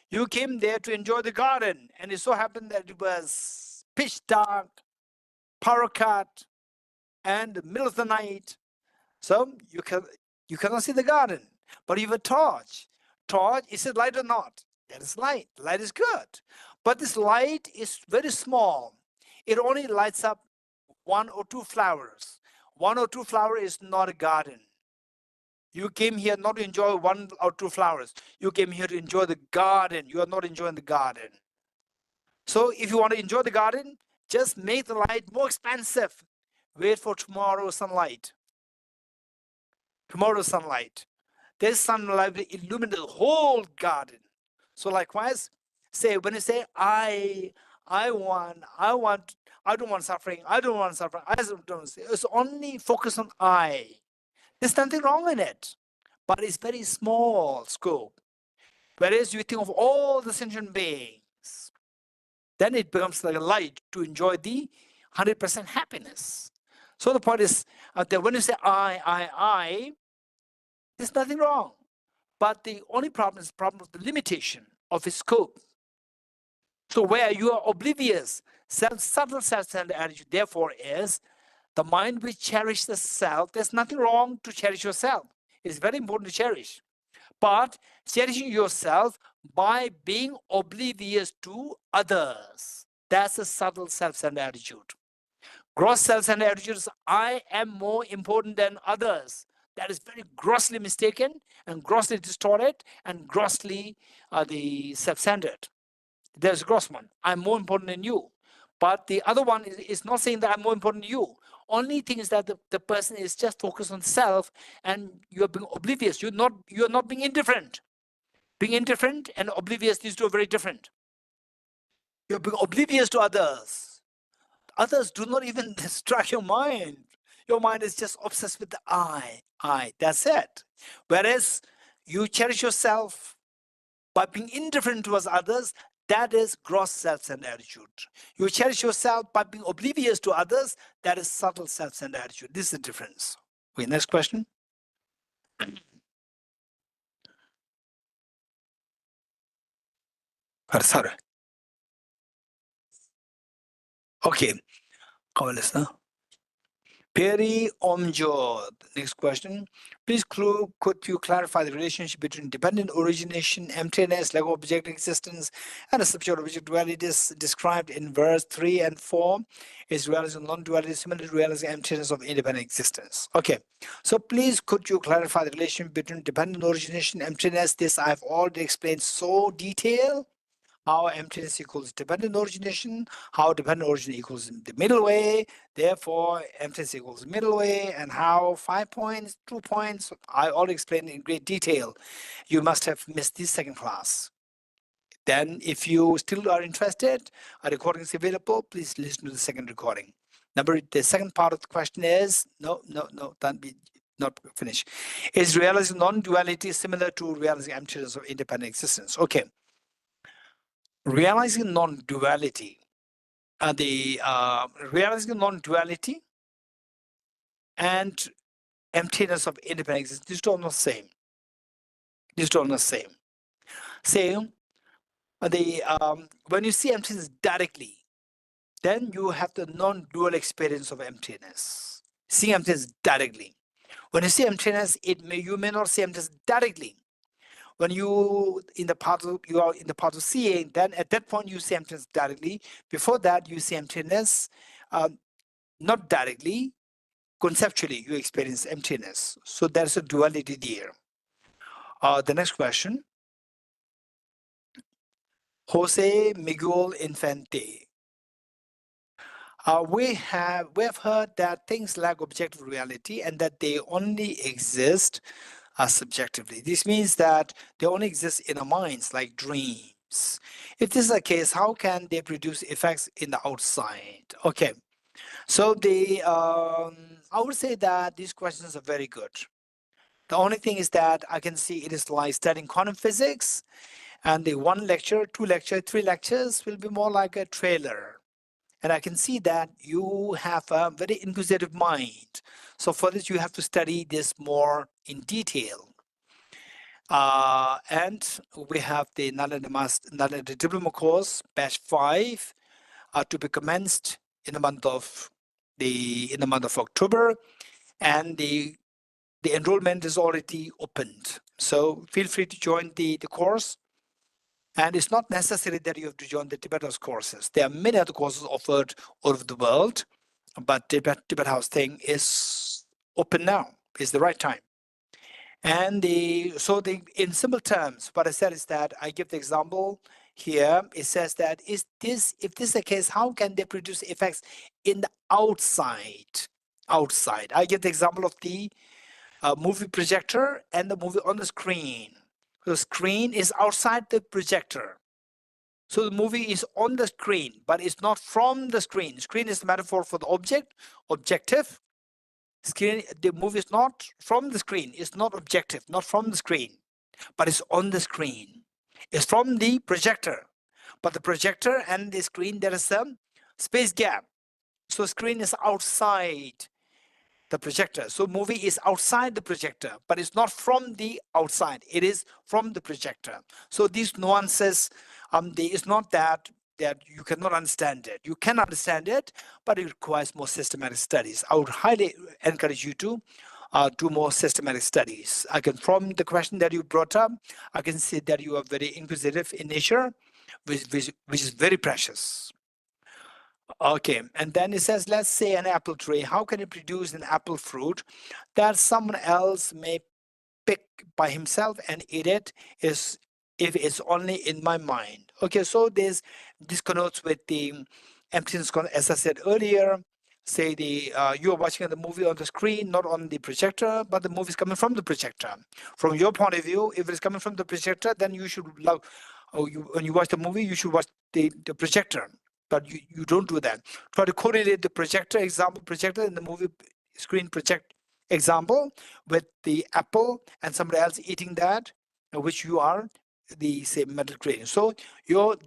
You came there to enjoy the garden, and it so happened that it was pitch dark, power cut, and the middle of the night. So you cannot see the garden, but you have a torch. Torch, is it light or not? That is light. Light is good. But this light is very small. It only lights up 1 or 2 flowers. 1 or 2 flowers is not a garden. You came here not to enjoy 1 or 2 flowers. You came here to enjoy the garden. You are not enjoying the garden. So if you want to enjoy the garden, just make the light more expansive. Wait for tomorrow's sunlight. Tomorrow's sunlight. This sunlight will illuminate the whole garden. So likewise, when you say I don't want suffering, it's only focus on I. There's nothing wrong in it, but it's very small scope. Whereas you think of all the sentient beings, then it becomes like a light to enjoy the 100% happiness. So the point is that when you say I, there's nothing wrong. But the only problem is the problem of the limitation of its scope. So where you are oblivious, subtle self-centered attitude, therefore, is the mind which cherishes the self. There's nothing wrong to cherish yourself. It's very important to cherish. But cherishing yourself by being oblivious to others, that's a subtle self-centered attitude. Gross self-centered attitude is I am more important than others. That is very grossly mistaken and grossly distorted and grossly the self-centered. There's a gross one. I'm more important than you. But the other one is not saying that I'm more important than you. Only thing is that the person is just focused on self, and you're being oblivious. You're not being indifferent. Being indifferent and oblivious, these two are very different. You're being oblivious to others. Others do not even distract your mind. Your mind is just obsessed with the I. That's it. Whereas you cherish yourself by being indifferent towards others, that is gross self-centered attitude. You cherish yourself by being oblivious to others, that is subtle self-centered attitude. This is the difference. Okay, next question. Okay. Perry Omjod, next question. Please, could you clarify the relationship between dependent origination, emptiness, lack of objective existence, and a subject object duality described in verse 3 and 4? Is realism non-duality similar to realism emptiness of independent existence? Okay, so please could you clarify the relationship between dependent origination, emptiness? This I've already explained so detailed. How emptiness equals dependent origination, how dependent origin equals the middle way, therefore emptiness equals middle way, and how 5 points, 2 points, I already explained in great detail. You must have missed this second class. Then if you still are interested, a recording is available, please listen to the second recording. The second part of the question is, no, not finished. Is realism non-duality similar to realism emptiness of independent existence? Okay. realizing non-duality. Realizing non-duality and emptiness of independence. These two are not same. These two are not same. Same. When you see emptiness directly, then you have the non-dual experience of emptiness. See emptiness directly. When you see emptiness, you may not see emptiness directly. When you are in the part of seeing, then at that point you see emptiness directly. Before that, you see emptiness not directly. Conceptually, you experience emptiness. So there's a duality there. The next question. Jose Miguel Infante. We have heard that things lack objective reality and that they only exist subjectively. This means that they only exist in our minds like dreams. If this is the case, how can they produce effects in the outside? Okay, so I would say that these questions are very good. The only thing is that I can see it is like studying quantum physics, and the 1 lecture, 2 lecture, 3 lectures will be more like a trailer. And I can see that you have a very inquisitive mind. So for this, you have to study this more in detail. And we have the Nalanda Diploma course, batch 5, to be commenced in the month of October, and the enrollment is already opened. So feel free to join the course. And it's not necessary that you have to join the Tibet House courses. There are many other courses offered all over the world, but Tibet House thing is open now. It's the right time. And in simple terms, what I said is that I give the example here. It says that if this is the case, how can they produce effects in the outside? Outside. I give the example of the movie projector and the movie on the screen. The screen is outside the projector. So the movie is on the screen, but it's not from the screen. Screen is the metaphor for the objective. Screen, the movie is not from the screen. It's not objective, not from the screen, but it's on the screen. It's from the projector, but the projector and the screen, there is a space gap. So screen is outside the projector. So movie is outside the projector, but it's not from the outside. It is from the projector. So these nuances, it's not that you cannot understand it. You can understand it, but it requires more systematic studies. I would highly encourage you to do more systematic studies. From the question that you brought up, I can see that you are very inquisitive in nature, which is very precious. Okay, and then it says, let's say an apple tree. How can it produce an apple fruit that someone else may pick by himself and eat it if it's only in my mind? Okay, so this connotes with the emptiness, as I said earlier. Say you are watching the movie on the screen, not on the projector, but the movie is coming from the projector. From your point of view, if it's coming from the projector, then you should when you watch the movie, you should watch the projector. But you don't do that. Try to correlate the projector in the movie screen project example with the apple and somebody else eating that, which you are the same mental creation. So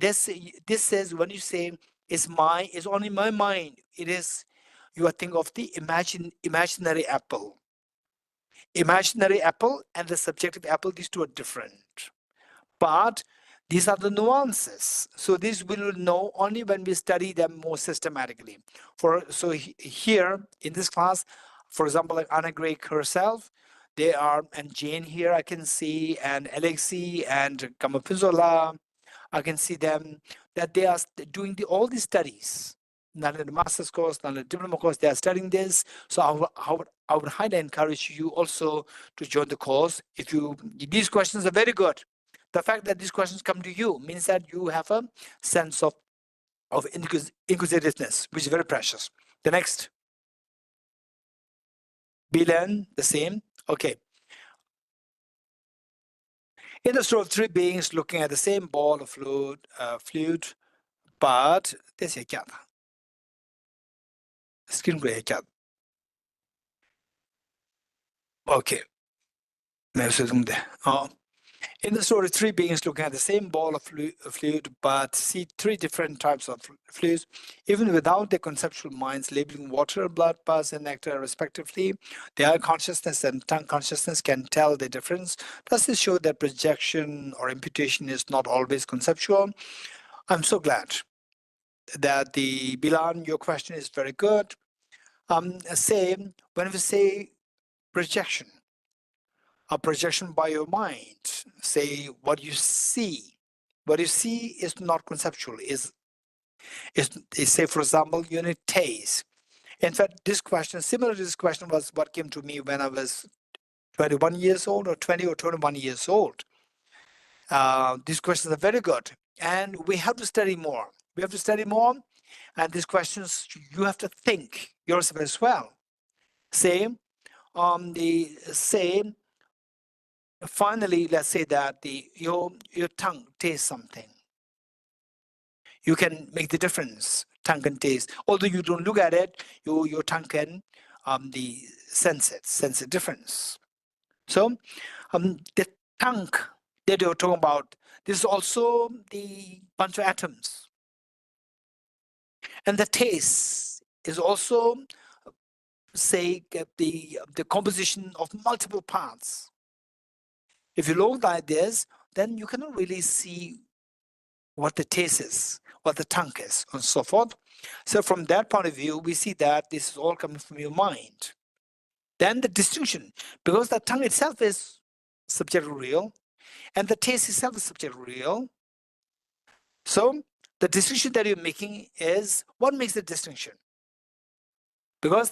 this says when you say it's only my mind, it is you are thinking of the imaginary apple. Imaginary apple and the subjective apple, these two are different. But these are the nuances. So this we will know only when we study them more systematically. So here in this class, for example, like Anna Gregg herself, and Jane here I can see, and Alexi and Kamapizola, I can see them, that they are doing all these studies. Not in the master's course, not in the diploma course, they are studying this. So I would highly encourage you also to join the course. These questions are very good. The fact that these questions come to you means that you have a sense of inquisitiveness, which is very precious. The next. Bilan, the same. Okay. In the story of 3 beings looking at the same ball of fluid, but this is skin gray. Okay. In the story, three beings looking at the same ball of fluid, but see three different types of fluids, even without their conceptual minds labeling water, blood, pus, and nectar respectively. The eye consciousness and tongue consciousness can tell the difference. Does this show that projection or imputation is not always conceptual? I'm so glad that the Bilan, your question is very good. When we say projection, a projection by your mind, say what you see. What you see is not conceptual, is say, for example, you need taste. In fact, this question, similar to this question, was what came to me when I was 21 years old or 20 or 21 years old. These questions are very good, and we have to study more. We have to study more, and these questions, you have to think yourself as well. Say, finally, let's say that your tongue tastes something. You can make the difference. Tongue can taste. Although you don't look at it, your tongue can sense the difference. So the tongue that you're talking about, this is also the bunch of atoms. And the taste is also, say, the composition of multiple parts. If you look like this, then you cannot really see what the taste is, what the tongue is, and so forth. So from that point of view, we see that this is all coming from your mind. Then the distinction, because the tongue itself is subjective real, and the taste itself is subjective real. So the distinction that you're making is, what makes the distinction? Because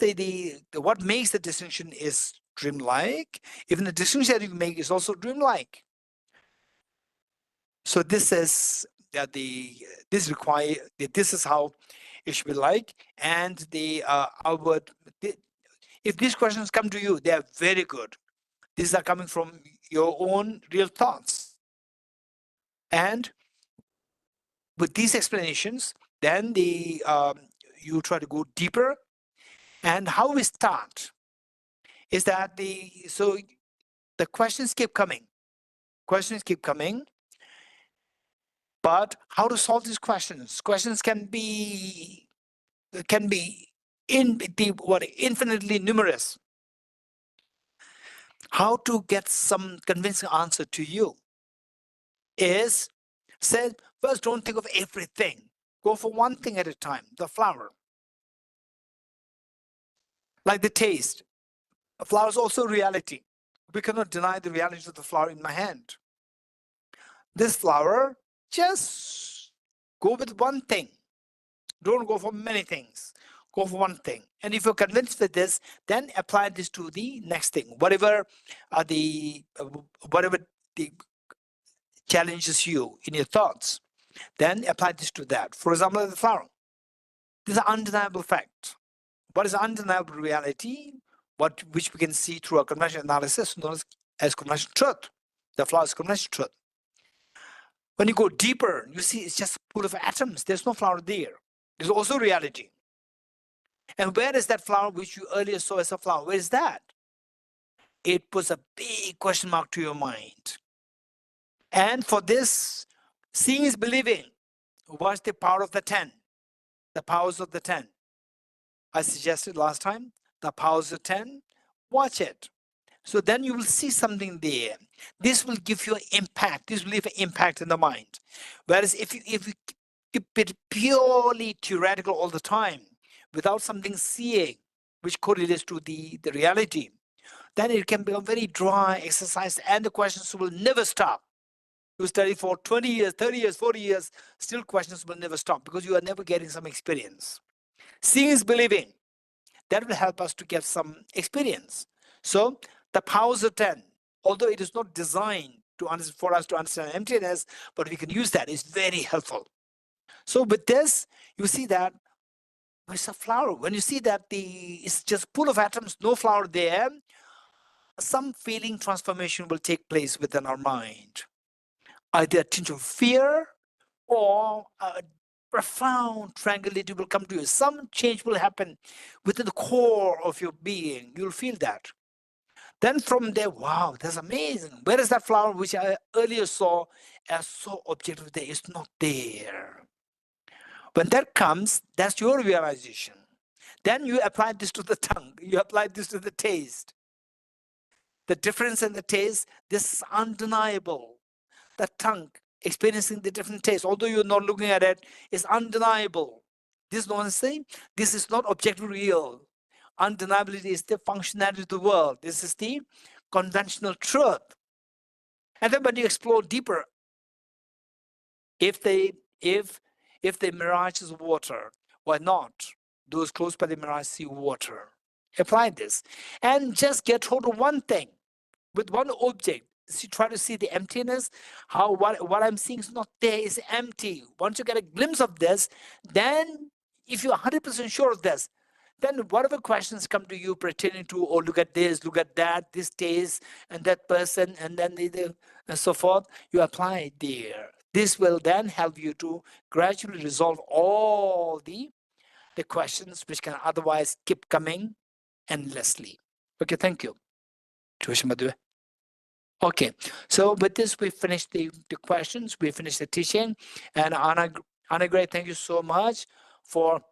what makes the distinction is dreamlike. Even the distinction that you make is also dreamlike. So this is this is how it should be like, and if these questions come to you, they are very good. These are coming from your own real thoughts, and with these explanations, then you try to go deeper. And how we start is that the questions keep coming. Questions keep coming. But how to solve these questions? Questions can be infinitely numerous. How to get some convincing answer to you is, say, first, don't think of everything. Go for one thing at a time. The flower, like the taste. A flower is also reality. We cannot deny the reality of the flower in my hand. This flower, just go with one thing. Don't go for many things. Go for one thing. And if you're convinced with this, then apply this to the next thing. Whatever the challenges you in your thoughts, then apply this to that. For example, the flower. This is an undeniable fact. What is undeniable reality? Which we can see through a conventional analysis known as conventional truth. The flower is conventional truth. When you go deeper, you see it's just full of atoms. There's no flower there. There's also reality. And where is that flower which you earlier saw as a flower? Where is that? It puts a big question mark to your mind. And for this, seeing is believing. What's the power of the 10? The powers of the 10. I suggested last time, the powers of 10, watch it. So then you will see something there. This will give you an impact. This will leave an impact in the mind. Whereas if you keep it purely theoretical all the time, without something seeing, which correlates to the reality, then it can be a very dry exercise, and the questions will never stop. You study for 20 years, 30 years, 40 years, still questions will never stop because you are never getting some experience. Seeing is believing. That will help us to get some experience. So the powers of 10, although it is not designed for us to understand emptiness, but we can use that. It's very helpful. So with this, you see that it's a flower. When you see that it's just full of atoms, no flower there, some feeling transformation will take place within our mind. Either a tinge of fear or a profound tranquility will come to you. Some change will happen within the core of your being. You'll feel that. Then from there, wow, that's amazing. Where is that flower which I earlier saw as so objective there? It's not there. When that comes, that's your realization. Then you apply this to the tongue. You apply this to the taste. The difference in the taste, this is undeniable. The tongue experiencing the different taste, although you're not looking at it, is undeniable. This is what I'm saying. This is not objectively real. Undeniability is the functionality of the world. This is the conventional truth. And then when you explore deeper, if the mirage is water, why not? Those close by the mirage see water. Apply this and just get hold of one thing with one object. So try to see the emptiness, how what I'm seeing is not there, is empty. Once you get a glimpse of this, then if you're 100% sure of this, then whatever questions come to you pertaining to, oh, look at this, look at that, this taste, and that person, and then and so forth, you apply it there. This will then help you to gradually resolve all the questions which can otherwise keep coming endlessly. Okay, thank you. Okay, so with this, we finished the questions, we finished the teaching. And Anna Gray, thank you so much for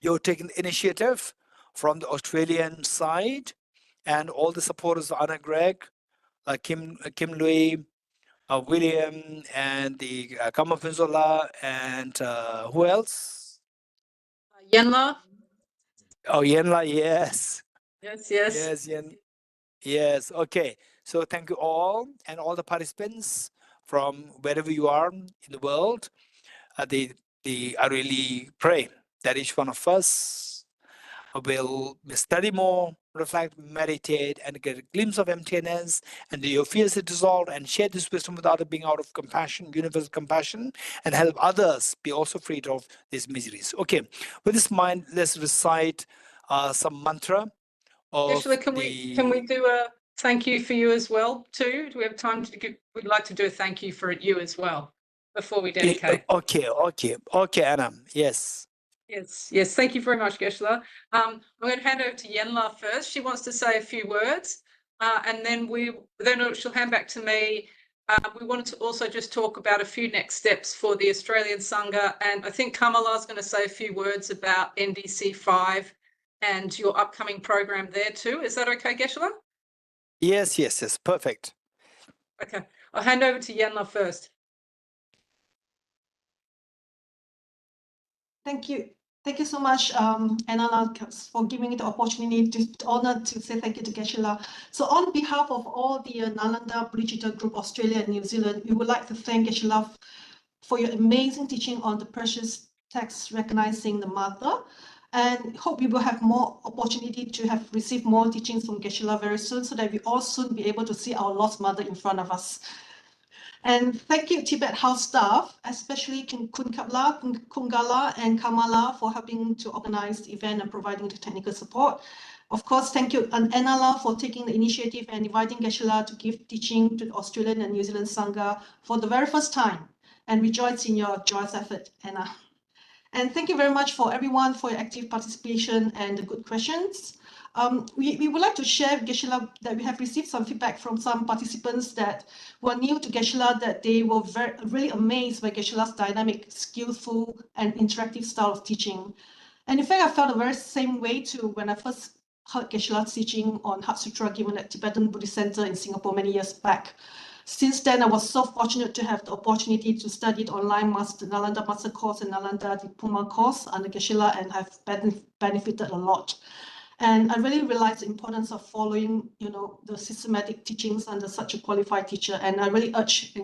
your taking the initiative from the Australian side, and all the supporters of Anna Gregg, Kim Louis, William, and the Kama Pinzola, and who else? Yenla. Oh, Yenla, yes. Yes. Yes, Yen. Yes, okay. So thank you all, and all the participants from wherever you are in the world. I really pray that each one of us will study more, reflect, meditate, and get a glimpse of emptiness, and your fears are dissolved, and share this wisdom with others, being out of compassion, universal compassion, and help others be also freed of these miseries. Okay, with this mind, let's recite some mantra. Geshe, can we do a thank you for you as well too? Do we have time to give? We'd like to do a thank you for you as well before we dedicate. Okay, Anna. Yes. Yes. Thank you very much, Geshe. I'm going to hand over to Yenla first. She wants to say a few words, and then she'll hand back to me. We wanted to also just talk about a few next steps for the Australian Sangha, and I think Kamala's going to say a few words about NDC 5 and your upcoming program there too. Is that okay, Geshe? Yes. Perfect. Okay, I'll hand over to Yenla first. Thank you. Thank you so much, Anna, for giving me the opportunity, the honor to say thank you to Geshe. So on behalf of all the Nalanda Bodhicitta Group, Australia and New Zealand, we would like to thank Geshe for your amazing teaching on the precious text recognizing the mother, and hope we will have more opportunity to have received more teachings from Geshe very soon, so that we all soon be able to see our lost mother in front of us. And thank you, Tibet House staff, especially Kun Kapla, Kungala, and Kamala for helping to organize the event and providing the technical support. Of course, thank you, Anala, for taking the initiative and inviting Geshe to give teaching to the Australian and New Zealand Sangha for the very first time, and rejoice in your joyous effort, Anna. And thank you very much for everyone for your active participation and the good questions. We would like to share with Geshe that we have received some feedback from some participants that were new to Geshe, that they were really amazed by Geshe's dynamic, skillful, and interactive style of teaching. And in fact, I felt the very same way too when I first heard Geshe's teaching on Heart Sutra given at Tibetan Buddhist Center in Singapore many years back. Since then, I was so fortunate to have the opportunity to study the online Nalanda Master course and Nalanda Diploma course under Geshe, and have benefited a lot. And I really realized the importance of following, the systematic teachings under such a qualified teacher. And I really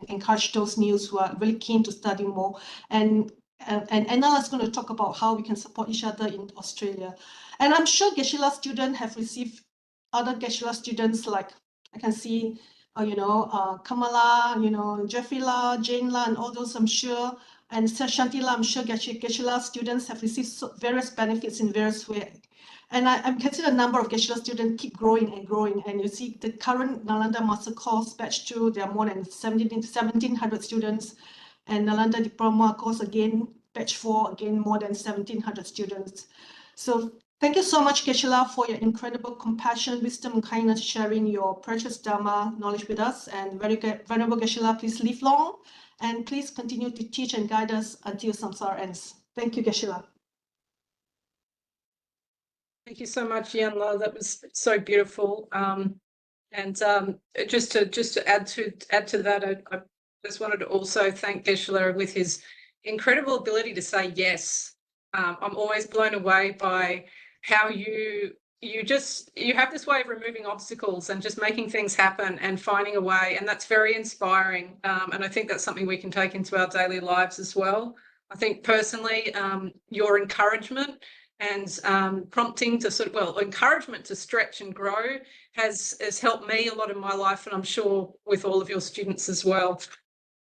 encourage those new who are really keen to study more. And Anna is going to talk about how we can support each other in Australia. And I'm sure Geshe students have received other Geshe students, like I can see, Kamala, Jeffrey La, Jane La, and all those, I'm sure. And Shantila, I'm sure Geshe students have received various benefits in various ways. And I can see the number of Geshe students keep growing and growing. And you see the current Nalanda Master course, batch 2, there are more than 1,700 students. And Nalanda Diploma course, again, batch 4, again, more than 1,700 students. So Thank you so much, Geshe-la, for your incredible compassion, wisdom, and kindness, sharing your precious Dharma knowledge with us. And Venerable Geshe-la, please live long, and please continue to teach and guide us until samsara ends. Thank you, Geshe-la. Thank you so much, Yanla. That was so beautiful. Just to add to that, I just wanted to also thank Geshe-la with his incredible ability to say yes. I'm always blown away by how you have this way of removing obstacles and just making things happen and finding a way, and that's very inspiring. And I think that's something we can take into our daily lives as well. I think personally, your encouragement and prompting to encouragement to stretch and grow has helped me a lot in my life, and I'm sure with all of your students as well.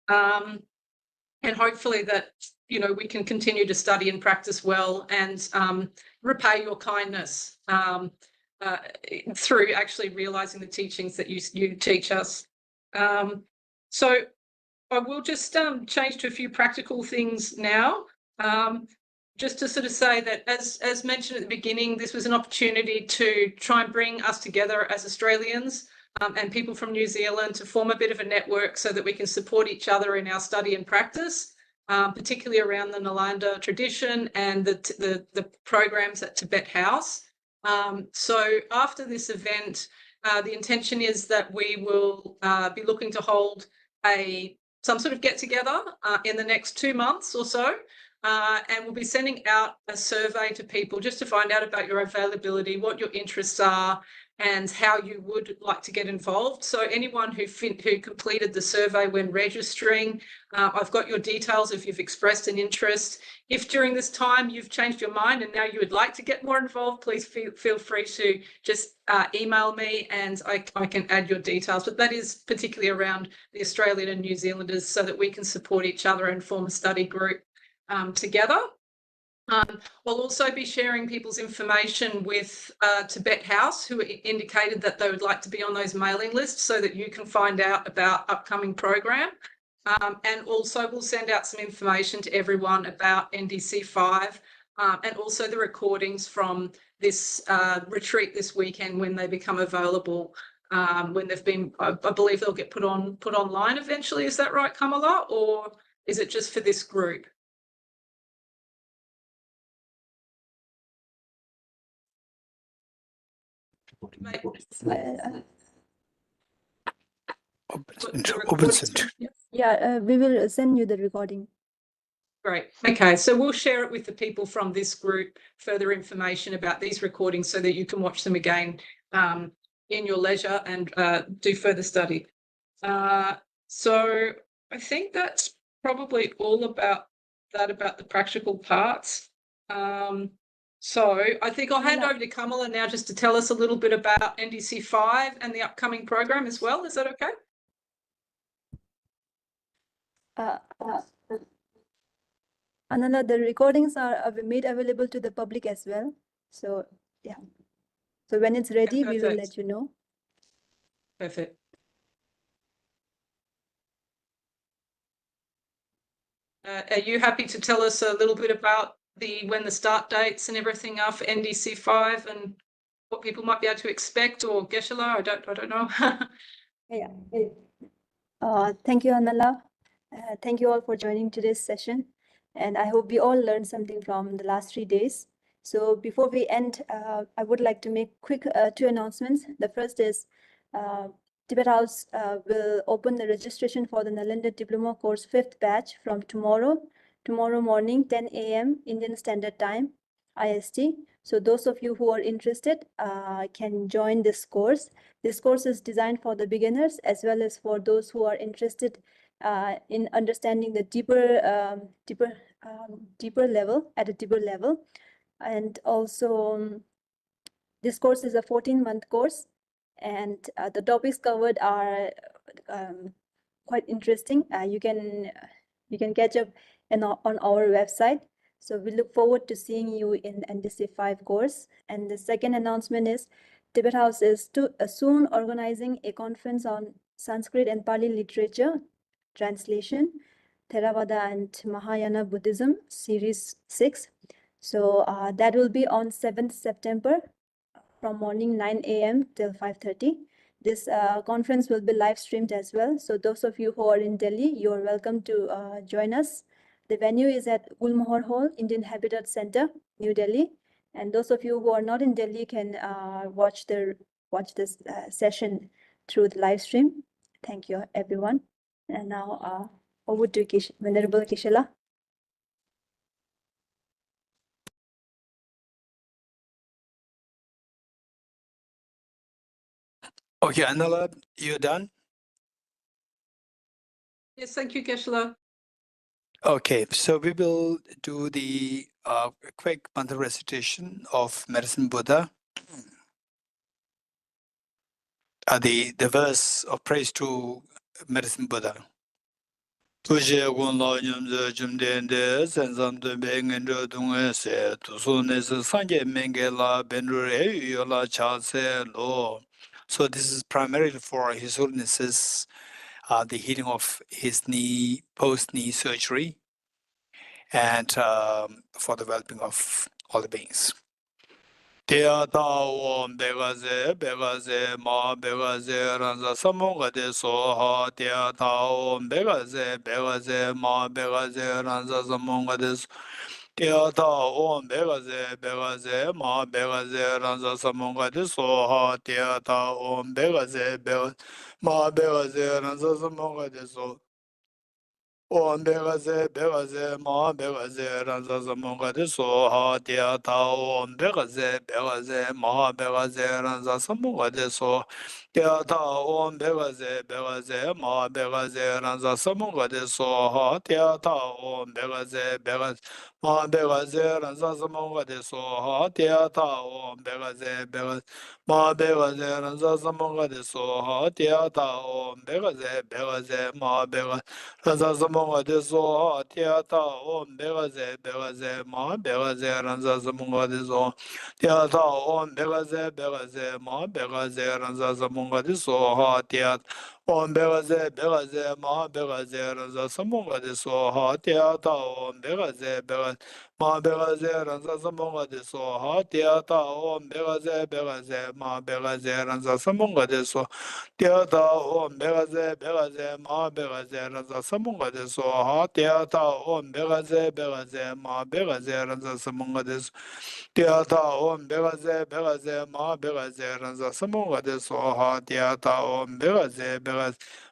And hopefully that, we can continue to study and practice well and repay your kindness through actually realizing the teachings that you teach us. So I will just change to a few practical things now. Just to sort of say that, as mentioned at the beginning, this was an opportunity to try and bring us together as Australians and people from New Zealand to form a bit of a network so that we can support each other in our study and practice, particularly around the Nalanda tradition and the programs at Tibet House. So after this event, the intention is that we will be looking to hold some sort of get-together in the next 2 months or so. And we'll be sending out a survey to people just to find out about your availability, what your interests are, and how you would like to get involved. So anyone who completed the survey when registering, I've got your details if you've expressed an interest. If during this time you've changed your mind and now you would like to get more involved, please feel free to just email me and I can add your details. But that is particularly around the Australian and New Zealanders so that we can support each other and form a study group together. We'll also be sharing people's information with Tibet House, who indicated that they would like to be on those mailing lists so that you can find out about upcoming program. And also we'll send out some information to everyone about NDC 5 and also the recordings from this retreat this weekend when they become available. When they've been, I believe they'll get put online eventually. Is that right, Kamala? Or is it just for this group? Yeah, we will send you the recording. Great. Okay, so we'll share it with the people from this group, further information about these recordings so that you can watch them again in your leisure and do further study. So I think that's probably all about the practical parts. So I think I'll hand over to Kamala now just to tell us a little bit about NDC 5 and the upcoming program as well. Is that okay? Ananda, the recordings are made available to the public as well. So yeah. So when it's ready, we will let you know. Perfect. Are you happy to tell us a little bit about when the start dates and everything are for NDC 5 and what people might be able to expect, or Geshe-la? I don't know. Yeah. Thank you, Anala. Thank you all for joining today's session. And I hope we all learned something from the last 3 days. So before we end, I would like to make quick 2 announcements. The first is Tibet House will open the registration for the Nalanda Diploma course 5th batch from tomorrow morning, 10 a.m. Indian Standard Time, IST. So those of you who are interested can join this course. This course is designed for the beginners as well as for those who are interested in understanding the deeper level. And also this course is a 14-month course, and the topics covered are quite interesting. You can catch up on our website. So we look forward to seeing you in NDC 5 course. And the second announcement is Tibet House is soon organizing a conference on Sanskrit and Pali literature translation, Theravada and Mahayana Buddhism, Series 6. So that will be on 7th September from morning 9 a.m. till 5:30. This conference will be live streamed as well. So those of you who are in Delhi, you are welcome to join us. The venue is at Gulmohar Hall, Indian Habitat Center, New Delhi. And those of you who are not in Delhi can watch this session through the live stream. Thank you, everyone. And now over to Venerable Geshe-la. Okay, Anala, you're done? Yes, thank you, Geshe-la. Okay, so we will do the quick mantra recitation of Medicine Buddha. The verse of praise to Medicine Buddha. Tuje gunlo nyamze jumdende senzam de bengen dunga se tusune se sanje mengela benure yola chase lo. So this is primarily for His Holiness's the healing of his knee, post-knee surgery, and for the well-being of all the beings. Tia Tawom Begaze Ma Begaze Ranza Samungade Soha Tia Tawom Begaze Ma Begaze Ranza Samungade Tia Tawom Begaze Ma Begaze Ranza Samungade Soha Tia Tawom Begaze Ma Begaze Ranza Samungade Soha Om Begaze, Ma Begaze, Ranza Samungade Soha, Tia Tao, Om Begaze, Ma Begaze, Ranza Samungade Soha, Tia Tao, Om Begaze, Ma Begaze, Ranza Samungade Soha, Tia Tao, Om Begaze, Ma Begaze, Ranza Samungade Soha, Tia Tao, Om Begaze, Ma Begaze, Ranza Samungade Soha, Tia Tao, Om Begaze, Ma Begaze, Ranza Samunga de So, Tiata, Om Begaze, Ma Begaze, Ranza Samunga de So, Tiata, Om Begaze, Ma Begaze, Ranza Samunga de So, Tiat, Om Begaze, Ma Begaze, Ranza Samunga de So, Tiata, Om Begaze, Ma Begaze, Ranza Samunga de So, Tiata, Om Begaze, Ma Begaze, Ranza Samunga de So, Tiata, Om Begaze, Ma Begaze, Ranza Samunga de So, Tiata, Om Begaze, Ma Begaze, Ranza Samunga de So, Tiata, Om Begaze, Ma Begaze, Ranza Samunga de So, Tiata, Om Begaze,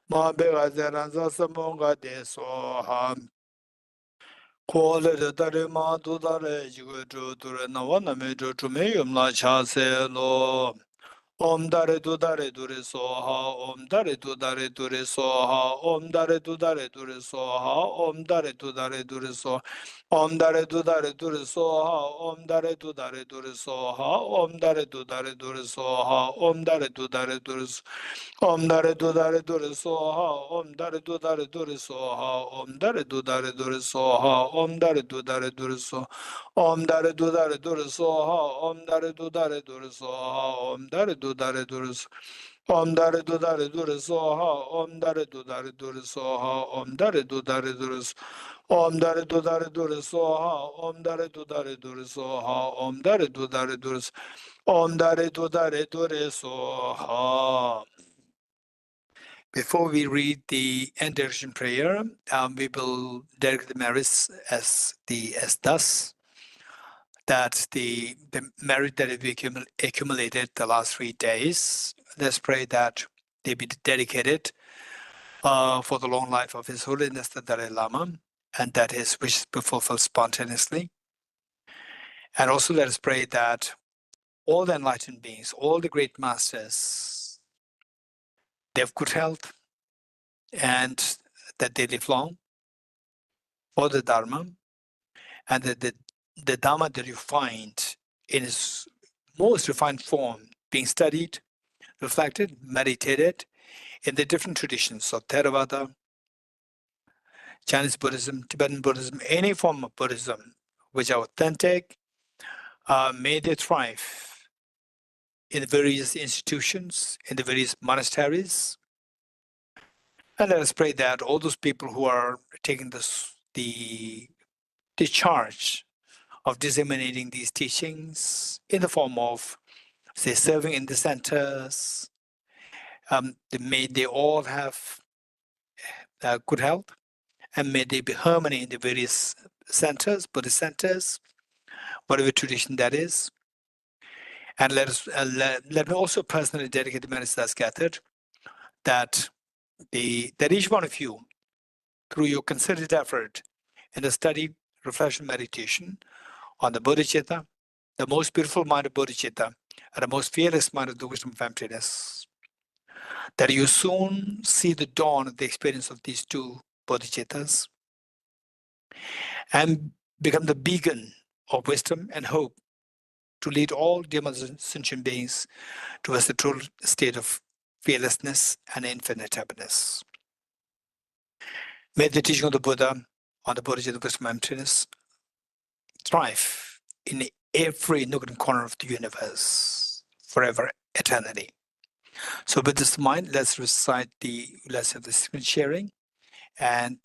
Ma Begaze, Ranza Samunga de So, Kole de Dare Ma Dudare, Jigu Dure Nawana Mejo Tumeyum La Chase Lo. Om Dare Dure Soha, Om Dare Dure Soha, Om Dare Dure Soha, Om Dare Dure Soha, Om Dare Dure Soha, Om Dare Dure Soha, Om Dare Dure Soha, Om Dare Dure Om Dare Dure Soha, Om Dare Dure Soha, Om Dare Dure Soha, Om Dare Dure Soha, Om Dare Dure Soha, Om Dare Dure Soha, Om Dare Dure Om Dare Dure Soha, Om Dare Dure Soha, Om Dare Dure Om Dare Dure Soha, Om Dare Dure Soha, Om Dare Dure Om Dare Dure Soha. Before we read the intercession prayer, we will direct the merits as thus, that the merit that we accumulated the last 3 days, let's pray that they be dedicated for the long life of His Holiness the Dalai Lama, and that his wishes be fulfilled spontaneously. And also let us pray that all the enlightened beings, all the great masters, they have good health, and that they live long for the Dharma, and that the Dharma that you find in its most refined form being studied, reflected, meditated in the different traditions of Theravada, Chinese Buddhism, Tibetan Buddhism, any form of Buddhism which are authentic, may they thrive in the various institutions, in the various monasteries. And let us pray that all those people who are taking the charge of disseminating these teachings in the form of, say, serving in the centers. May they all have good health, and may there be harmony in the various centers, Buddhist centers, whatever tradition that is. And let me also personally dedicate the minutes that's gathered, that each one of you, through your concerted effort in the study, reflection, meditation on the Bodhicitta, the most beautiful mind of Bodhicitta, and the most fearless mind of the wisdom of emptiness, that you soon see the dawn of the experience of these two Bodhicittas and become the beacon of wisdom and hope to lead all dear sentient beings towards the true state of fearlessness and infinite happiness. May the teaching of the Buddha on the Bodhicitta wisdom and emptiness thrive in every nook and corner of the universe forever, eternity. So with this in mind, let's have the screen sharing. And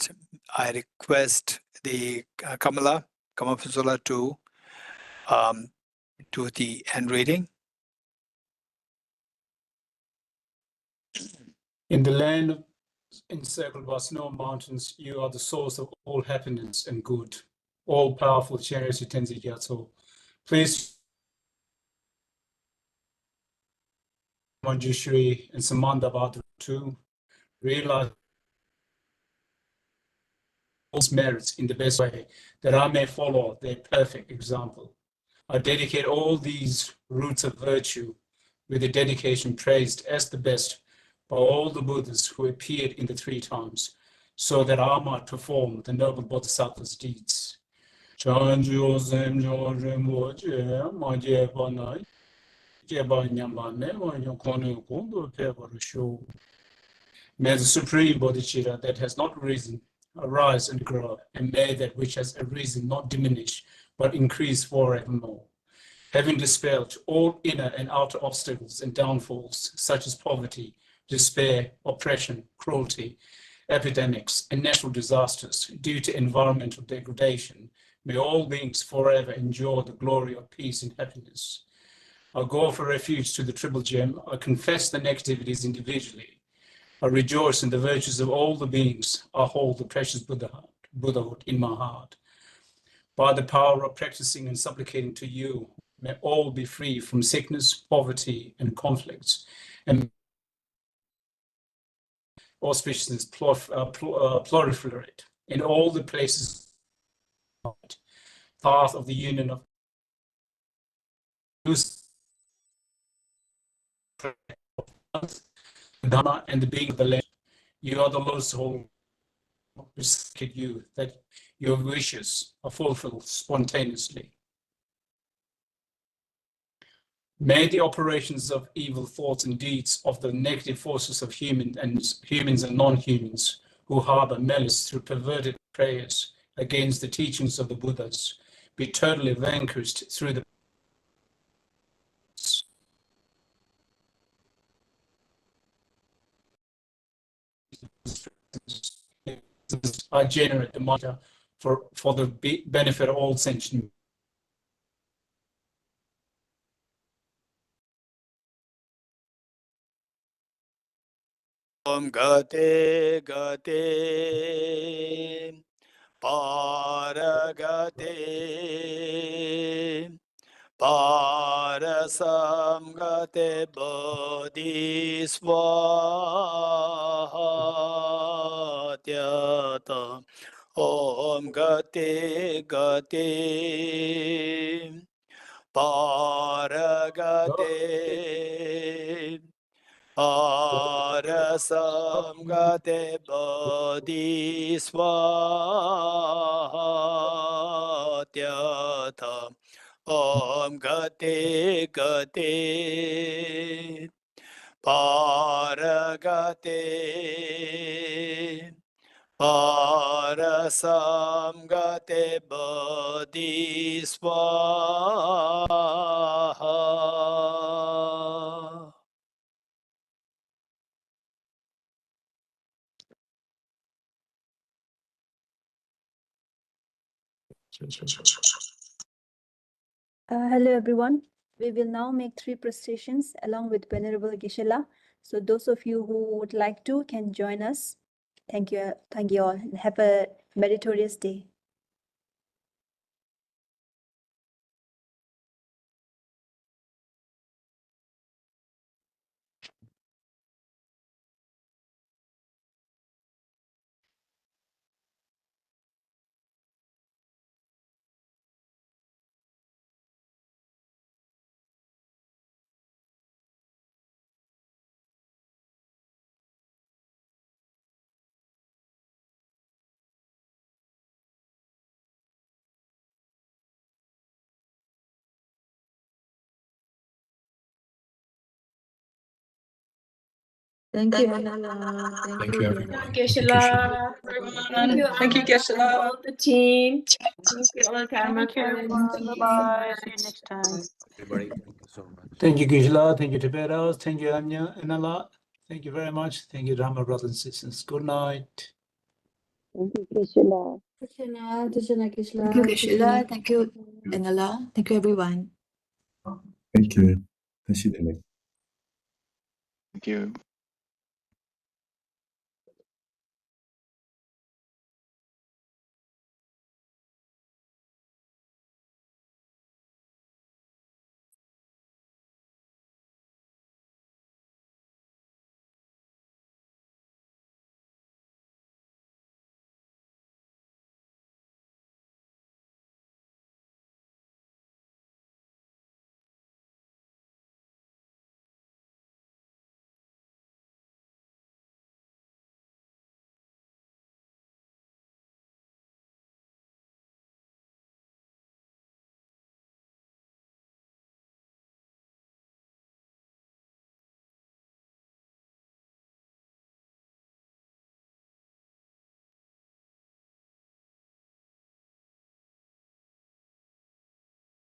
I request the Kamala Puzula to do the end reading. In the land encircled by snow mountains, you are the source of all happiness and good. All-powerful Chenrezig Tenzin Gyatso. Please, Manjushri and Samanda Bhadra too, realize those merits in the best way, that I may follow their perfect example. I dedicate all these roots of virtue with a dedication praised as the best by all the Buddhas who appeared in the 3 times, so that I might perform the noble Bodhisattva's deeds. May the Supreme Bodhicitta that has not risen arise and grow, and may that which has arisen not diminish, but increase forevermore. Having dispelled all inner and outer obstacles and downfalls, such as poverty, despair, oppression, cruelty, epidemics, and natural disasters due to environmental degradation, may all beings forever enjoy the glory of peace and happiness. I go for refuge to the Triple Gem. I confess the negativities individually. I rejoice in the virtues of all the beings. I hold the precious Buddhahood in my heart. By the power of practicing and supplicating to you, may all be free from sickness, poverty, and conflicts, and auspiciousness proliferate in all the places, path of the union of Dharma and the being of the land. You are the Lord's soul. We you that your wishes are fulfilled spontaneously. May the operations of evil thoughts and deeds of the negative forces of humans and non-humans who harbor malice through perverted prayers against the teachings of the Buddhas be totally vanquished through the I generate the matter for the benefit of all sentient. Om Gate Gate Paragate Parasam Gate Bodhisvaha Tyata Om Gate Gate Paragate Parasam Gate Bodhisvaha Tyata Om Gate Gate Paragate Parasam Gate Bodhisvaha. Hello everyone. We will now make 3 prostrations along with Venerable Geshe. So those of you who would like to can join us. Thank you all, and have a meritorious day. Thank you, Nalanda. Thank you, everyone. Geshe. Everyone. Thank you, Geshe. All the team. Thank you, all Karma Thank you, friends. everyone. Bye-bye. See you next time. Everybody, thank you so much. Thank you, Geshe. Thank you, Tibet House. Thank you, Anya and Allah. Thank you very much. Thank you, Dharma brothers and sisters. Good night. Thank you, Geshe. Thank you, Geshe. Thank you, Enala. Thank you, everyone. Thank you. 다시 되네. Thank you.